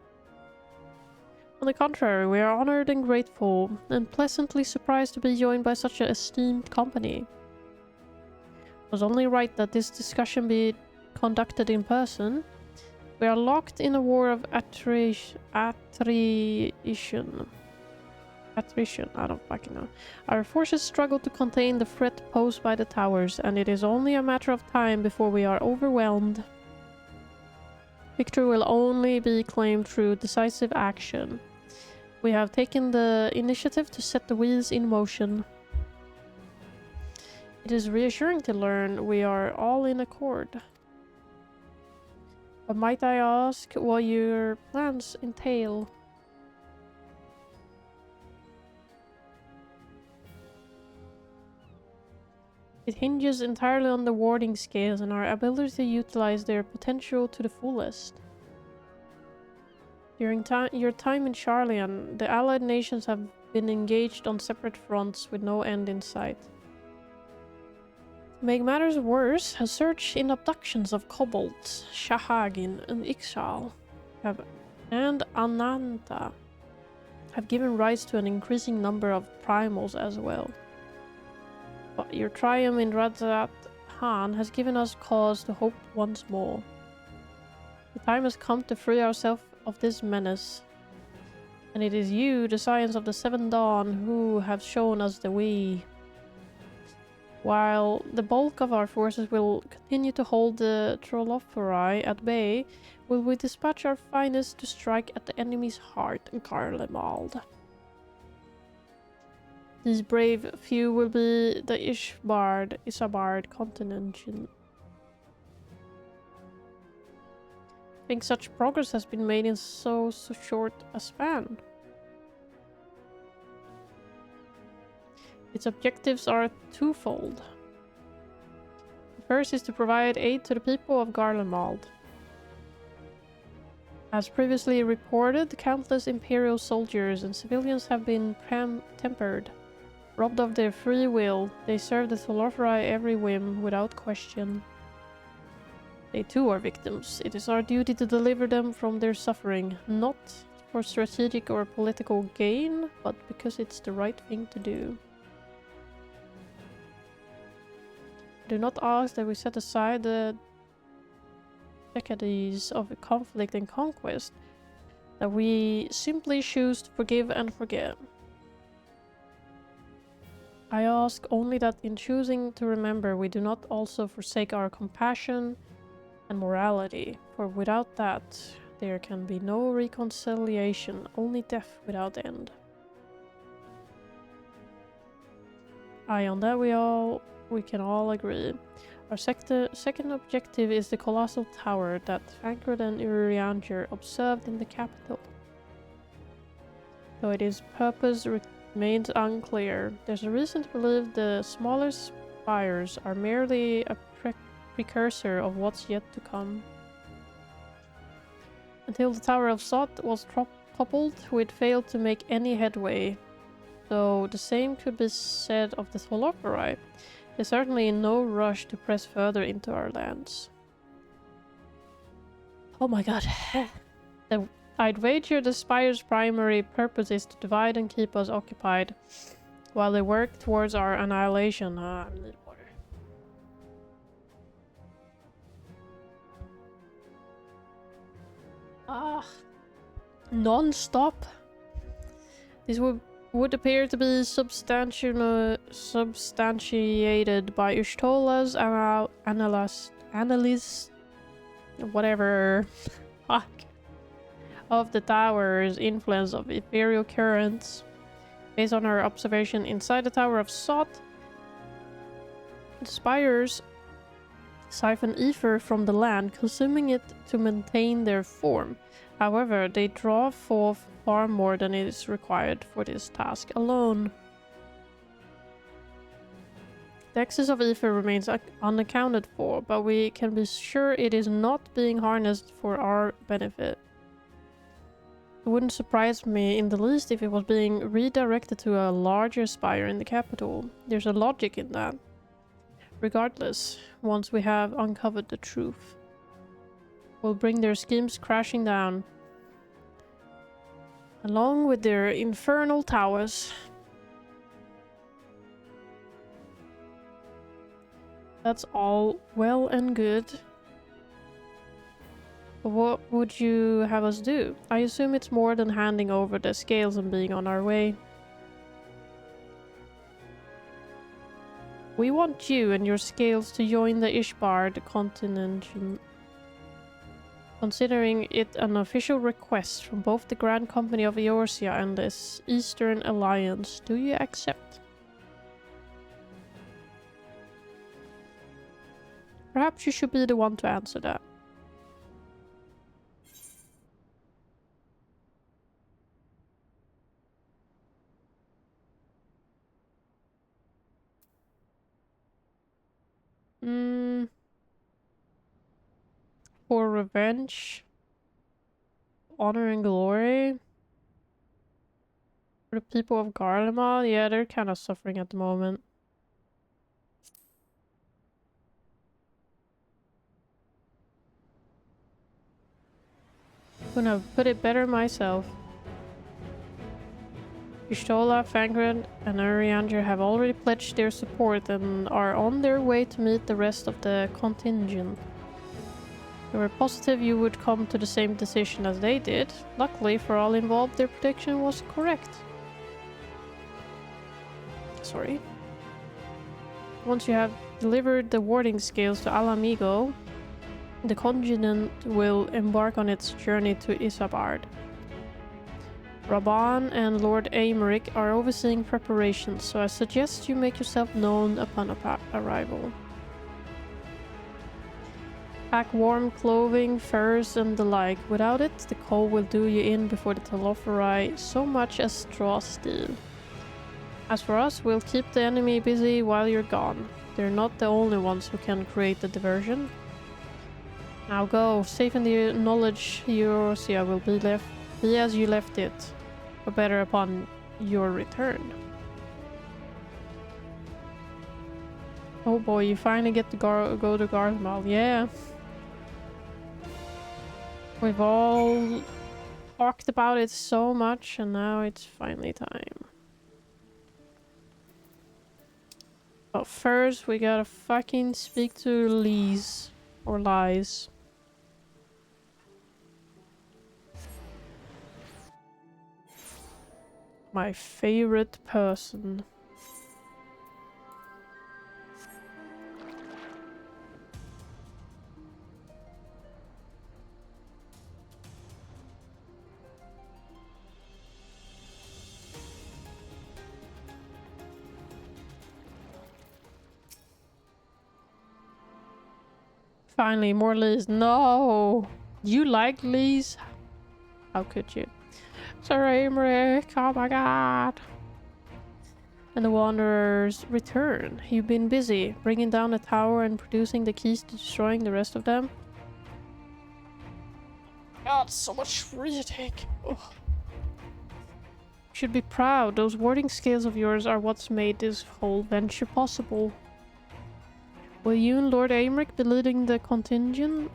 On the contrary, we are honored and grateful, and pleasantly surprised to be joined by such an esteemed company. was only right that this discussion be conducted in person. We are locked in a war of attrition. Attrition, I don't fucking know. Our forces struggle to contain the threat posed by the towers, and it is only a matter of time before we are overwhelmed. Victory will only be claimed through decisive action. We have taken the initiative to set the wheels in motion. It is reassuring to learn we are all in accord. But might I ask what your plans entail? It hinges entirely on the warding scales and our ability to utilize their potential to the fullest. During your time in Charlian, the allied nations have been engaged on separate fronts with no end in sight. To make matters worse, a surge in abductions of kobolds, Shahagin and Ixchal and Ananta have given rise to an increasing number of primals as well. But your triumph in Radzat Han has given us cause to hope once more. The time has come to free ourselves of this menace. And it is you, the Scions of the Seven Dawn, who have shown us the way. While the bulk of our forces will continue to hold the Trollophori at bay, will we dispatch our finest to strike at the enemy's heart in Garlemald. These brave few will be the Isambard contingent. I think such progress has been made in so short a span. Its objectives are twofold. The first is to provide aid to the people of Garlemald. As previously reported, countless Imperial soldiers and civilians have been tempered. Robbed of their free will, they serve the Trollophori every whim, without question. They too are victims. It is our duty to deliver them from their suffering, not for strategic or political gain, but because it's the right thing to do. I do not ask that we set aside the decades of conflict and conquest, that we simply choose to forgive and forget. I ask only that in choosing to remember, we do not also forsake our compassion and morality, for without that, there can be no reconciliation, only death without end. On that we can all agree. Our second objective is the colossal tower that Thancred and Urianger observed in the capital. Though its purpose remains unclear, there's a reason to believe the smaller spires are merely a precursor of what's yet to come. Until the Tower of Sot was toppled, we'd failed to make any headway, though the same could be said of the Trollophori. They're certainly in no rush to press further into our lands. Oh my god. I'd wager the Spire's primary purpose is to divide and keep us occupied, while they work towards our annihilation. I need water. Non-stop. This would appear to be substantiated by Ushtola's analysis, whatever, fuck, of the tower's influence of ethereal currents. Based on our observation inside the Tower of Sot, the spires siphon ether from the land, consuming it to maintain their form. However, they draw forth far more than is required for this task alone. The excess of ether remains unaccounted for, but we can be sure it is not being harnessed for our benefit. It wouldn't surprise me in the least if it was being redirected to a larger spire in the capital. There's a logic in that. Regardless, once we have uncovered the truth, we'll bring their schemes crashing down, along with their infernal towers. That's all well and good. But what would you have us do? I assume it's more than handing over the scales and being on our way. We want you and your scales to join the Ishbard contingent, considering it an official request from both the Grand Company of Eorzea and the Eastern Alliance. Do you accept? Perhaps you should be the one to answer that. For revenge, honor and glory. For the people of Garlemald, yeah, they're kind of suffering at the moment. Couldn't have put it better myself. Y'shtola, Fangred, and Urianger have already pledged their support and are on their way to meet the rest of the contingent. We were positive you would come to the same decision as they did. Luckily for all involved, their prediction was correct. Sorry. Once you have delivered the warding scales to Alamigo, the contingent will embark on its journey to Isabard. Raban and Lord Aymeric are overseeing preparations, so I suggest you make yourself known upon arrival. Pack warm clothing, furs and the like. Without it, the cold will do you in before the Telophori so much as draw steel. As for us, we'll keep the enemy busy while you're gone. They're not the only ones who can create the diversion. Now go, safe in the knowledge Eorzea will be as you left it, or better upon your return. Oh boy, you finally get to go to Garlemald, yeah. We've all talked about it so much, and now it's finally time. But first, we gotta fucking speak to Lise. Or Lies. My favorite person. Finally, more Lise. No! You like Lise? How could you? Sorry, Aymeric. Oh my god. And the Wanderers return. You've been busy bringing down the tower and producing the keys to destroying the rest of them. God, so much reading. Oh. You should be proud. Those warding scales of yours are what's made this whole venture possible. Will you and Lord Aymeric be leading the contingent?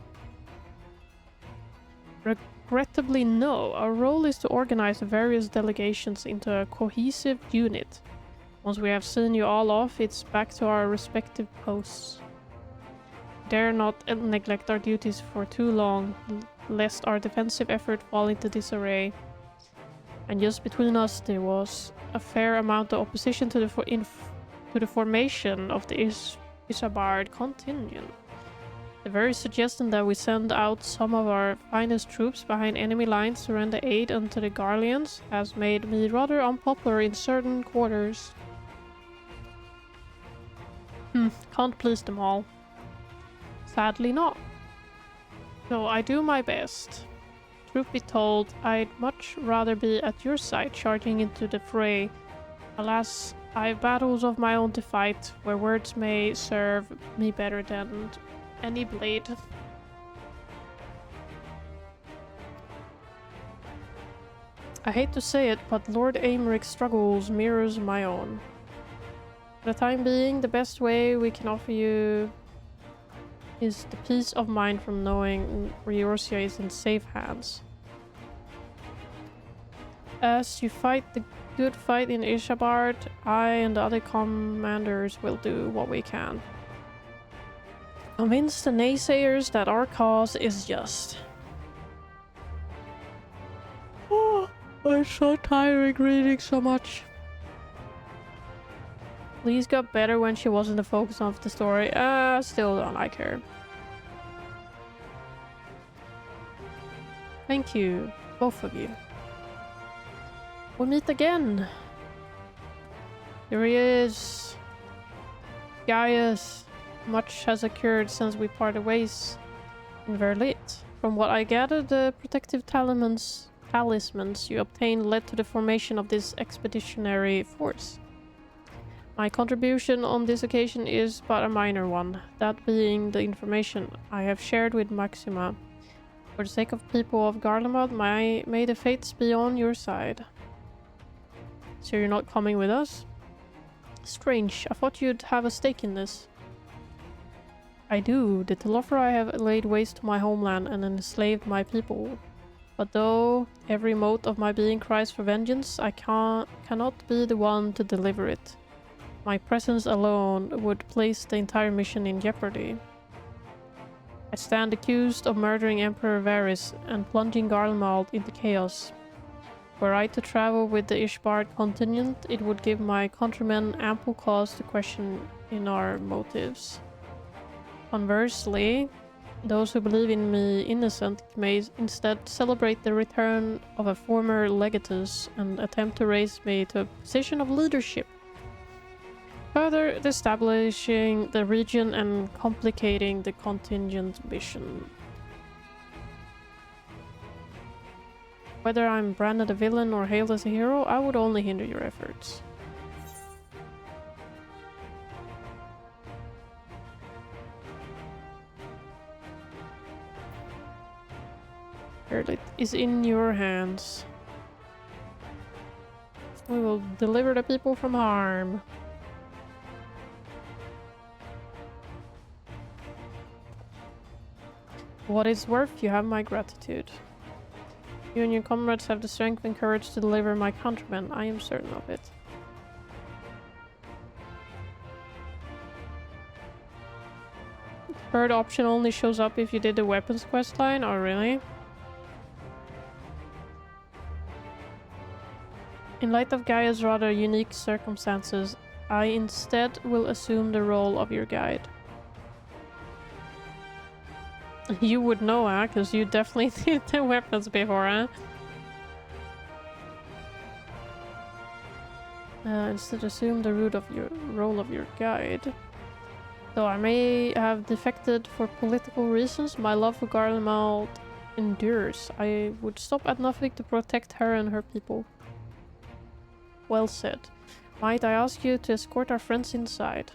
Regrettably, no. Our role is to organize the various delegations into a cohesive unit. Once we have seen you all off, it's back to our respective posts. Dare not neglect our duties for too long, lest our defensive effort fall into disarray. And just between us, there was a fair amount of opposition to the formation of the Isabard contingent. The very suggestion that we send out some of our finest troops behind enemy lines to render aid unto the Garleans has made me rather unpopular in certain quarters. Can't please them all. Sadly not. So I do my best. Truth be told, I'd much rather be at your side charging into the fray. Alas, I have battles of my own to fight, where words may serve me better than any blade. I hate to say it, but Lord Aymeric's struggles mirrors my own. For the time being, the best way we can offer you is the peace of mind from knowing Eorzea is in safe hands. As you fight the good fight in Isabard, I and the other commanders will do what we can. Convince the naysayers that our cause is just. Oh, I'm so tired reading so much. Please got better when she wasn't the focus of the story. Still don't like her. Thank you, both of you. We'll meet again. Here he is. Gaius. Much has occurred since we parted ways in Verlit. From what I gathered, the protective talismans you obtained led to the formation of this expeditionary force. My contribution on this occasion is but a minor one, that being the information I have shared with Maxima. For the sake of people of Garlemald, may the fates be on your side. So you're not coming with us? Strange, I thought you'd have a stake in this. I do. The Telofra have laid waste to my homeland and enslaved my people. But though every mote of my being cries for vengeance, I cannot be the one to deliver it. My presence alone would place the entire mission in jeopardy. I stand accused of murdering Emperor Varys and plunging Garlemald into chaos. Were I to travel with the Ishbard contingent, it would give my countrymen ample cause to question in our motives. Conversely, those who believe in me innocent may instead celebrate the return of a former legatus and attempt to raise me to a position of leadership, further establishing the region and complicating the contingent mission. Whether I'm branded a villain or hailed as a hero, I would only hinder your efforts. It is in your hands. We will deliver the people from harm. For what it's worth, you have my gratitude. You and your comrades have the strength and courage to deliver my countrymen. I am certain of it. The third option only shows up if you did the weapons questline. Oh, really? In light of Gaia's rather unique circumstances, I instead will assume the role of your guide. You would know, huh? Because you definitely did the weapons before, huh? Instead assume the role of your guide. Though I may have defected for political reasons, my love for Garlemald endures. I would stop at nothing to protect her and her people. Well said. Might I ask you to escort our friends inside?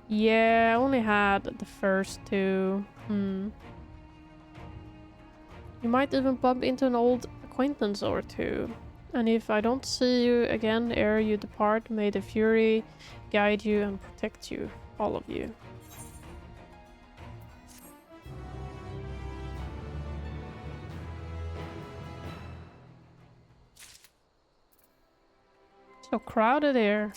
Yeah, I only had the first two. You might even bump into an old acquaintance or two. And if I don't see you again ere you depart, may the Fury guide you and protect you, all of you. So crowded here.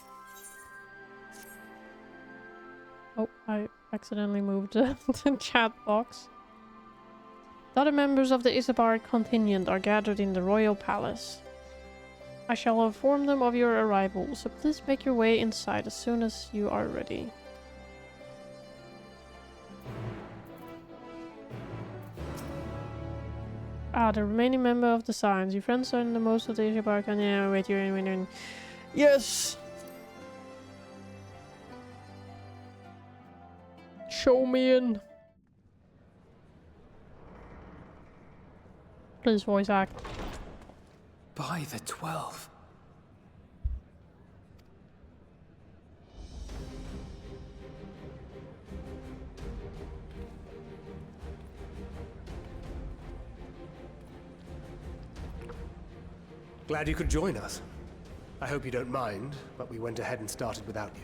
Oh, I accidentally moved the chat box. The other members of the Ishbard contingent are gathered in the royal palace. I shall inform them of your arrival, so please make your way inside as soon as you are ready. The remaining member of the Scions. Your friends are in the most of the Ishbard contingent. Wait, you're in. Yes! Show me in. Please voice act. By the 12. Glad you could join us. I hope you don't mind, but we went ahead and started without you.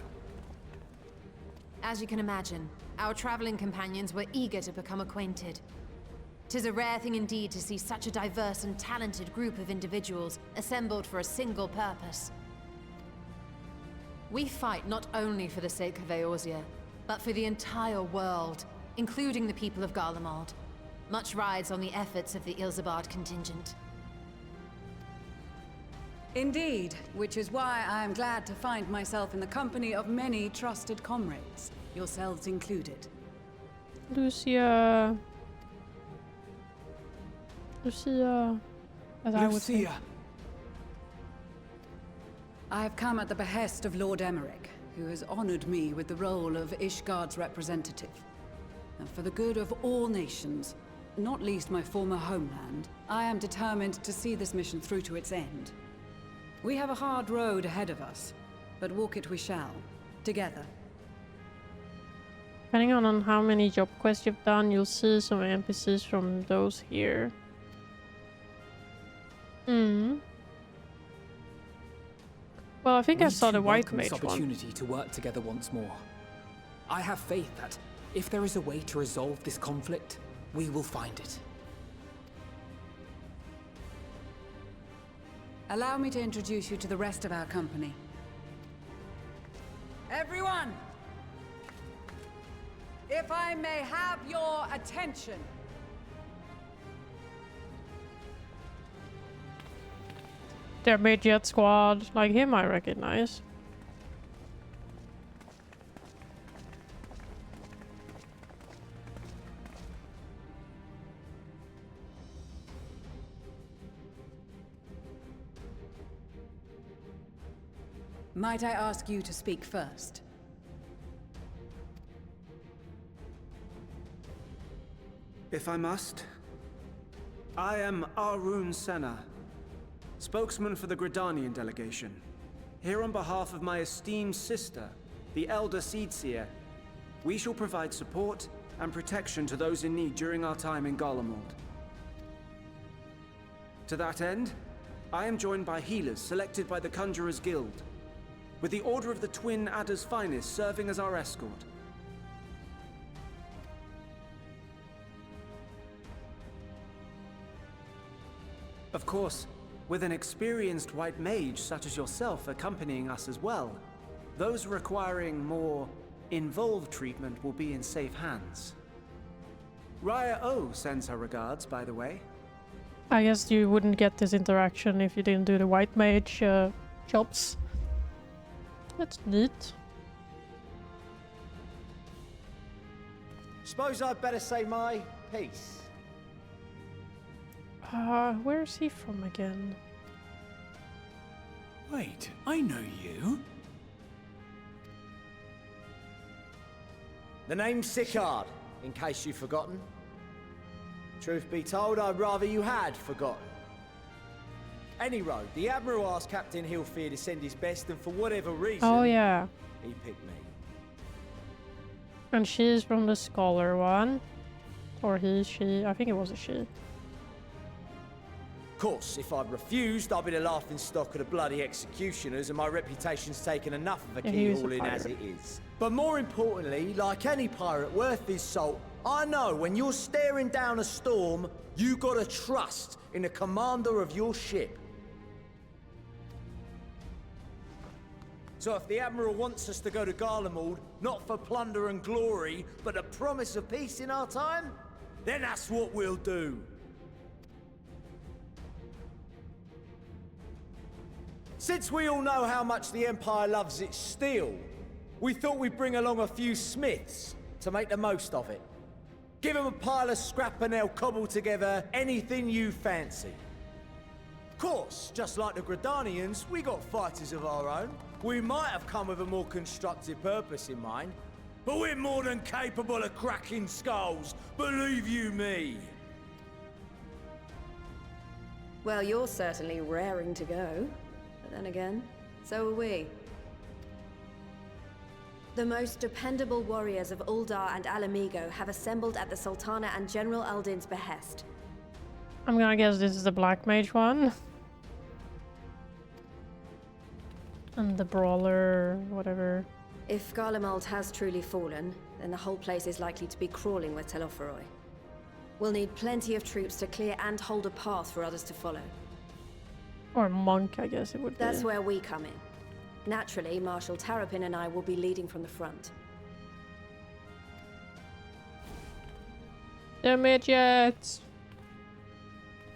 As you can imagine, our traveling companions were eager to become acquainted. 'Tis a rare thing indeed to see such a diverse and talented group of individuals assembled for a single purpose. We fight not only for the sake of Eorzea, but for the entire world, including the people of Garlemald. Much rides on the efforts of the Ilsabard contingent. Indeed, which is why I am glad to find myself in the company of many trusted comrades, yourselves included. Lucia, as I would say. I have come at the behest of Lord Emmerich, who has honored me with the role of Ishgard's representative. And for the good of all nations, not least my former homeland, I am determined to see this mission through to its end. We have a hard road ahead of us, but walk it we shall, together. Depending on how many job quests you've done, you'll see some NPCs from those here. Well, I think I saw the White Mage one. Opportunity to work together once more. I have faith that if there is a way to resolve this conflict, we will find it. Allow me to introduce you to the rest of our company. Everyone! If I may have your attention. Their mid-jet squad, like him I recognize. Might I ask you to speak first? If I must. I am Arun Senna, spokesman for the Gridanian delegation. Here on behalf of my esteemed sister, the Elder Seedseer, we shall provide support and protection to those in need during our time in Garlemald. To that end, I am joined by healers selected by the Conjurers Guild, with the Order of the Twin Adder's Finest serving as our escort. Of course, with an experienced white mage such as yourself accompanying us as well, those requiring more involved treatment will be in safe hands. Raya O sends her regards, by the way. I guess you wouldn't get this interaction if you didn't do the White Mage jobs. That's neat. Suppose I'd better say my piece. Where is he from again? Wait, I know you. The name's Sicard, in case you've forgotten. Truth be told, I'd rather you had forgotten. Any road, the Admiral asked Captain Hilfear to send his best, and for whatever reason, oh yeah, he picked me. And she's from the Scholar one. Or he, she, I think it was a she. Of course, if I'd refused, I'd be the laughing stock of the bloody executioners, and my reputation's taken enough of a keyhole in as it is. But more importantly, like any pirate worth his salt, I know when you're staring down a storm, you gotta trust in the commander of your ship. So if the Admiral wants us to go to Garlemald, not for plunder and glory, but a promise of peace in our time, then that's what we'll do. Since we all know how much the Empire loves its steel, we thought we'd bring along a few smiths to make the most of it. Give them a pile of scrap and they'll cobble together anything you fancy. Of course, just like the Gridanians, we got fighters of our own. We might have come with a more constructive purpose in mind, but we're more than capable of cracking skulls, believe you me. Well, you're certainly raring to go. But then again, so are we. The most dependable warriors of Uldar and Alamigo have assembled at the Sultana and General Aldin's behest. I'm gonna guess this is the Black Mage one. And the Brawler, whatever. If Garlemald has truly fallen, then the whole place is likely to be crawling with Telophoroi. We'll need plenty of troops to clear and hold a path for others to follow. Or monk, I guess it would be. That's where we come in. Naturally, Marshal Tarapin and I will be leading from the front. The midgets!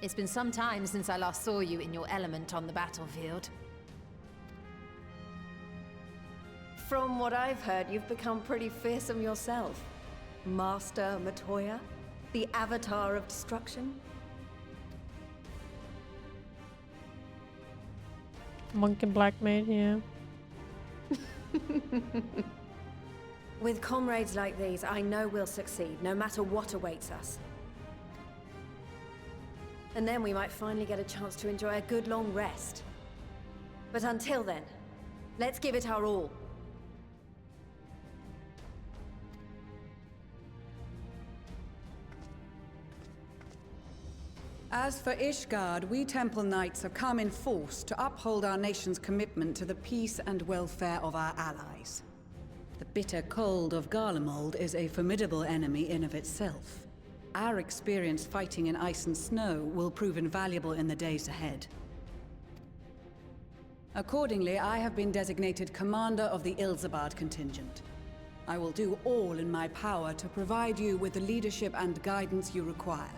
It's been some time since I last saw you in your element on the battlefield. From what I've heard, you've become pretty fearsome yourself. Master Matoya, the avatar of destruction. Monkey Black Mage, yeah. With comrades like these, I know we'll succeed, no matter what awaits us. And then we might finally get a chance to enjoy a good long rest. But until then, let's give it our all. As for Ishgard, we Temple Knights have come in force to uphold our nation's commitment to the peace and welfare of our allies. The bitter cold of Garlemald is a formidable enemy in of itself. Our experience fighting in ice and snow will prove invaluable in the days ahead. Accordingly, I have been designated commander of the Ilzabard contingent. I will do all in my power to provide you with the leadership and guidance you require.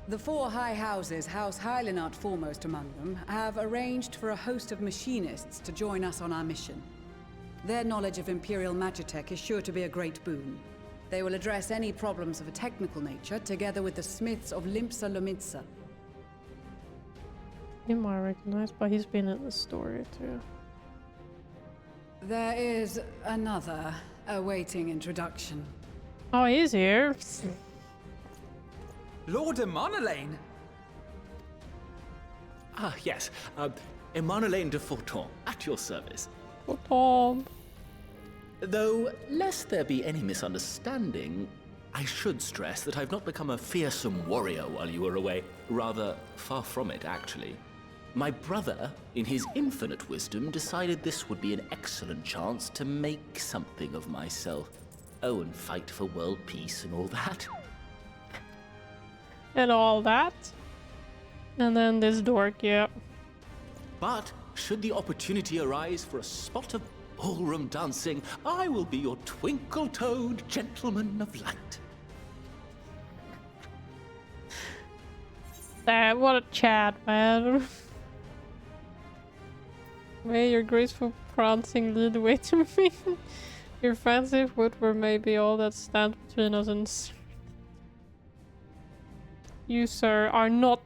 The four high houses, House Hylinart foremost among them, have arranged for a host of machinists to join us on our mission. Their knowledge of Imperial Magitech is sure to be a great boon. They will address any problems of a technical nature, together with the smiths of Limpsa Lomitsa. Him I recognize, but he's been in the story too. There is another awaiting introduction. Oh, he's here. Lord Emanolaine? Ah, yes. Emanolaine de Forton, at your service. Forton. Though, lest there be any misunderstanding, I should stress that I've not become a fearsome warrior while you were away. Rather, far from it, actually. My brother, in his infinite wisdom, decided this would be an excellent chance to make something of myself. Oh, and fight for world peace and all that. And all that. And then this dork, yeah. But, should the opportunity arise for a spot of ballroom dancing, I will be your twinkle-toed gentleman of light. Damn, what a chat, man. May your graceful prancing lead the way to me. Your fancy footwear may be all that stands between us and... You, sir, are not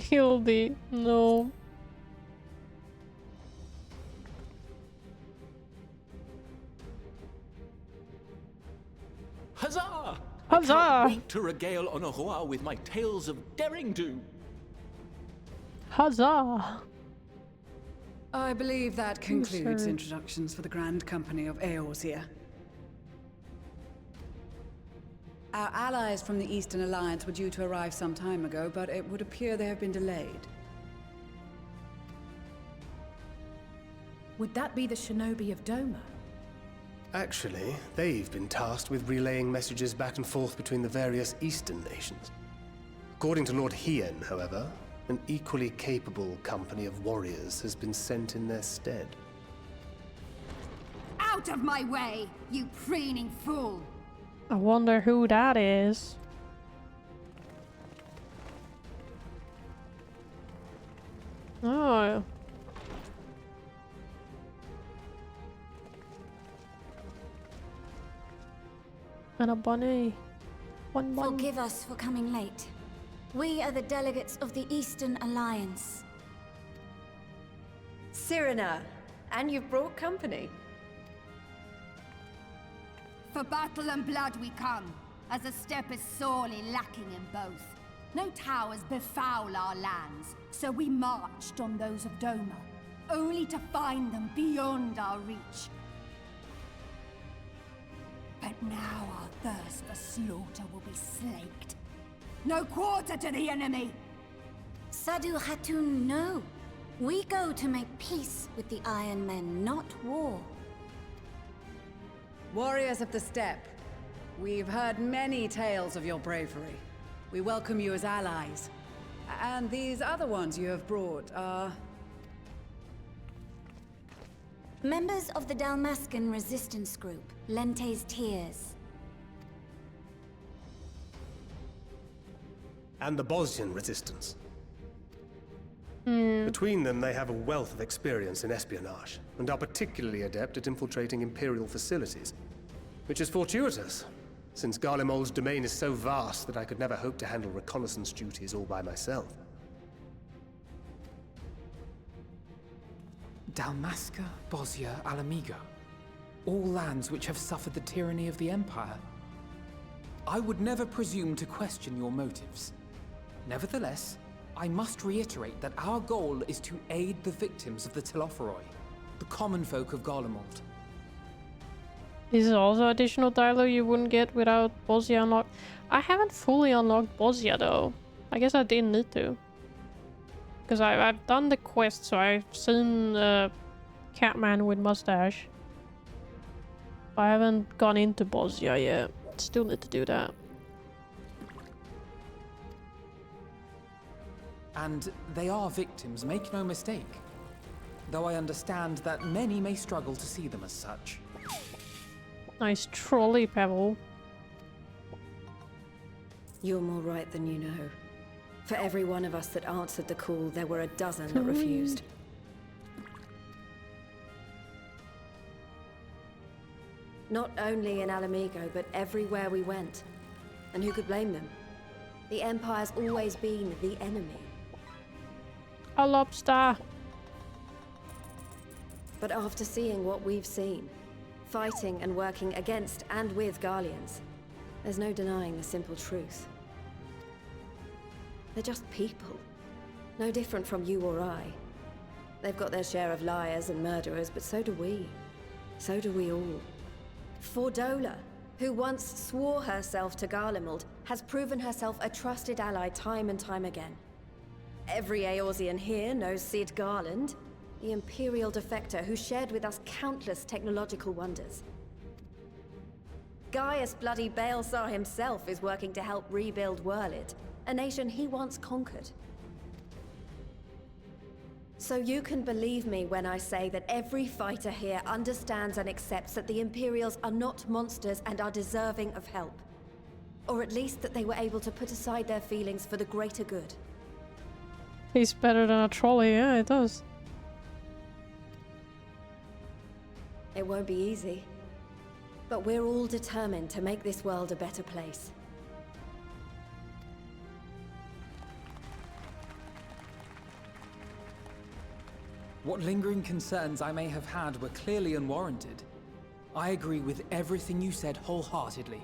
guilty. No. Huzzah! Huzzah! I can't wait to regale Honoroa with my tales of daring-do. Huzzah! I believe that concludes introductions for the Grand Company of Eorzea. Our allies from the Eastern Alliance were due to arrive some time ago, but it would appear they have been delayed. Would that be the shinobi of Doma? Actually, they've been tasked with relaying messages back and forth between the various Eastern nations. According to Lord Hien, however, an equally capable company of warriors has been sent in their stead. Out of my way, you preening fool! I wonder who that is. Oh. And a bunny. One. Forgive us for coming late. We are the delegates of the Eastern Alliance. Cyrena, and you've brought company. For battle and blood we come, as a step is sorely lacking in both. No towers befoul our lands, so we marched on those of Doma, only to find them beyond our reach. But now our thirst for slaughter will be slaked. No quarter to the enemy! Sadu Hatun, no. We go to make peace with the Iron Men, not war. Warriors of the Steppe, we've heard many tales of your bravery. We welcome you as allies. And these other ones you have brought are... Members of the Dalmascan resistance group, Lente's Tears. and the Bosnian resistance. Hmm. Between them, they have a wealth of experience in espionage, and are particularly adept at infiltrating Imperial facilities. Which is fortuitous, since Garlemald's domain is so vast that I could never hope to handle reconnaissance duties all by myself. Dalmasca, Bosnia, Alamigo. All lands which have suffered the tyranny of the Empire. I would never presume to question your motives. Nevertheless, I must reiterate that our goal is to aid the victims of the Telophoroi, the common folk of Garlemald. This is also additional dialogue you wouldn't get without Bosnia unlocked. I haven't fully unlocked Bosnia though. I guess I didn't need to. Because I've done the quest, so I've seen Catman with mustache. But I haven't gone into Bosnia yet. Still need to do that. And they are victims, make no mistake. Though I understand that many may struggle to see them as such. Nice trolley, Pebble. You're more right than you know. For every one of us that answered the call, there were a dozen that refused. Not only in Alamigo, but everywhere we went. And who could blame them? The Empire's always been the enemy. A lobster. But after seeing what we've seen, fighting and working against and with Garleans, there's no denying the simple truth. They're just people. No different from you or I. They've got their share of liars and murderers, but so do we. So do we all. Fordola, who once swore herself to Garlemald, has proven herself a trusted ally time and time again. Every Eorzean here knows Cid Garland, the Imperial defector who shared with us countless technological wonders. Gaius bloody Baelsar himself is working to help rebuild Wurlid, a nation he once conquered. So you can believe me when I say that every fighter here understands and accepts that the Imperials are not monsters and are deserving of help. Or at least that they were able to put aside their feelings for the greater good. He's better than a trolley, yeah, it does. It won't be easy. But we're all determined to make this world a better place. What lingering concerns I may have had were clearly unwarranted. I agree with everything you said wholeheartedly.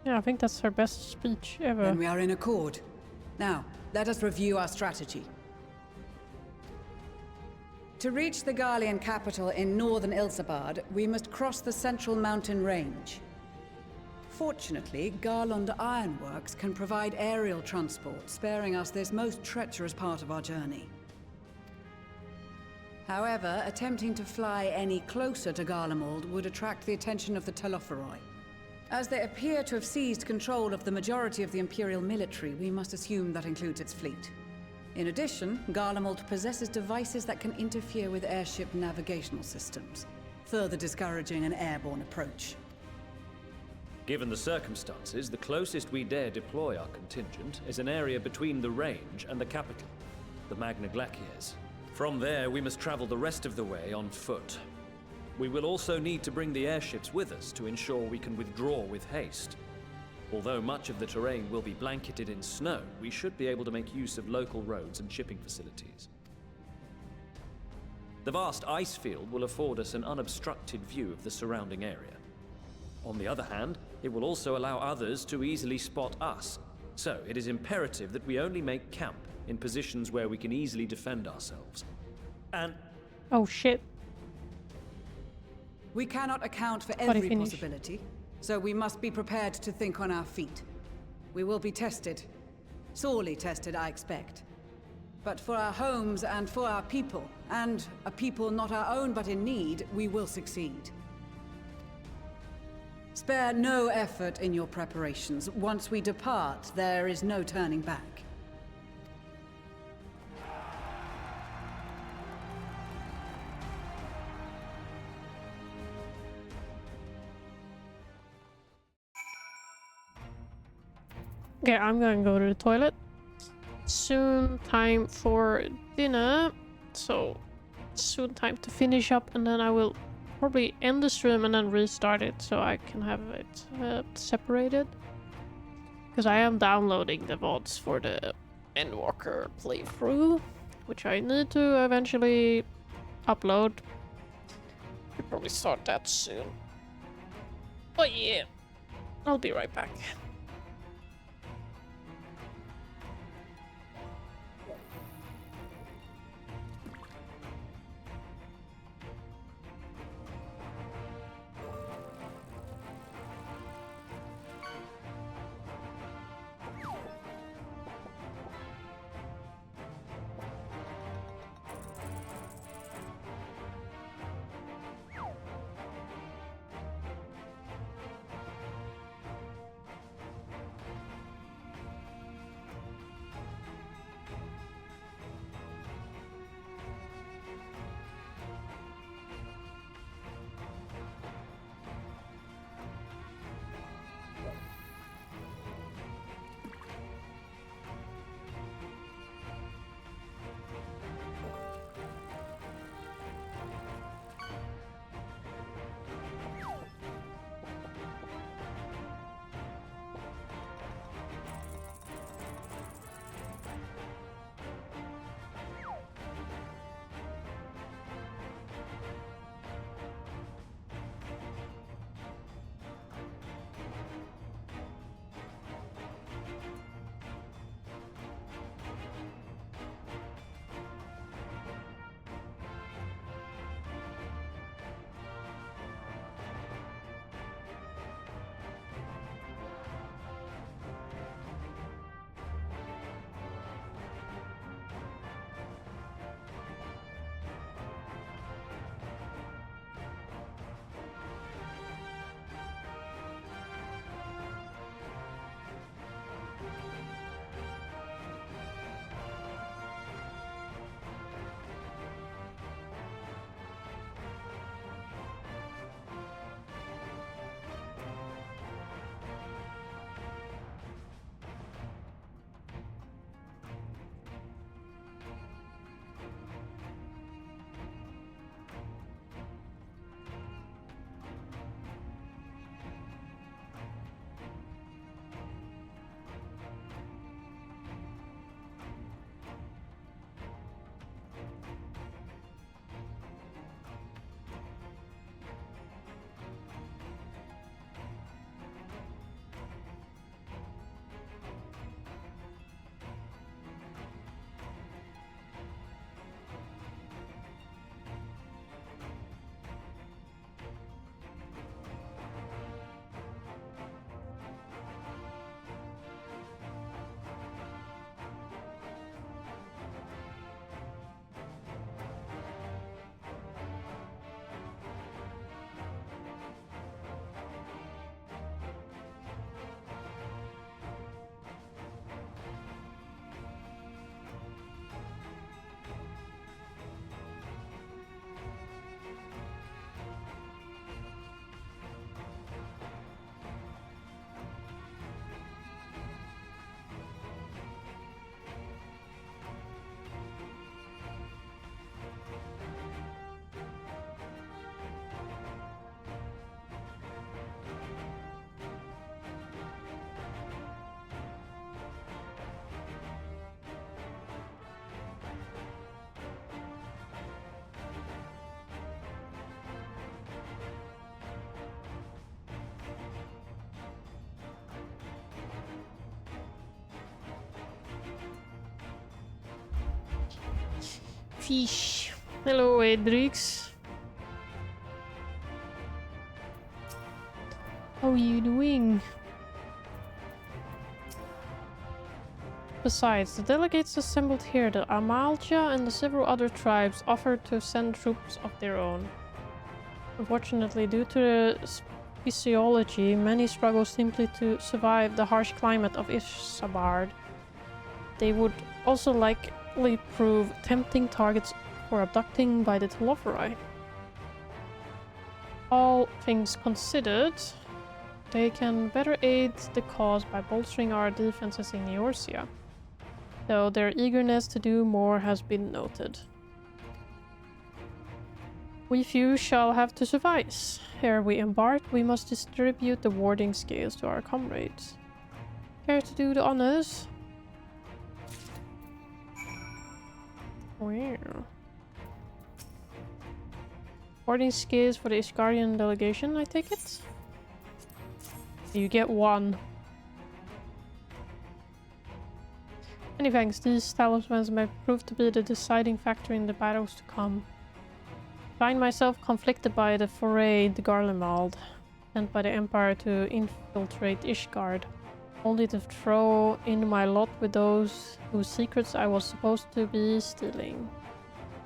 Yeah, I think that's her best speech ever. Then we are in accord. Now, let us review our strategy. To reach the Garlean capital in northern Ilsabard, we must cross the central mountain range. Fortunately, Garlond Ironworks can provide aerial transport, sparing us this most treacherous part of our journey. However, attempting to fly any closer to Garlemald would attract the attention of the Telophoroi. As they appear to have seized control of the majority of the Imperial military, we must assume that includes its fleet. In addition, Garlemald possesses devices that can interfere with airship navigational systems, further discouraging an airborne approach. Given the circumstances, the closest we dare deploy our contingent is an area between the range and the capital, the Magna Glaciers. From there, we must travel the rest of the way on foot. We will also need to bring the airships with us to ensure we can withdraw with haste. Although much of the terrain will be blanketed in snow, we should be able to make use of local roads and shipping facilities. The vast ice field will afford us an unobstructed view of the surrounding area. On the other hand, it will also allow others to easily spot us. So it is imperative that we only make camp in positions where we can easily defend ourselves. And... oh shit. We cannot account for every possibility, so we must be prepared to think on our feet. We will be tested. Sorely tested, I expect. But for our homes and for our people, and a people not our own but in need, we will succeed. Spare no effort in your preparations. Once we depart, there is no turning back. Okay, I'm gonna go to the toilet. Soon time for dinner. So soon time to finish up, and then I will probably end the stream and then restart it so I can have it separated. Because I am downloading the VODs for the Endwalker playthrough, which I need to eventually upload. I'll probably start that soon. But yeah, I'll be right back. Fish. Hello, Edrix. How are you doing? Besides, the delegates assembled here, the Amalja and the several other tribes offered to send troops of their own. Unfortunately, due to the physiology, many struggle simply to survive the harsh climate of Isambard. They would also likely prove tempting targets for abducting by the Telophorai. All things considered, They can better aid the cause by bolstering our defenses in Eorzea, though their eagerness to do more has been noted. We few shall have to suffice. Ere we embark, we must distribute the warding scales to our comrades. Care to do the honors? Wow. Warding scales for the Ishgarian delegation, I take it? You get one. Many thanks, these talismans may prove to be the deciding factor in the battles to come. I find myself conflicted by the foray into Garlemald, sent by the Empire to infiltrate Ishgard, only to throw in my lot with those whose secrets I was supposed to be stealing.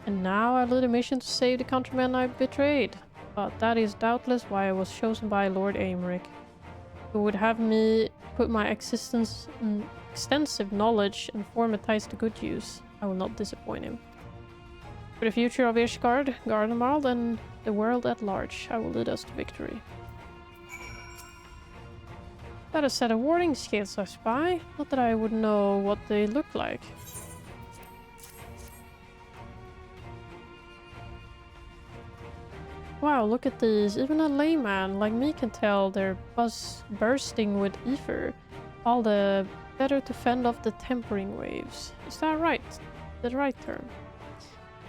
And now I lead a mission to save the countrymen I betrayed. But that is doubtless why I was chosen by Lord Aymeric, who would have me put my extensive knowledge and former ties to good use. I will not disappoint him. For the future of Ishgard, Garlemald, and the world at large, I will lead us to victory. Got a set of warding scales, I spy. Not that I would know what they look like. Wow, look at these. Even a layman like me can tell they're bursting with ether. All the better to fend off the tempering waves. Is that right? The right term?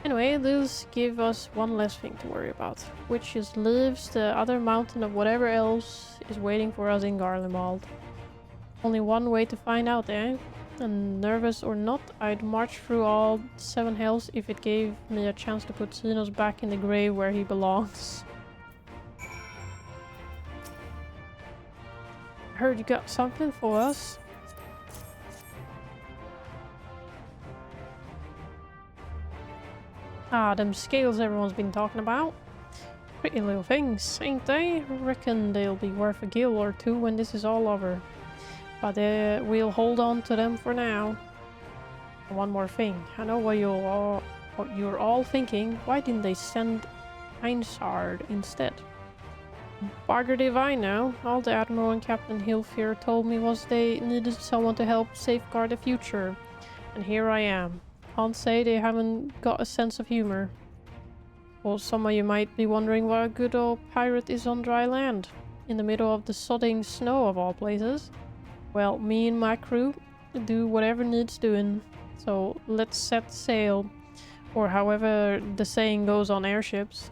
Anyway, these give us one less thing to worry about, which just leaves the other mountain of whatever else is waiting for us in Garlemald. Only one way to find out, eh? And nervous or not, I'd march through all 7 hells if it gave me a chance to put Xenos back in the grave where he belongs. I heard you got something for us. Ah, them scales everyone's been talking about. Pretty little things, ain't they? Reckon they'll be worth a gil or two when this is all over. But we'll hold on to them for now. And one more thing. I know what you're all thinking. Why didn't they send Einsard instead? Buggered if I know. All the Admiral and Captain Hilfir told me was they needed someone to help safeguard the future. And here I am. Can't say they haven't got a sense of humor. Or some of you might be wondering why a good old pirate is on dry land, in the middle of the sodding snow of all places. Well, me and my crew do whatever needs doing, so let's set sail, or however the saying goes on airships.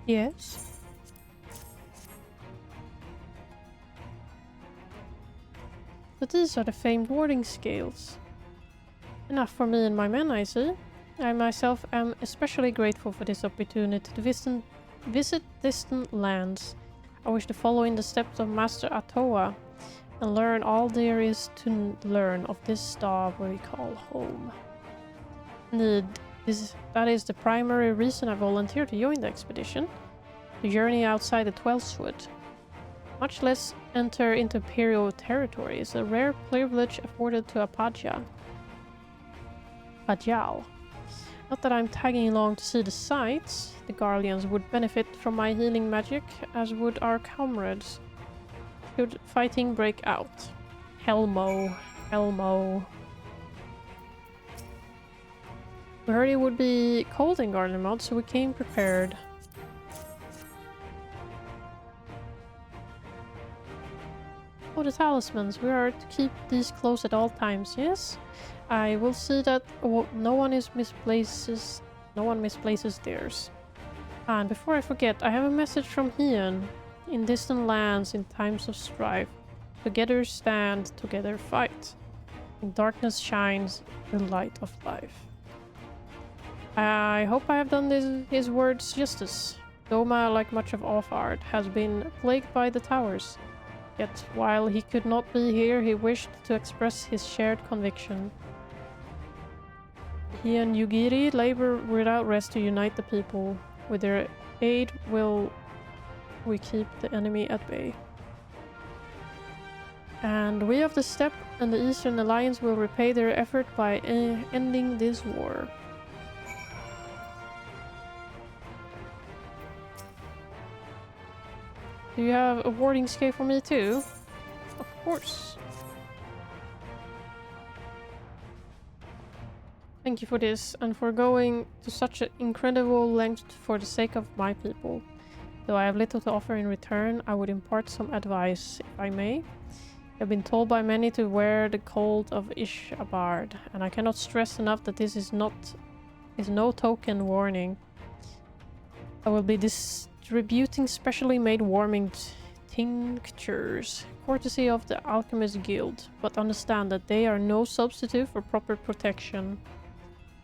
Yes? But these are the famed warding scales. Enough for me and my men, I see. I myself am especially grateful for this opportunity to visit distant lands. I wish to follow in the steps of Master Atoa and learn all there is to learn of this star we call home. That is the primary reason I volunteered to join the expedition. To journey outside the Twelfthwood. Much less enter into Imperial territory is a rare privilege afforded to a Pajal. Not that I'm tagging along to see the sights. The Garleans would benefit from my healing magic, as would our comrades. Should fighting break out. Helmo. We heard it would be cold in Garlemald, so we came prepared. Oh, the talismans. We are to keep these close at all times, yes? I will see that no one misplaces theirs. And before I forget, I have a message from Hien. In distant lands, in times of strife, together stand, together fight. In darkness shines the light of life. I hope I have done his words justice. Doma, like much of Offard, has been plagued by the towers. Yet, while he could not be here, he wished to express his shared conviction. He and Yugiri labor without rest to unite the people. With their aid will we keep the enemy at bay. And we of the Steppe and the Eastern Alliance will repay their effort by ending this war. Do you have a warding scale for me too? Of course. Thank you for this, and for going to such an incredible length for the sake of my people. Though I have little to offer in return, I would impart some advice, if I may. I've been told by many to wear the cold of Ishabard, and I cannot stress enough that this is no token warning. I will be distributing specially made warming tinctures, courtesy of the Alchemist Guild, but understand that they are no substitute for proper protection.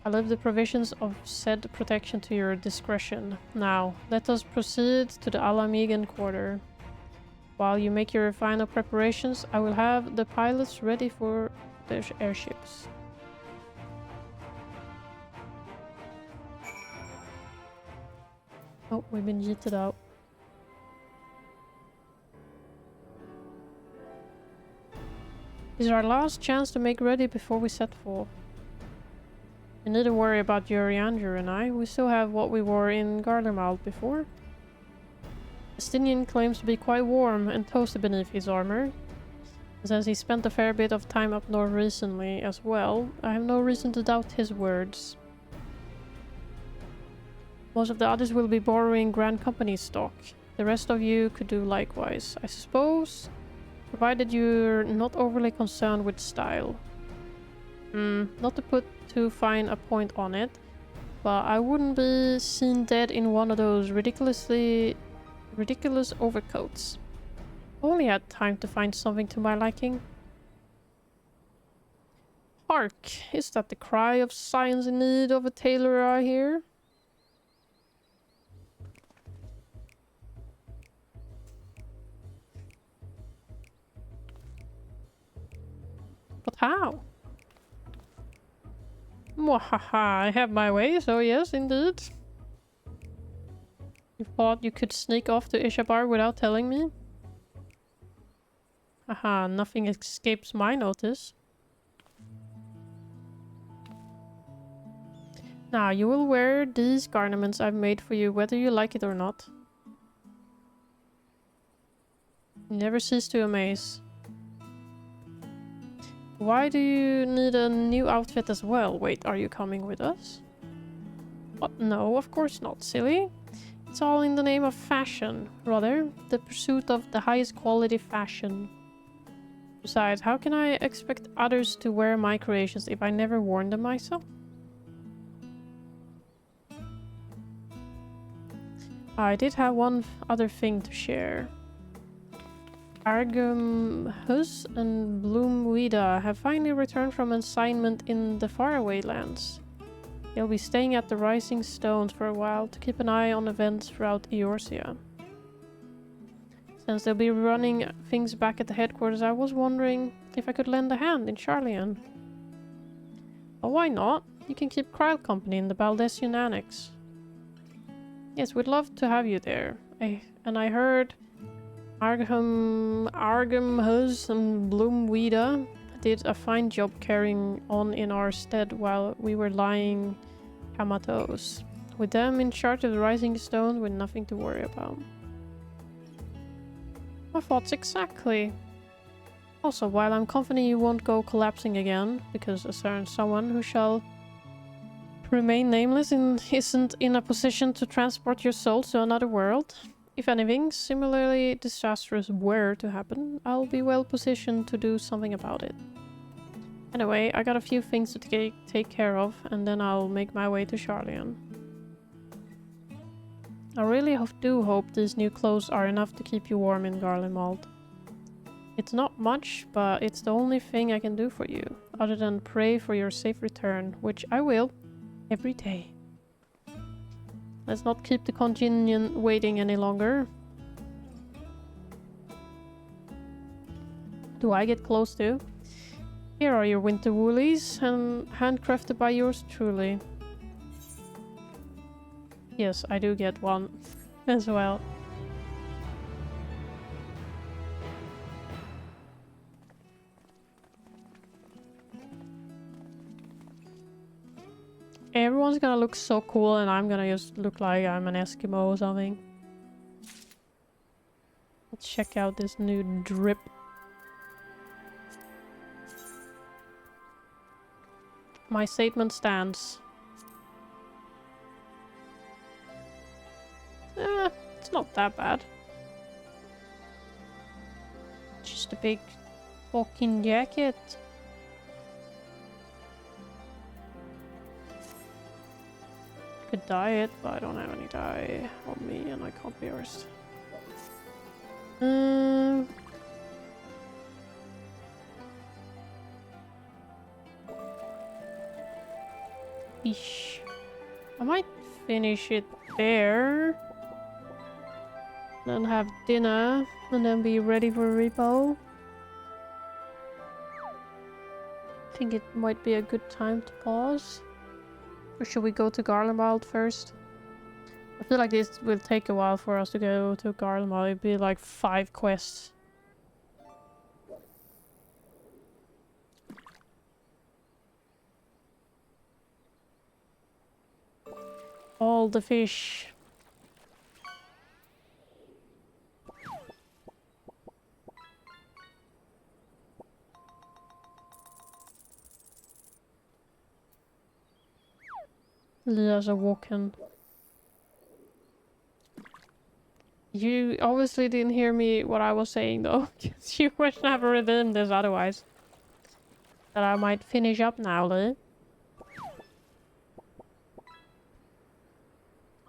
I leave the provisions of said protection to your discretion. Now, let us proceed to the Alamigan quarter. While you make your final preparations, I will have the pilots ready for their airships. Oh, we've been yeeted out. This is our last chance to make ready before we set forth. You needn't worry about Urianger and I. We still have what we wore in Garlemald before. Estinian claims to be quite warm and toasty beneath his armor. And since he spent a fair bit of time up north recently as well, I have no reason to doubt his words. Most of the others will be borrowing Grand Company stock. The rest of you could do likewise, I suppose, provided you're not overly concerned with style. Not to put too fine a point on it, but I wouldn't be seen dead in one of those ridiculous overcoats. I only had time to find something to my liking. Hark! Is that the cry of science in need of a tailor I hear? But how? Mwahaha, I have my way, so yes, indeed. You thought you could sneak off to Ishabar without telling me? Haha, nothing escapes my notice. Now, you will wear these garments I've made for you, whether you like it or not. You never cease to amaze. Why do you need a new outfit as well? Wait, are you coming with us? What? No, of course not, silly. It's all in the name of fashion. Rather, the pursuit of the highest quality fashion. Besides, how can I expect others to wear my creations if I never worn them myself? I did have one other thing to share. Argamhus and Bloomweeda have finally returned from an assignment in the faraway lands. They'll be staying at the Rising Stones for a while to keep an eye on events throughout Eorzea. Since they'll be running things back at the headquarters, I was wondering if I could lend a hand in Charlian. Oh, why not? You can keep Kryl company in the Baldessian Annex. Yes, we'd love to have you there. And I heard Argamhus and Bloomweeda did a fine job carrying on in our stead while we were lying comatose. With them in charge of the Rising Stone, with nothing to worry about. My thoughts exactly. Also, while I'm confident you won't go collapsing again, because a certain someone who shall remain nameless isn't in a position to transport your soul to another world. If anything similarly disastrous were to happen, I'll be well positioned to do something about it. Anyway, I got a few things to take care of, and then I'll make my way to Charlian. I really do hope these new clothes are enough to keep you warm in Garlemald. It's not much, but it's the only thing I can do for you, other than pray for your safe return, which I will, every day. Let's not keep the contingent waiting any longer. Do I get close to? Here are your winter woolies, and handcrafted by yours truly. Yes, I do get one as well. Everyone's gonna look so cool and I'm gonna just look like I'm an Eskimo or something. Let's check out this new drip. My statement stands. It's not that bad. Just a big fucking jacket. Could dye it, but I don't have any dye on me and I can't be arsed. Eesh. I might finish it there. Then have dinner and then be ready for repo. I think it might be a good time to pause. Or should we go to Garlemald first? I feel like this will take a while for us to go to Garlemald. It'd be like 5 quests. All the fish. Lias are walking. You obviously didn't hear me what I was saying though, because you would never redeem this otherwise. That I might finish up now, Lee.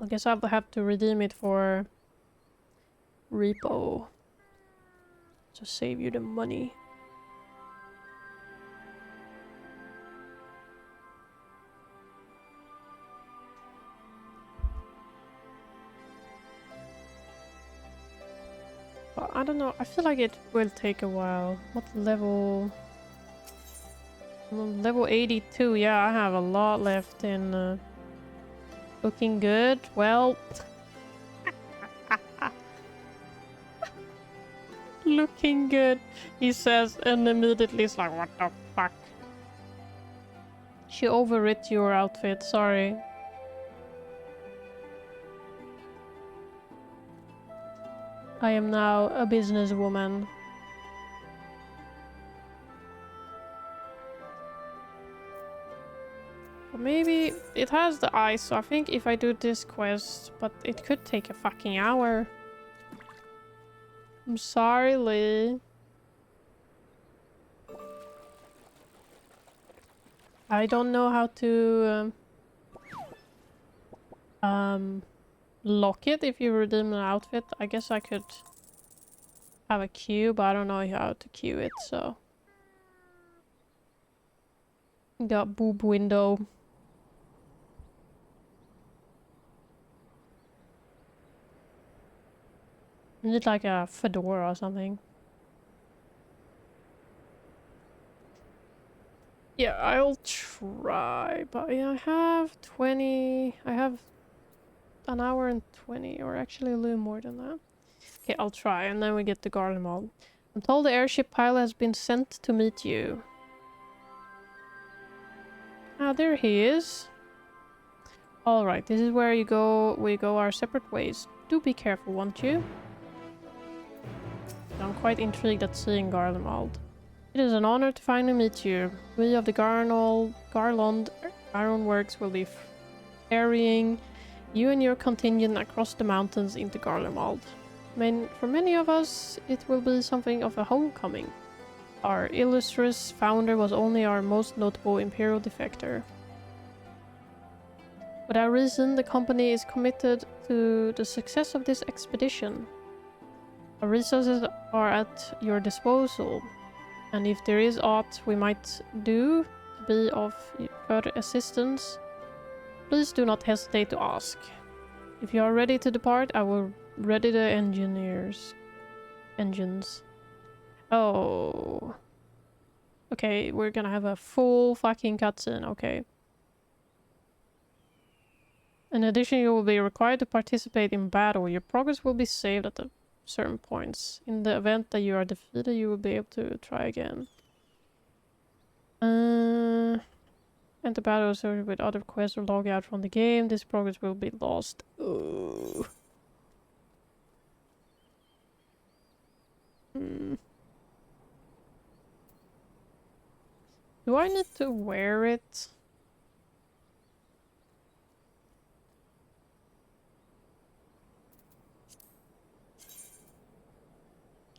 I guess I'll have to redeem it for repo. To save you the money. But I don't know, I feel like it will take a while. What level? Level 82, yeah, I have a lot left in... looking good, well... looking good, he says, and immediately is like, what the fuck? She overwrit your outfit, sorry. I am now a businesswoman. Maybe it has the ice, so I think if I do this quest, but it could take a fucking hour. I'm sorry, Lee. I don't know how to lock it if you redeem an outfit. I guess I could have a queue, but I don't know how to queue it, so. Got boob window. Is it like a fedora or something? Yeah, I'll try, but yeah, I have 20... I have an hour and 20, or actually a little more than that. Okay, I'll try, and then we get to Garlemald. I'm told the airship pilot has been sent to meet you. Ah, there he is. Alright, this is where we go our separate ways. Do be careful, won't you? I'm quite intrigued at seeing Garlemald. It is an honor to finally meet you. We of the Garland Ironworks will be ferrying you and your contingent across the mountains into Garlemald. For many of us, it will be something of a homecoming. Our illustrious founder was only our most notable Imperial defector. Without reason, the company is committed to the success of this expedition. Our resources are at your disposal, and if there is aught we might do to be of further assistance, please do not hesitate to ask. If you are ready to depart, I will ready the engines. Oh. Okay, we're gonna have a full fucking cutscene, okay. In addition, you will be required to participate in battle. Your progress will be saved at certain points. In the event that you are defeated, you will be able to try again. Enter battle with other quests or log out from the game. This progress will be lost. Ooh. Do I need to wear it?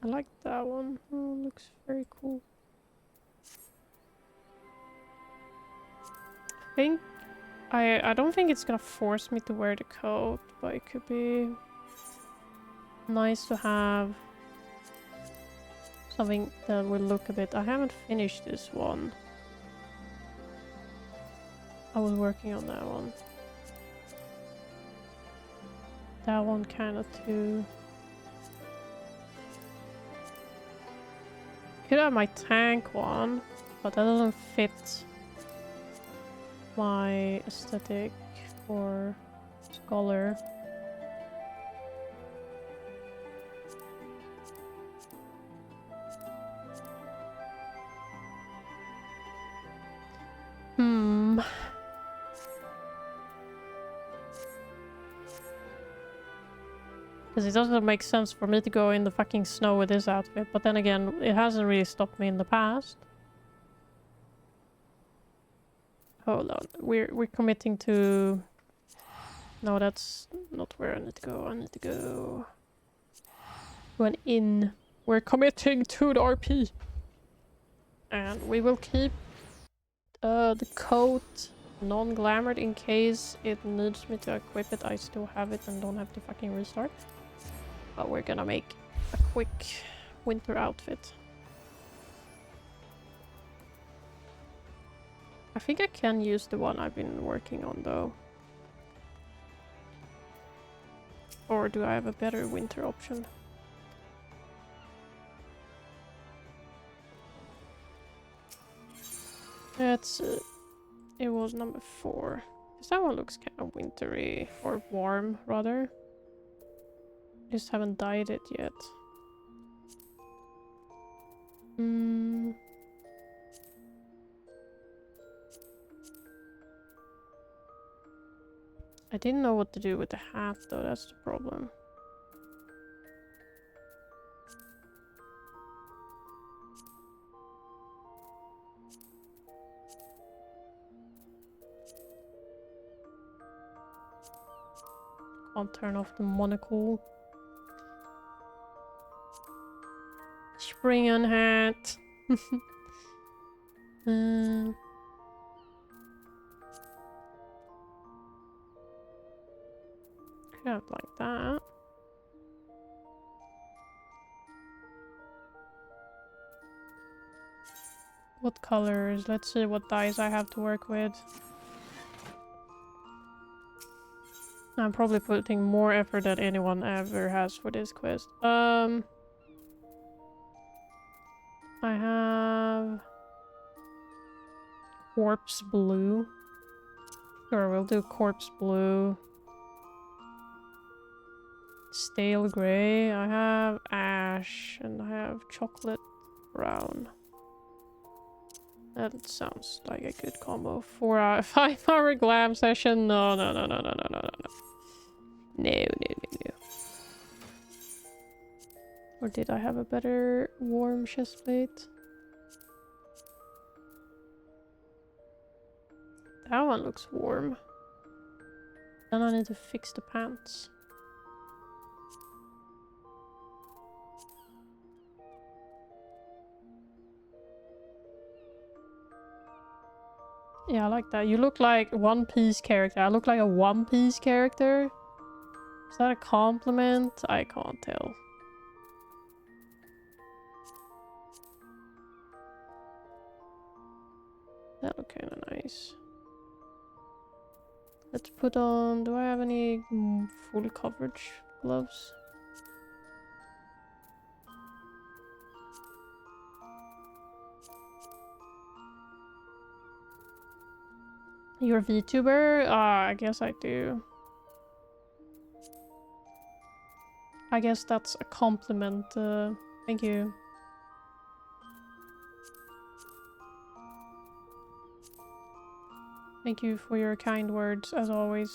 I like that one. Oh, looks very cool. I don't think it's gonna force me to wear the coat, but it could be nice to have something that will look a bit... I haven't finished this one. I was working on that one. That one kind of too. Could have my tank one, but that doesn't fit my aesthetic for scholar. Because it doesn't make sense for me to go in the fucking snow with this outfit, but then again, it hasn't really stopped me in the past. Hold on, we're committing to... No, that's not where I need to go. I need to go to an inn. We're committing to the RP. And we will keep the coat non-glamored in case it needs me to equip it. I still have it and don't have to fucking restart. But we're gonna make a quick winter outfit. I think I can use the one I've been working on though. Or do I have a better winter option? That's it was number 4. Because that one looks kind of wintry, or warm rather. Just haven't dyed it yet. I didn't know what to do with the hat though, that's the problem. Can't turn off the monocle. Spring on hat. Could have like that. What colors? Let's see what dyes I have to work with. I'm probably putting more effort than anyone ever has for this quest. I have corpse blue. Sure, we'll do corpse blue. Stale gray. I have ash and I have chocolate brown. That sounds like a good combo. 5 hour glam session. No. No. Or did I have a better warm chest plate? That one looks warm. Then I need to fix the pants. Yeah, I like that. You look like One Piece character. I look like a One Piece character. Is that a compliment? I can't tell. That look kind of nice. Let's put on... Do I have any full coverage gloves? You're a VTuber? I guess I do. I guess that's a compliment. Thank you. Thank you for your kind words, as always.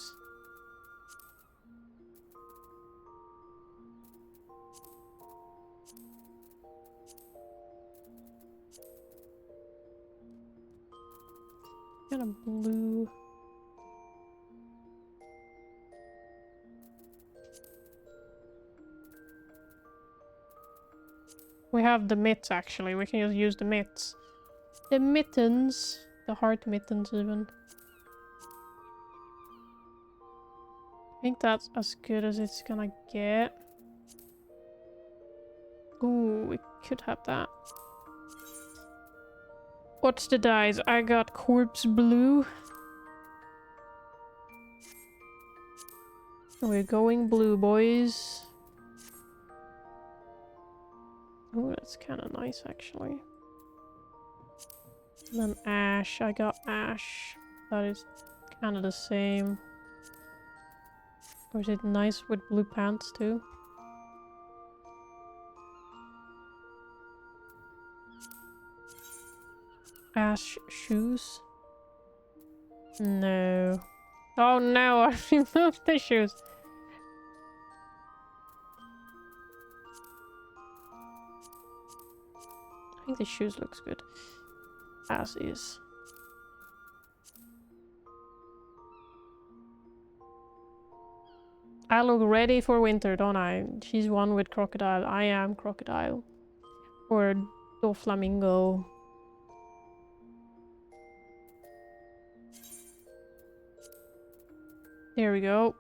Kind of blue. We have the mitts actually. We can just use the mitts. The mittens. The heart mittens even. I think that's as good as it's gonna get. Ooh, we could have that. What's the dyes? I got corpse blue. We're going blue, boys. Oh, that's kind of nice, actually. And then ash. I got ash. That is kind of the same. Or is it nice with blue pants, too? Ash shoes? No. Oh no, I removed the shoes. I think the shoes looks good. As is. I look ready for winter, don't I? She's one with crocodile. I am crocodile. Or Doflamingo. There we go.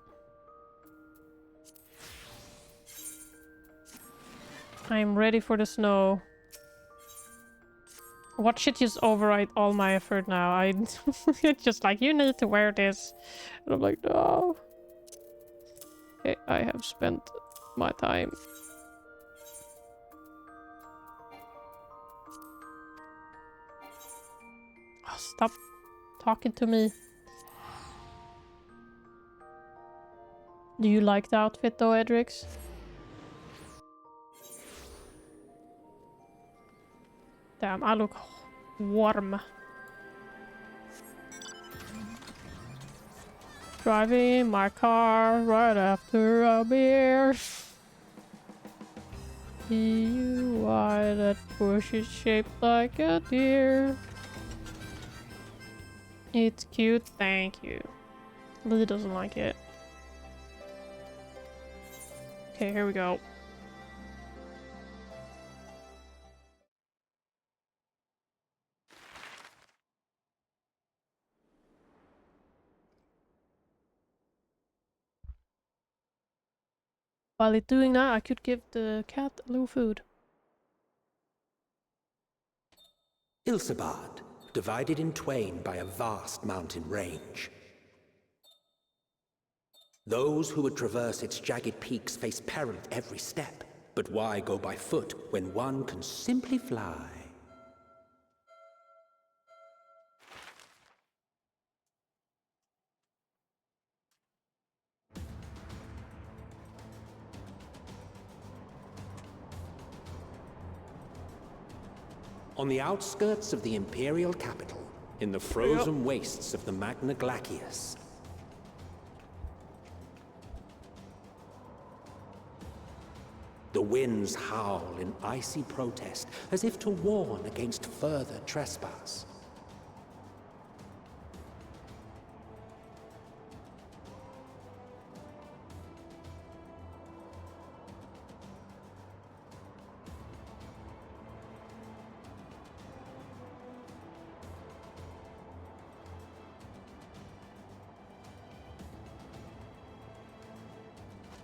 I'm ready for the snow. What should just override all my effort now? It's just like, you need to wear this. And I'm like, no. Okay, I have spent my time. Oh, stop talking to me. Do you like the outfit though, Edrix? Damn, I look warm. Driving my car right after a beer. DUI, that bush is shaped like a deer. It's cute, thank you. Lily doesn't like it. Okay, here we go. While it's doing that, I could give the cat a little food. Ilsabad, divided in twain by a vast mountain range. Those who would traverse its jagged peaks face peril at every step. But why go by foot when one can simply fly? On the outskirts of the Imperial capital, in the frozen wastes of the Magna Glacius, the winds howl in icy protest, as if to warn against further trespass.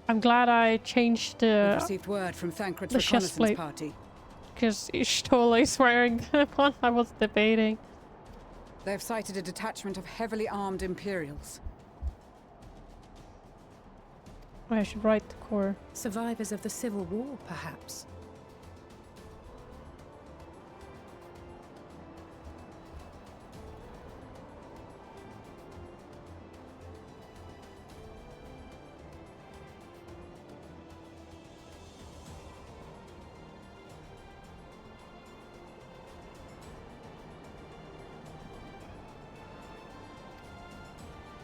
I'm glad I changed the received word from Thancred's chest reconnaissance plate party. Because he's totally swearing the one I was debating. They've sighted a detachment of heavily armed Imperials. I should write the core. Survivors of the Civil War, perhaps.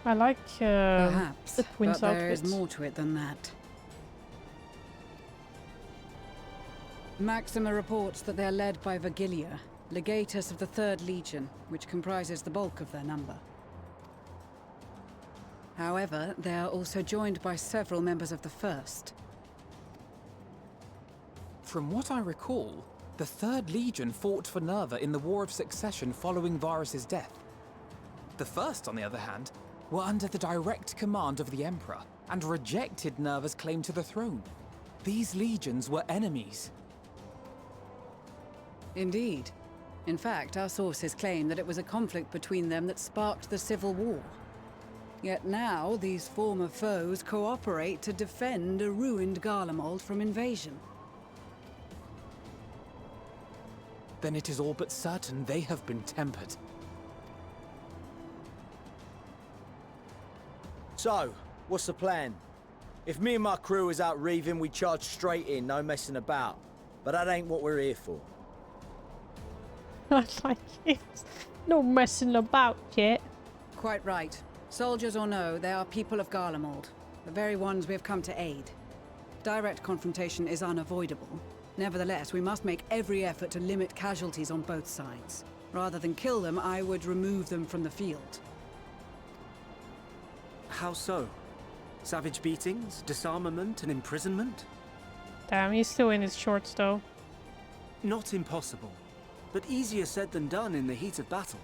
I like Perhaps, the twins' but there outfits. is more to it than that. Maxima reports that they are led by Vergilia, legatus of the 3rd Legion, which comprises the bulk of their number. However, they are also joined by several members of the 1st. From what I recall, the 3rd Legion fought for Nerva in the War of Succession following Varus's death. The 1st, on the other hand, were under the direct command of the Emperor and rejected Nerva's claim to the throne. These legions were enemies. Indeed. In fact, our sources claim that it was a conflict between them that sparked the Civil War. Yet now, these former foes cooperate to defend a ruined Garlemald from invasion. Then it is all but certain they have been tempered. So, what's the plan? If me and my crew is out reaving, we charge straight in, no messing about. But that ain't what we're here for. I like it. No messing about yet. Quite right. Soldiers or no, they are people of Garlemald, the very ones we have come to aid. Direct confrontation is unavoidable. Nevertheless, we must make every effort to limit casualties on both sides. Rather than kill them, I would remove them from the field. How so? Savage beatings, disarmament, and imprisonment? Damn, he's still in his shorts though. Not impossible, but easier said than done in the heat of battle.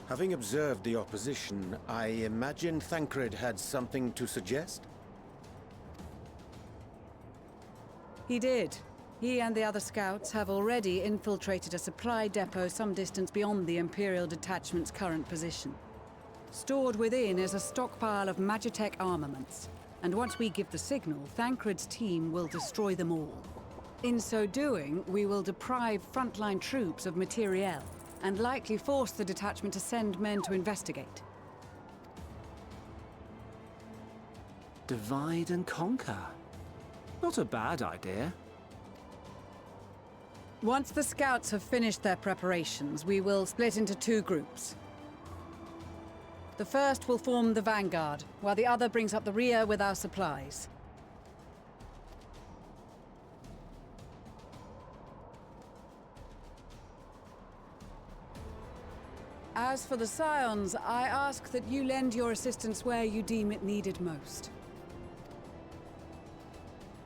Having observed the opposition, I imagine Thancred had something to suggest? He did. He and the other scouts have already infiltrated a supply depot some distance beyond the Imperial detachment's current position. Stored within is a stockpile of Magitech armaments, and once we give the signal, Thancred's team will destroy them all. In so doing, we will deprive frontline troops of materiel, and likely force the detachment to send men to investigate. Divide and conquer. Not a bad idea. Once the scouts have finished their preparations, we will split into 2 groups. The first will form the vanguard, while the other brings up the rear with our supplies. As for the Scions, I ask that you lend your assistance where you deem it needed most.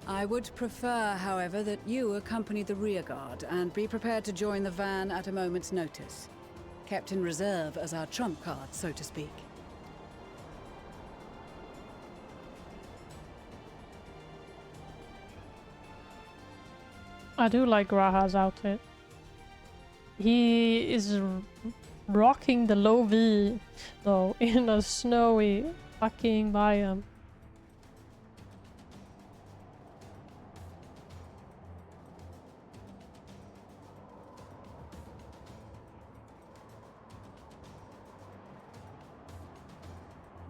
I would prefer, however, that you accompany the rearguard and be prepared to join the van at a moment's notice. Kept in reserve as our trump card, so to speak. I do like Graha's outfit. He is rocking the low V, though, in a snowy fucking biome.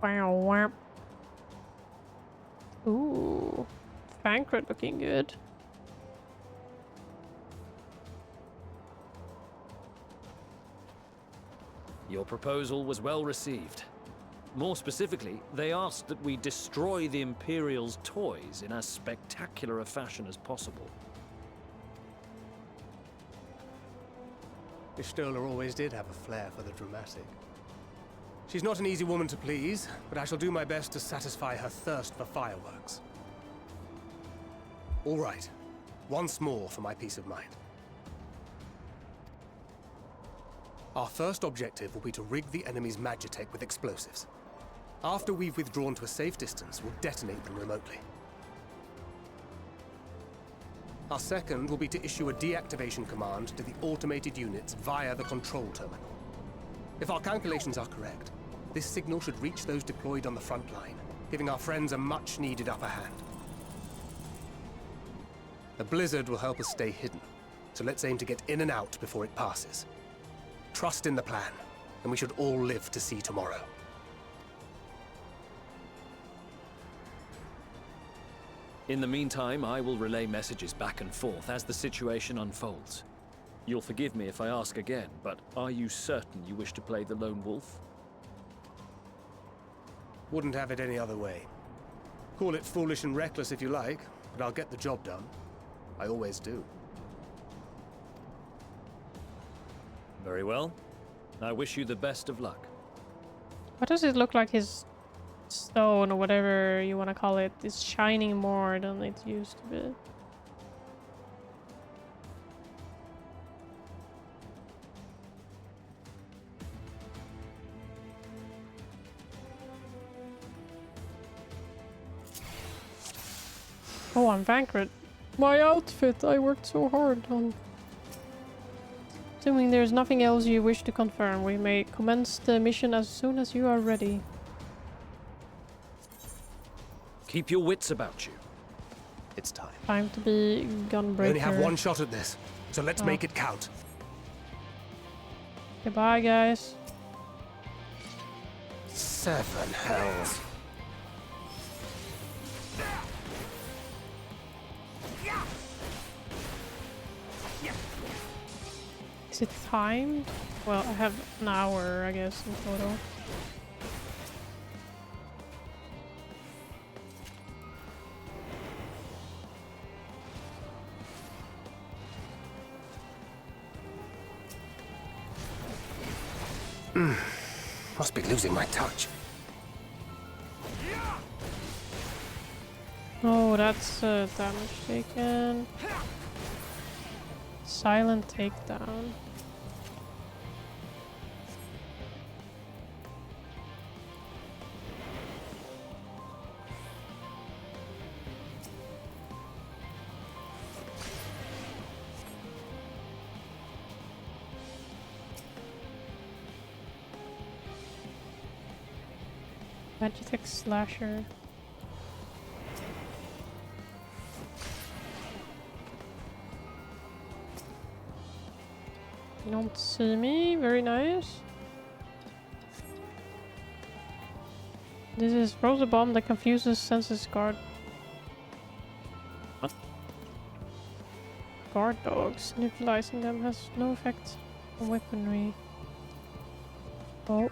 Wow. Ooh, Thancred looking good. Your proposal was well received. More specifically, they asked that we destroy the Imperial's toys in as spectacular a fashion as possible. Y'shtola always did have a flair for the dramatic. She's not an easy woman to please, but I shall do my best to satisfy her thirst for fireworks. All right. Once more for my peace of mind. Our first objective will be to rig the enemy's Magitech with explosives. After we've withdrawn to a safe distance, we'll detonate them remotely. Our second will be to issue a deactivation command to the automated units via the control terminal. If our calculations are correct, this signal should reach those deployed on the front line, giving our friends a much-needed upper hand. The blizzard will help us stay hidden, so let's aim to get in and out before it passes. Trust in the plan, and we should all live to see tomorrow. In the meantime, I will relay messages back and forth as the situation unfolds. You'll forgive me if I ask again, but are you certain you wish to play the lone wolf? Wouldn't have it any other way. Call it foolish and reckless if you like, but I'll get the job done. I always do. Very well. I wish you the best of luck. Why does it look like his stone, or whatever you want to call it, is shining more than it used to be? Oh, I'm Vancred. My outfit I worked so hard on. Assuming there's nothing else you wish to confirm, we may commence the mission as soon as you are ready. Keep your wits about you. It's time. Time to be gunbreaker. We only have one shot at this, so let's make it count. Goodbye, guys. 7 hells. Is it timed? Well, I have an hour, I guess, in total. Must be losing my touch. Oh, that's damage taken. Silent takedown. Magitech Slasher. You don't see me? Very nice. This is throws a bomb that confuses senses guard. What? Guard dogs. Neutralizing them has no effect on weaponry. Oh.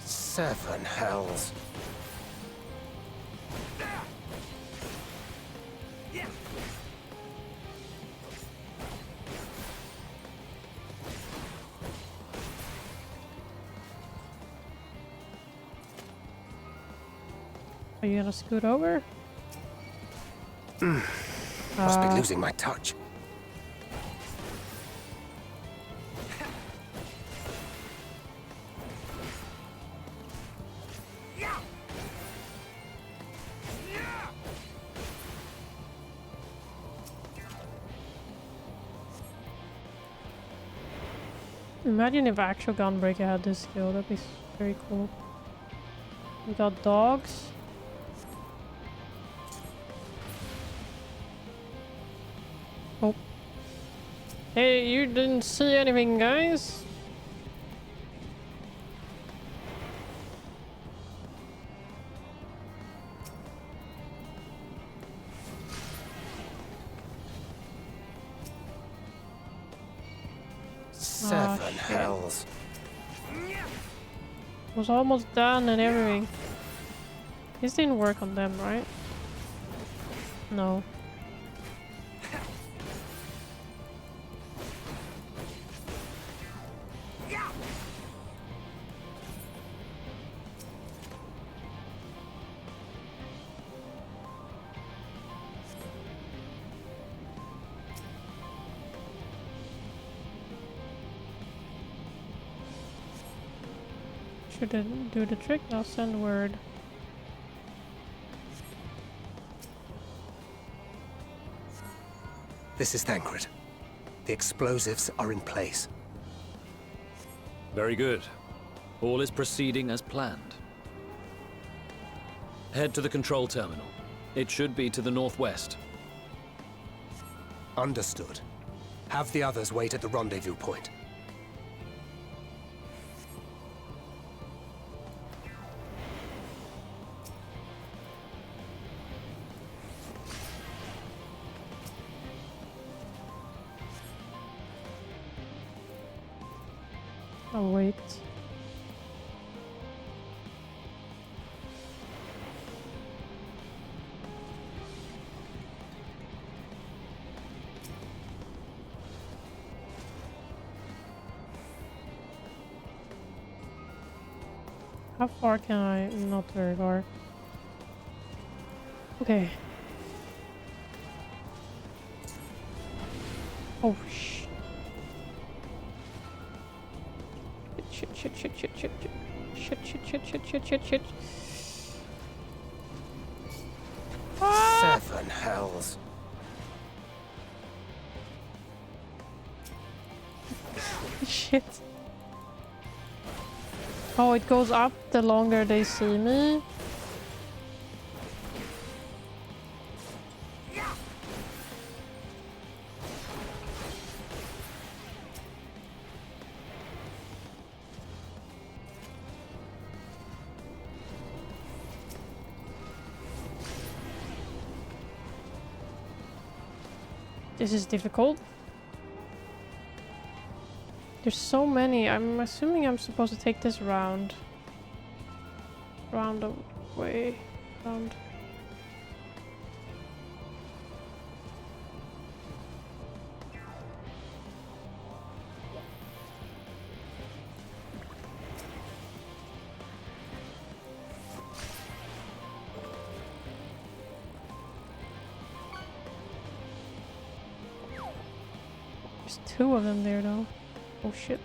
Seven hells. Are you gonna scoot over? Must be losing my touch. Imagine if actual Gunbreaker had this skill, that'd be very cool. We got dogs. Oh. Hey, you didn't see anything, guys? Seven hells. Was almost done and everything. This didn't work on them, right? No. Should it do the trick? I'll send word. This is Thancred. The explosives are in place. Very good. All is proceeding as planned. Head to the control terminal. It should be to the northwest. Understood. Have the others wait at the rendezvous point. I'll wait. How far can I? Not very far. Okay. Oh shit. Shit. Ah! 7 hells. Shit. Oh, it goes up the longer they see me. This is difficult. There's so many. I'm assuming I'm supposed to take this round. Round away. Round. There's 2 of them there though. Oh shit.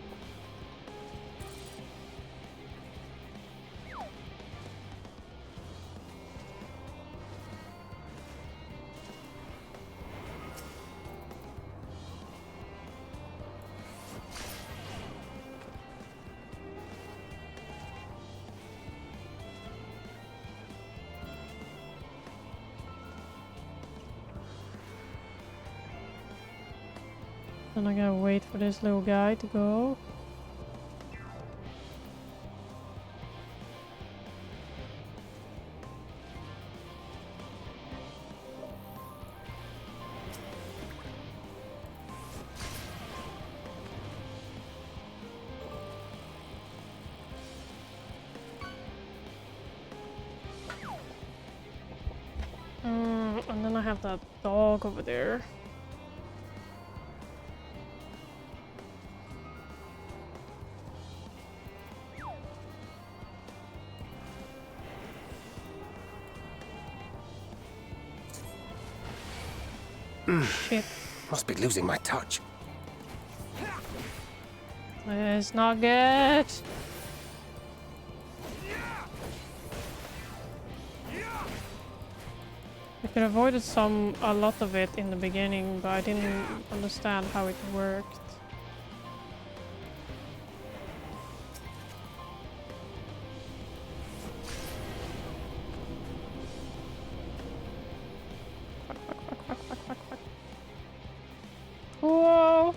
Then I gotta wait for this little guy to go. And then I have that dog over there. Shit. Must be losing my touch. It's not good. I could have avoided a lot of it in the beginning, but I didn't understand how it worked. Fuck. Whoa!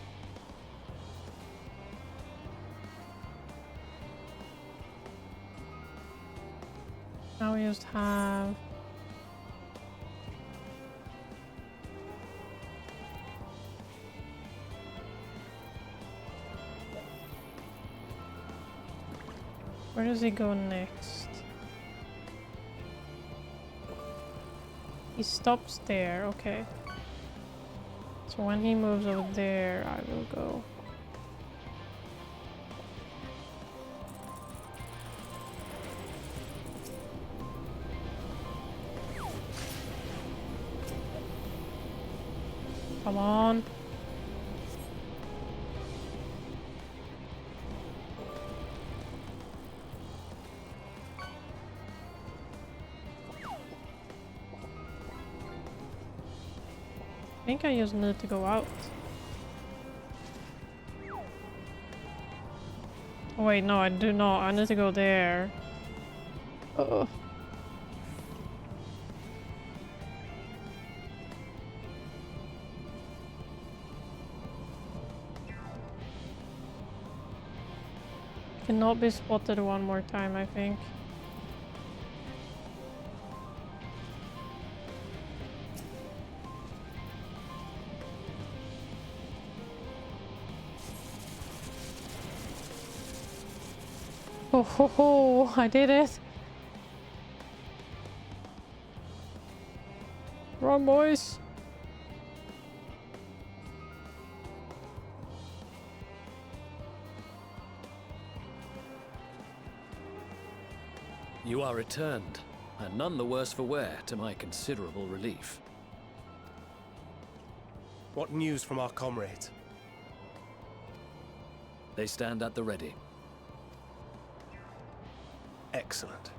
Now we just have... Where does he go next? He stops there, okay. So when he moves over there, I will go. Come on. I think I just need to go out. Oh wait, no, I do not. I need to go there. Uh-oh. Cannot be spotted one more time, I think. Oh ho ho, I did it. Run, boys. You are returned, and none the worse for wear, to my considerable relief. What news from our comrades? They stand at the ready. Excellent.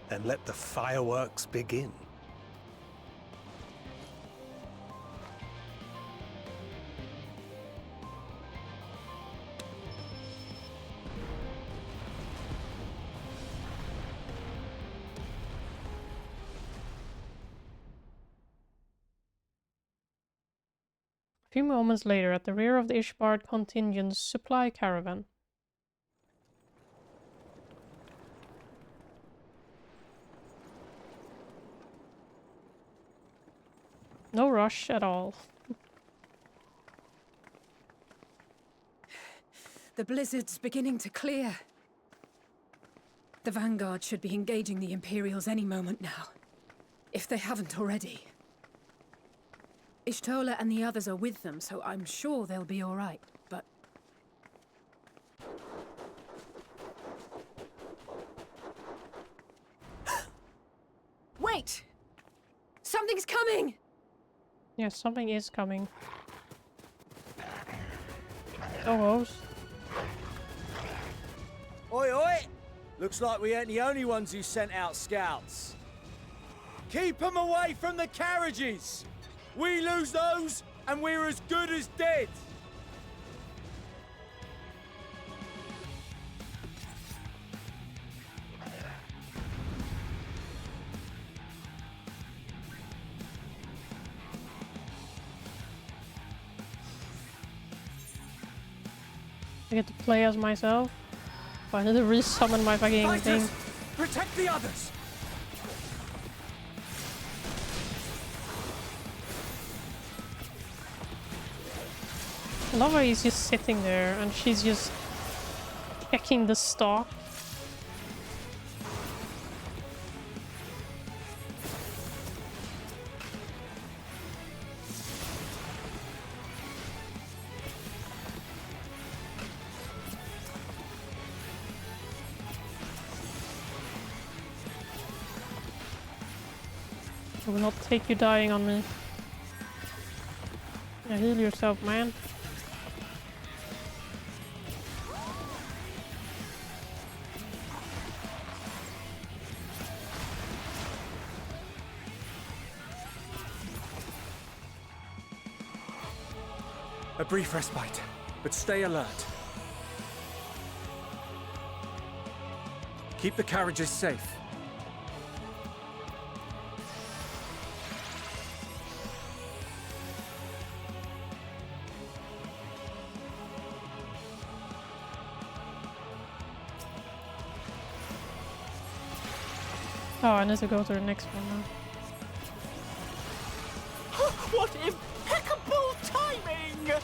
Then let the fireworks begin. A few moments later, at the rear of the Ishbard contingent's supply caravan. No rush at all. The blizzard's beginning to clear. The Vanguard should be engaging the Imperials any moment now, if they haven't already. Ishtola and the others are with them, so I'm sure they'll be all right, but... Wait! Something's coming! Yeah, something is coming. Almost. Oi, oi! Looks like we ain't the only ones who sent out scouts. Keep them away from the carriages! We lose those, and we're as good as dead! I get to play as myself. But I need to resummon my fucking thing. Protect the others! I love how he's just sitting there and she's just checking the stock. I will not take you dying on me. Yeah, heal yourself, man. A brief respite, but stay alert. Keep the carriages safe. Oh, I need to go to the next one now. What impeccable timing!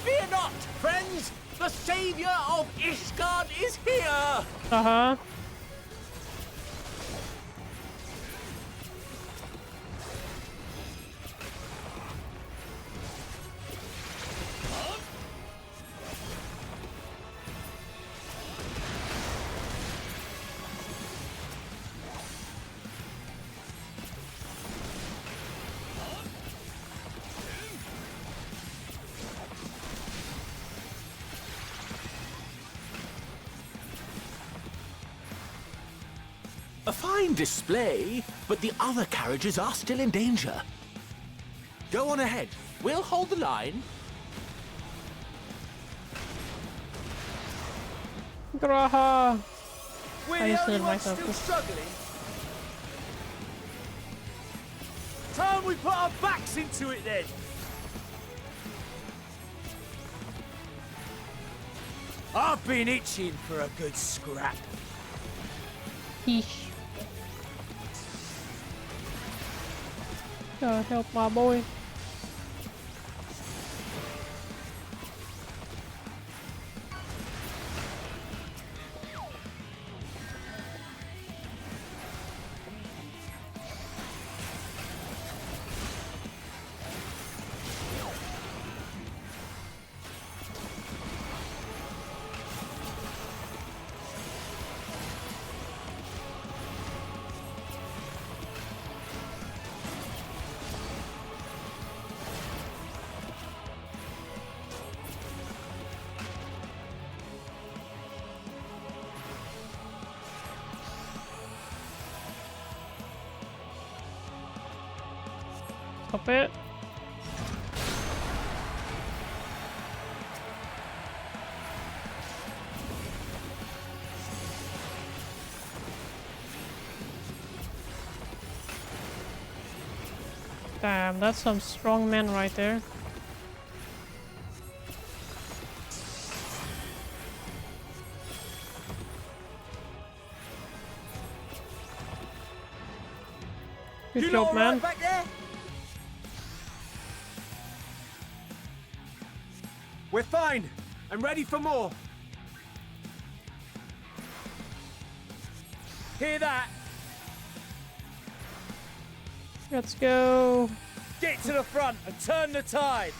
Fear not, friends! The savior of Ishgard is here! Uh-huh. A fine display, but the other carriages are still in danger. Go on ahead. We'll hold the line. Graha! We're I the just only healed ones myself. still struggling. Time we put our backs into it then. I've been itching for a good scrap. Yeesh. Gotta help my boy. Stop it. Damn, that's some strong men right there. Good job, man. Back there? We're fine. I'm ready for more. Hear that? Let's go. Get to the front and turn the tide.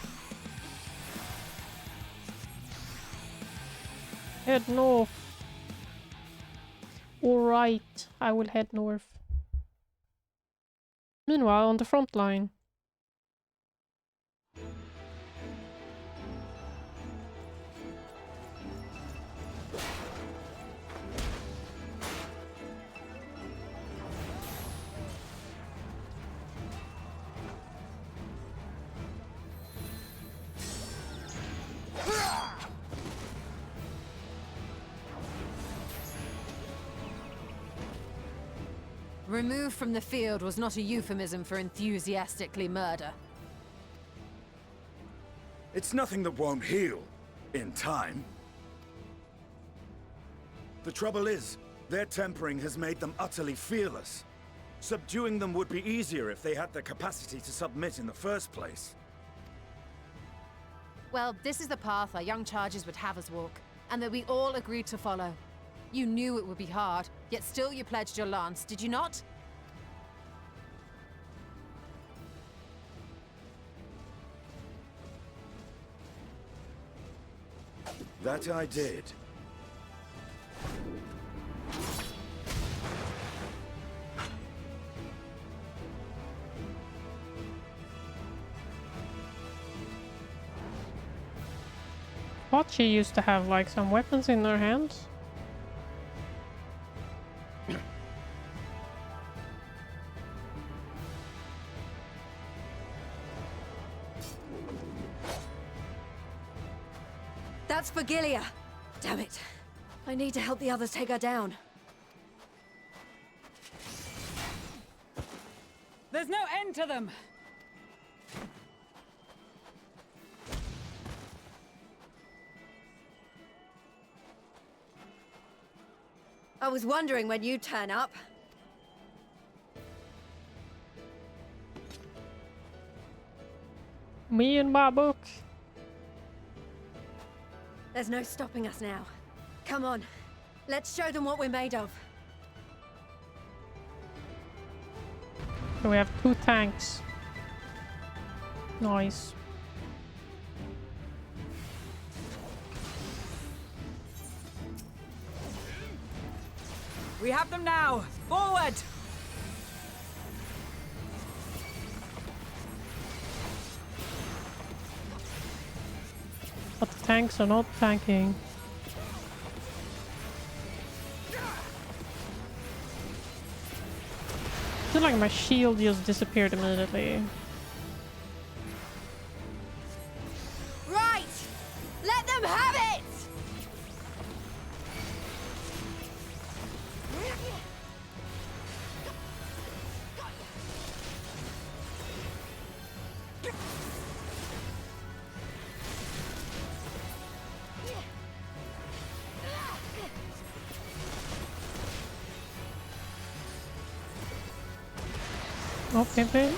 Head north. Alright, I will head north. Meanwhile, on the front line. Removed from the field was not a euphemism for enthusiastically murder. It's nothing that won't heal in time. The trouble is, their tempering has made them utterly fearless. Subduing them would be easier if they had the capacity to submit in the first place. Well, this is the path our young charges would have us walk, and that we all agreed to follow. You knew it would be hard, yet still you pledged your lance, did you not? That I did. Thought she used to have like some weapons in her hands. That's Vergilia. Damn it. I need to help the others take her down. There's no end to them! I was wondering when you'd turn up. Me and my book. There's no stopping us now. Come on, let's show them what we're made of. So we have 2 tanks. Nice. We have them now! Forward! But the tanks are not tanking. I feel like my shield just disappeared immediately. Right! Let them have it! Okay, babe.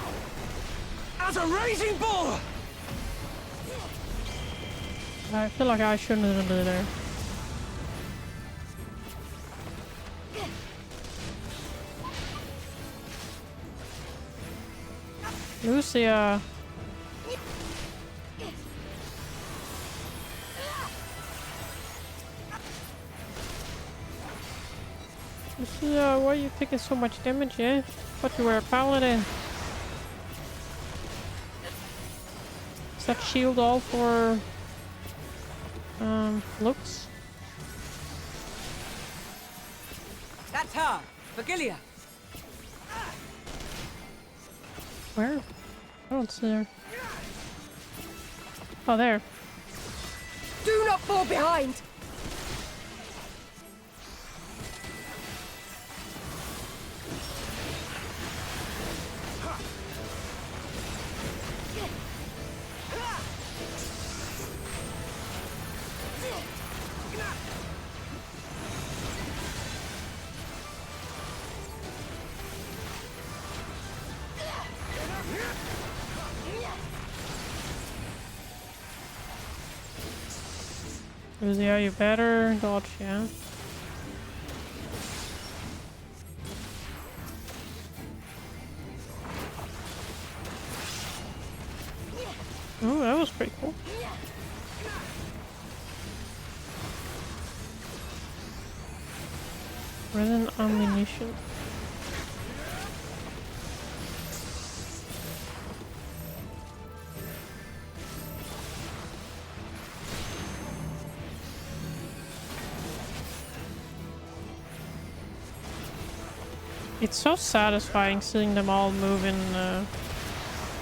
As a raging bull! I feel like I shouldn't have been there. Lucia. Lucia, why are you taking so much damage, eh? Thought you were a paladin. Is that shield all for looks? That's her! Vergilia! Where? I don't see her. Oh, there. Do not fall behind! Lucy, are you better? Dodge, yeah. Oh, that was pretty cool. Resin ammunition. It's so satisfying seeing them all move in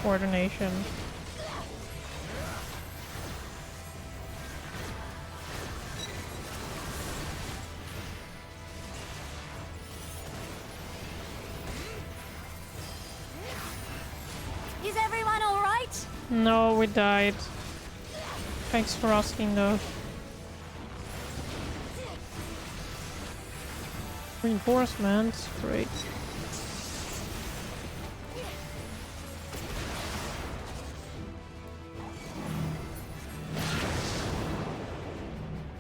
coordination. Is everyone all right? No, we died. Thanks for asking though. Reinforcements, great.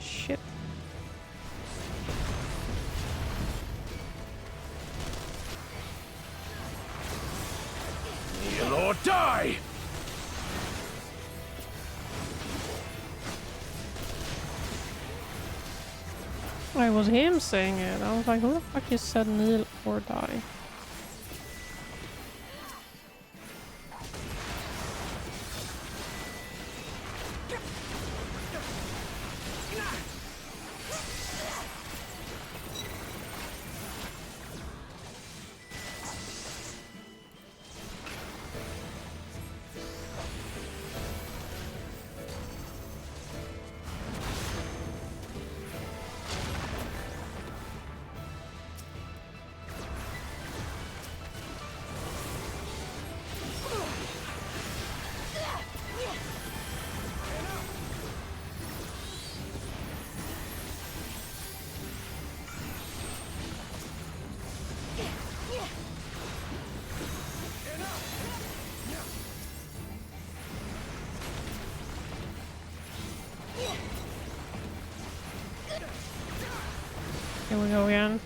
Shit. Kneel or die! It was him saying it. I was like, who the fuck just said kneel or die? Here we go again.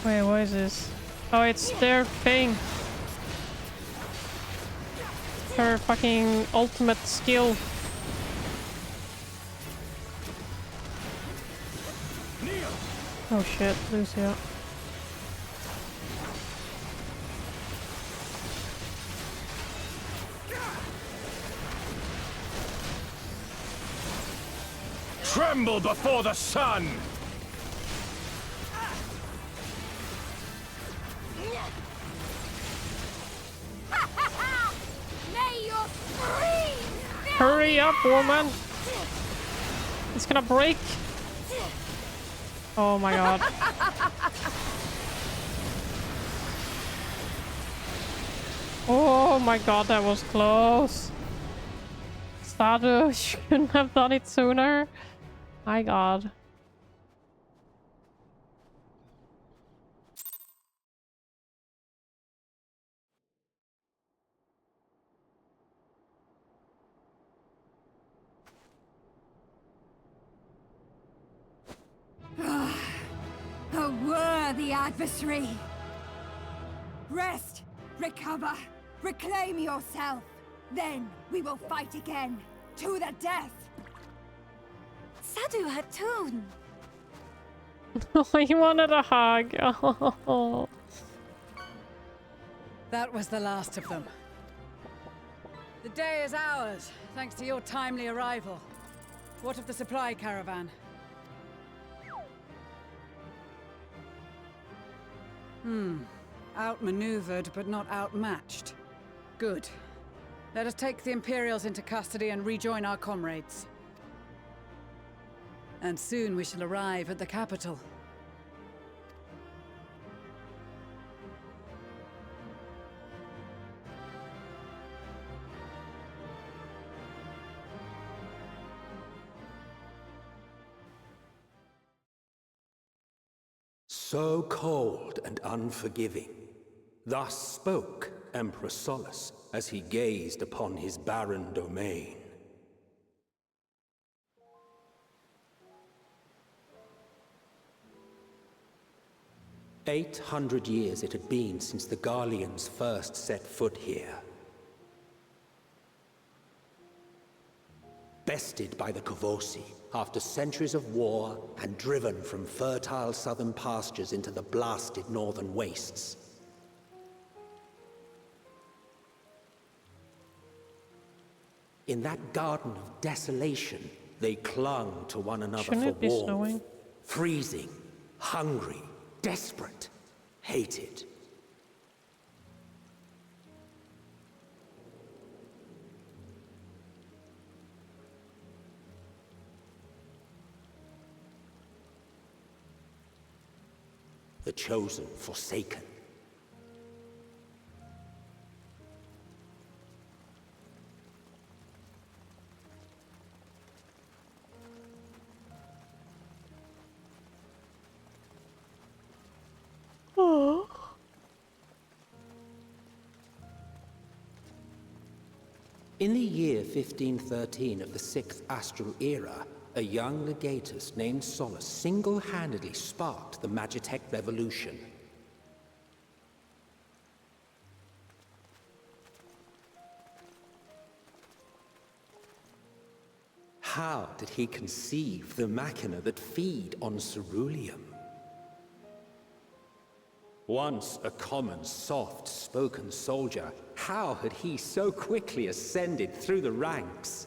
Wait, what is this? Oh, it's their thing. Her fucking ultimate skill. Oh shit, Lucia. Tremble before the sun! May your scream! Hurry up, woman! It's gonna break! Oh my god. Oh my god, that was close. Sadu, you shouldn't have done it sooner. My god. A worthy adversary. Rest, recover, reclaim yourself. Then we will fight again, to the death. Sadu Hatun. He wanted a hug. Oh. That was the last of them. The day is ours, thanks to your timely arrival. What of the supply caravan? Outmaneuvered, but not outmatched. Good. Let us take the Imperials into custody and rejoin our comrades. And soon we shall arrive at the capital. So cold and unforgiving. Thus spoke Emperor Solus as he gazed upon his barren domain. "800 years it had been since the Garleans first set foot here. Bested by the Kavosi after centuries of war and driven from fertile southern pastures into the blasted northern wastes. In that garden of desolation, they clung to one another Shouldn't for it be warmth. snowing? Freezing, hungry, desperate, hated. The chosen forsaken. Oh. In the year 1513 of the 6th Astral Era, a young legatus named Solus single-handedly sparked the Magitech Revolution. How did he conceive the machina that feed on ceruleum? Once a common, soft-spoken soldier, how had he so quickly ascended through the ranks?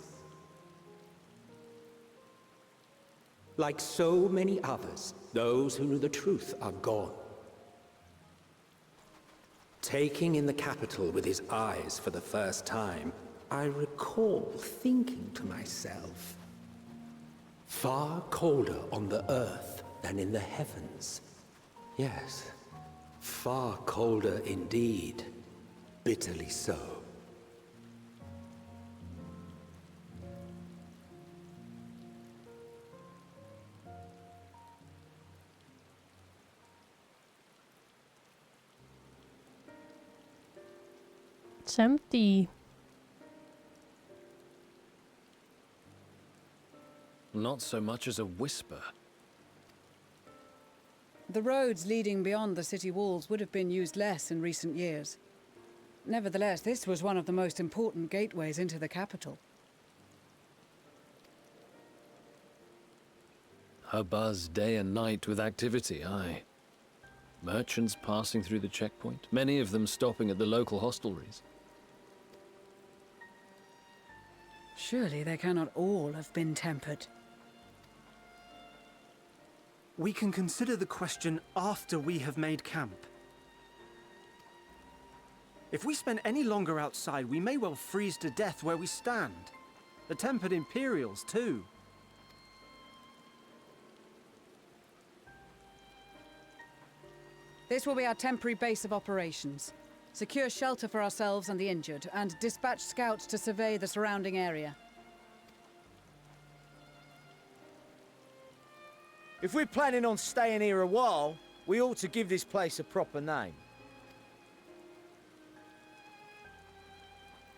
Like so many others, those who knew the truth are gone. Taking in the capital with his eyes for the first time, I recall thinking to myself, far colder on the earth than in the heavens. Yes, far colder indeed, bitterly so. It's empty. Not so much as a whisper. The roads leading beyond the city walls would have been used less in recent years. Nevertheless, this was one of the most important gateways into the capital. A buzz day and night with activity, aye. Merchants passing through the checkpoint, many of them stopping at the local hostelries. Surely they cannot all have been tempered. We can consider the question after we have made camp. If we spend any longer outside, we may well freeze to death where we stand. The tempered Imperials, too. This will be our temporary base of operations. Secure shelter for ourselves and the injured, and dispatch scouts to survey the surrounding area. If we're planning on staying here a while, we ought to give this place a proper name.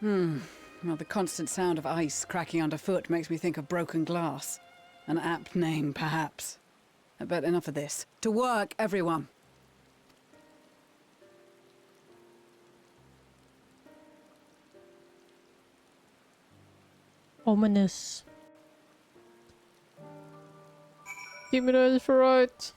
Well, the constant sound of ice cracking underfoot makes me think of broken glass. An apt name, perhaps. But enough of this. To work, everyone! Ominous. Keep me ready for right.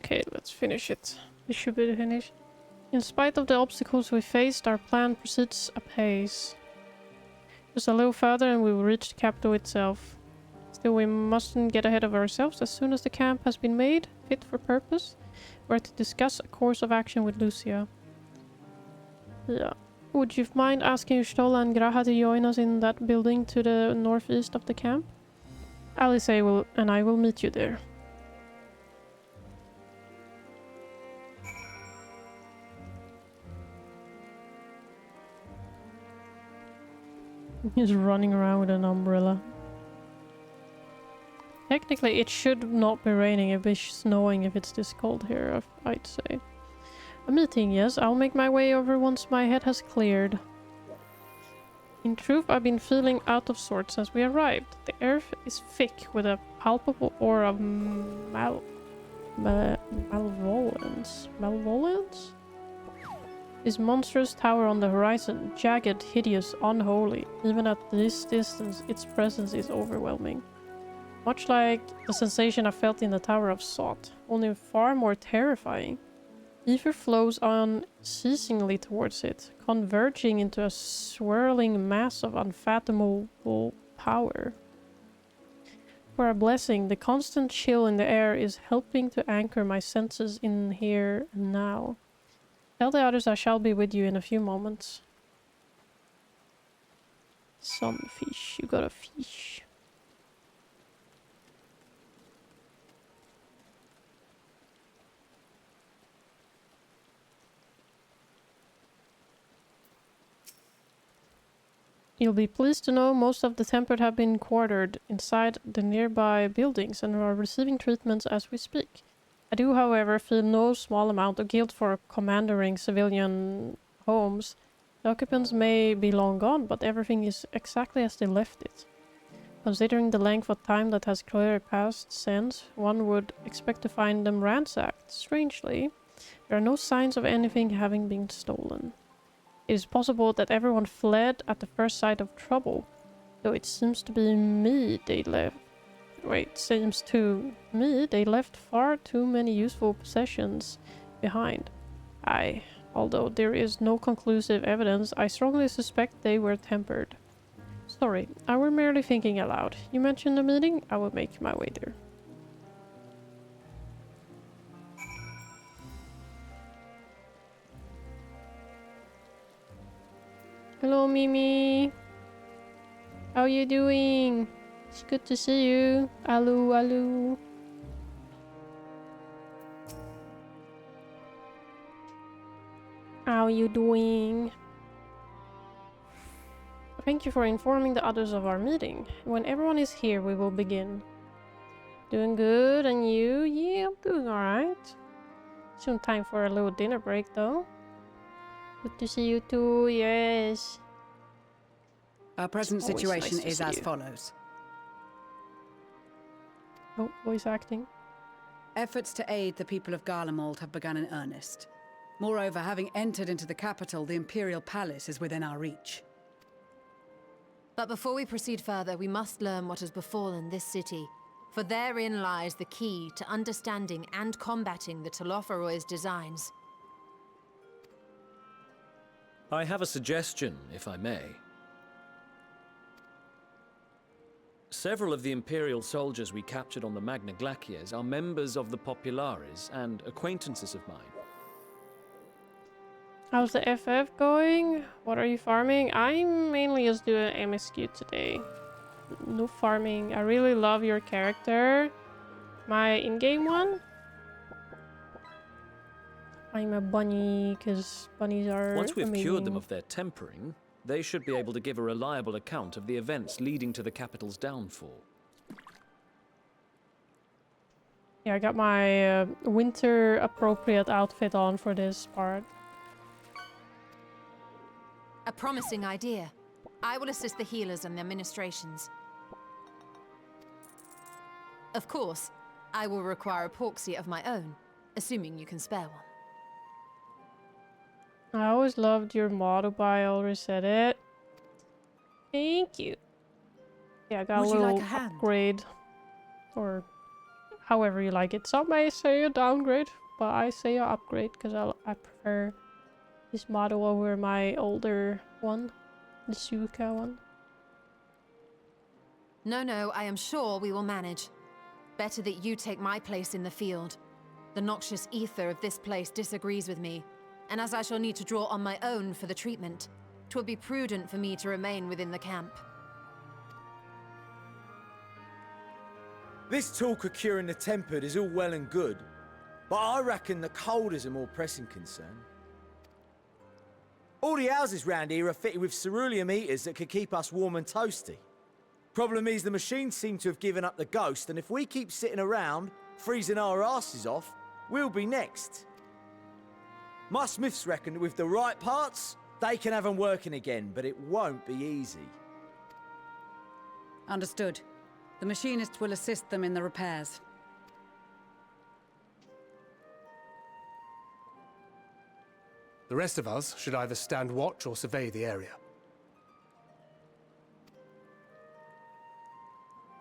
Okay, let's finish it. This should be finished. In spite of the obstacles we faced, our plan proceeds apace. Just a little further and we will reach the capital itself. Still, we mustn't get ahead of ourselves. As soon as the camp has been made fit for purpose, we're to discuss a course of action with Lucia. Yeah. Would you mind asking Stola and Graha to join us in that building to the northeast of the camp? Alice and I will meet you there. He's running around with an umbrella. Technically, it should not be raining. It'd be snowing if it's this cold here, I'd say. A meeting, yes. I'll make my way over once my head has cleared. In truth, I've been feeling out of sorts since we arrived. The earth is thick with a palpable aura of malevolence. Malevolence? This monstrous tower on the horizon, jagged, hideous, unholy. Even at this distance, its presence is overwhelming. Much like the sensation I felt in the Tower of Sot, only far more terrifying. Ether flows unceasingly towards it, converging into a swirling mass of unfathomable power. For a blessing, the constant chill in the air is helping to anchor my senses in here and now. Tell the others I shall be with you in a few moments. Sunfish, you got a fish. You'll be pleased to know most of the Tempered have been quartered inside the nearby buildings and are receiving treatments as we speak. I do, however, feel no small amount of guilt for commandering civilian homes. The occupants may be long gone, but everything is exactly as they left it. Considering the length of time that has clearly passed since, one would expect to find them ransacked. Strangely, there are no signs of anything having been stolen. It is possible that everyone fled at the first sight of trouble, though it seems to me they left far too many useful possessions behind. Although there is no conclusive evidence, I strongly suspect they were tempered. Sorry, I were merely thinking aloud. You mentioned the meeting, I will make my way there. Hello, Mimi. How you doing? It's good to see you. Hello, hello. How you doing? Thank you for informing the others of our meeting. When everyone is here, we will begin. Doing good, and you? Yeah, I'm doing alright. Soon time for a little dinner break, though. Good to see you too, yes. Our present situation is as follows. Oh, voice acting. Efforts to aid the people of Garlemald have begun in earnest. Moreover, having entered into the capital, the Imperial Palace is within our reach. But before we proceed further, we must learn what has befallen this city. For therein lies the key to understanding and combating the Telophoroid's designs. I have a suggestion, if I may. Several of the Imperial soldiers we captured on the Magna Glaciers are members of the Populares and acquaintances of mine. How's the FF going? What are you farming? I'm mainly just doing MSQ today. No farming. I really love your character. My in-game one? I'm a bunny, because bunnies are Once we've amazing. cured them of their tempering, they should be able to give a reliable account of the events leading to the capital's downfall. Yeah, I got my winter-appropriate outfit on for this part. A promising idea. I will assist the healers and their ministrations. Of course, I will require a porksy of my own, assuming you can spare one. I always loved your motto, but I already said it. Thank you. Yeah, I got a little upgrade. Or however you like it. Some may say a downgrade, but I say a upgrade because I prefer this model over my older one, the Suka one. No, I am sure we will manage. Better that you take my place in the field. The noxious ether of this place disagrees with me, and as I shall need to draw on my own for the treatment, 'twill be prudent for me to remain within the camp. This talk of curing the tempered is all well and good, but I reckon the cold is a more pressing concern. All the houses round here are fitted with ceruleum heaters that could keep us warm and toasty. Problem is, the machines seem to have given up the ghost, and if we keep sitting around, freezing our asses off, we'll be next. My smiths reckon that with the right parts, they can have them working again, but it won't be easy. Understood. The machinists will assist them in the repairs. The rest of us should either stand watch or survey the area.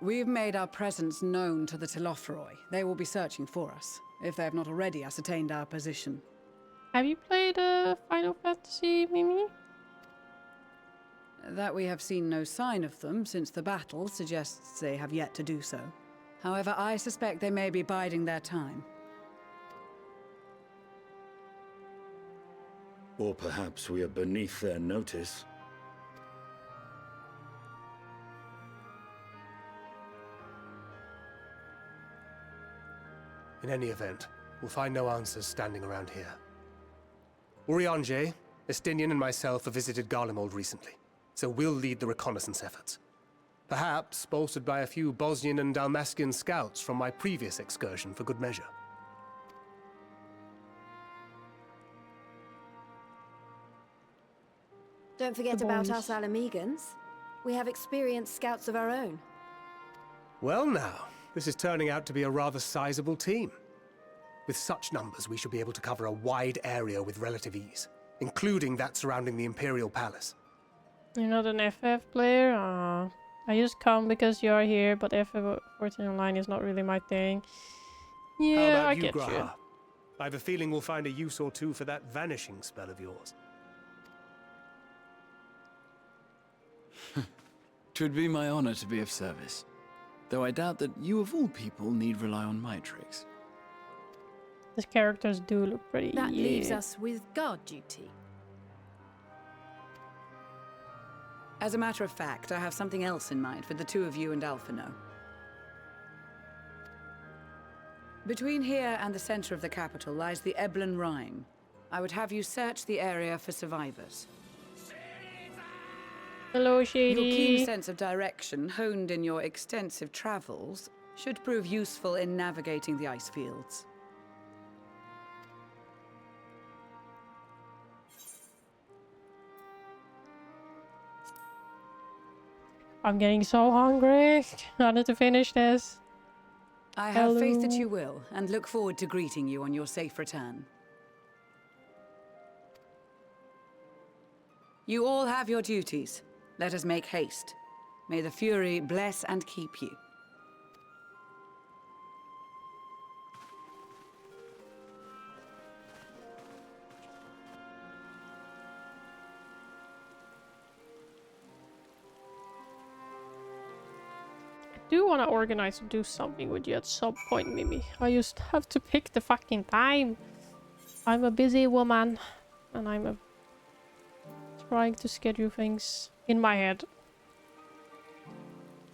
We've made our presence known to the Telothroi. They will be searching for us, if they have not already ascertained our position. Have you played Final Fantasy, Mimi? That we have seen no sign of them since the battle suggests they have yet to do so. However, I suspect they may be biding their time. Or perhaps we are beneath their notice. In any event, we'll find no answers standing around here. Urianger, Estinian and myself have visited Garlemald recently, so we'll lead the reconnaissance efforts. Perhaps bolstered by a few Bosnian and Dalmatian scouts from my previous excursion for good measure. Don't forget about us Alamegans. We have experienced scouts of our own. Well now, this is turning out to be a rather sizable team. With such numbers, we should be able to cover a wide area with relative ease, including that surrounding the Imperial Palace. You're not an FF player? Aww. I just come because you're here, but FF14 Online is not really my thing. Yeah, I get you. I have a feeling we'll find a use or two for that vanishing spell of yours. 'Twould be my honor to be of service, though I doubt that you of all people need rely on my tricks. The characters do look pretty. That leaves us with guard duty. As a matter of fact, I have something else in mind for the two of you and Alphino. Between here and the center of the capital lies the Eblan Rhine. I would have you search the area for survivors. Hello, Shady. Your keen sense of direction, honed in your extensive travels, should prove useful in navigating the ice fields. I'm getting so hungry. I need to finish this. I have faith that you will, and look forward to greeting you on your safe return. You all have your duties. Let us make haste. May the Fury bless and keep you. I do want to organize and do something with you at some point, Mimi. I just have to pick the fucking time. I'm a busy woman, and I'm trying to schedule things in my head.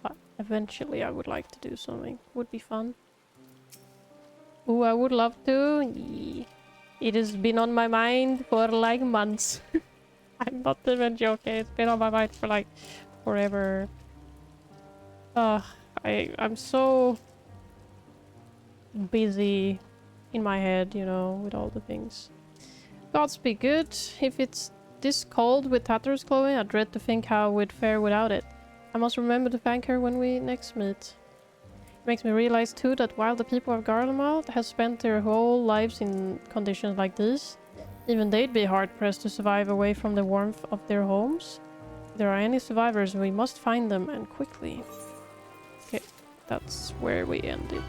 But eventually I would like to do something. Would be fun. Ooh, I would love to. Yeah. It has been on my mind for like months. I'm not even joking. It's been on my mind for like forever. I'm so busy in my head, you know, with all the things. Gods be good. If it's this cold with Tatter's clothing, I dread to think how we'd fare without it. I must remember to thank her when we next meet. It makes me realize too that while the people of Garlemald have spent their whole lives in conditions like these, even they'd be hard-pressed to survive away from the warmth of their homes. If there are any survivors, we must find them, and quickly. Okay, that's where we end it.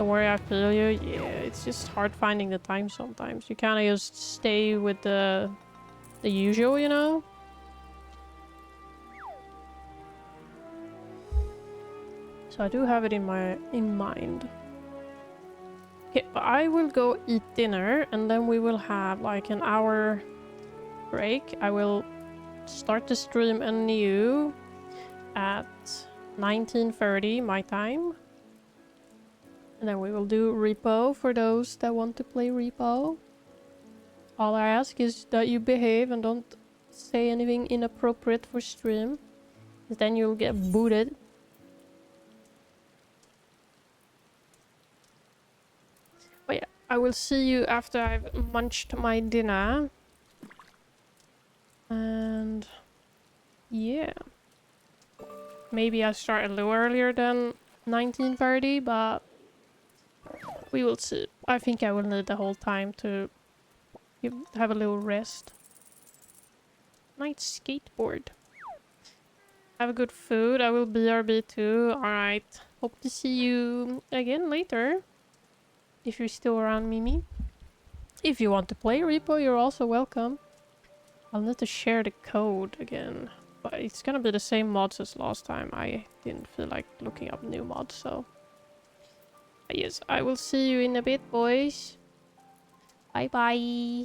Don't worry, I feel you. Yeah, it's just hard finding the time sometimes. You kind of just stay with the usual, you know? So I do have it in mind. Okay, but I will go eat dinner and then we will have like an hour break. I will start the stream anew at 19:30 my time. And then we will do repo for those that want to play repo. All I ask is that you behave and don't say anything inappropriate for stream. Then you'll get booted. But yeah, I will see you after I've munched my dinner. And yeah. Maybe I start a little earlier than 19:30, but we will see. I think I will need the whole time to have a little rest. Nice skateboard. Have a good food. I will BRB too. Alright. Hope to see you again later. If you're still around, Mimi. If you want to play repo, you're also welcome. I'll need to share the code again. But it's gonna be the same mods as last time. I didn't feel like looking up new mods, so... Yes, I will see you in a bit, boys. Bye-bye.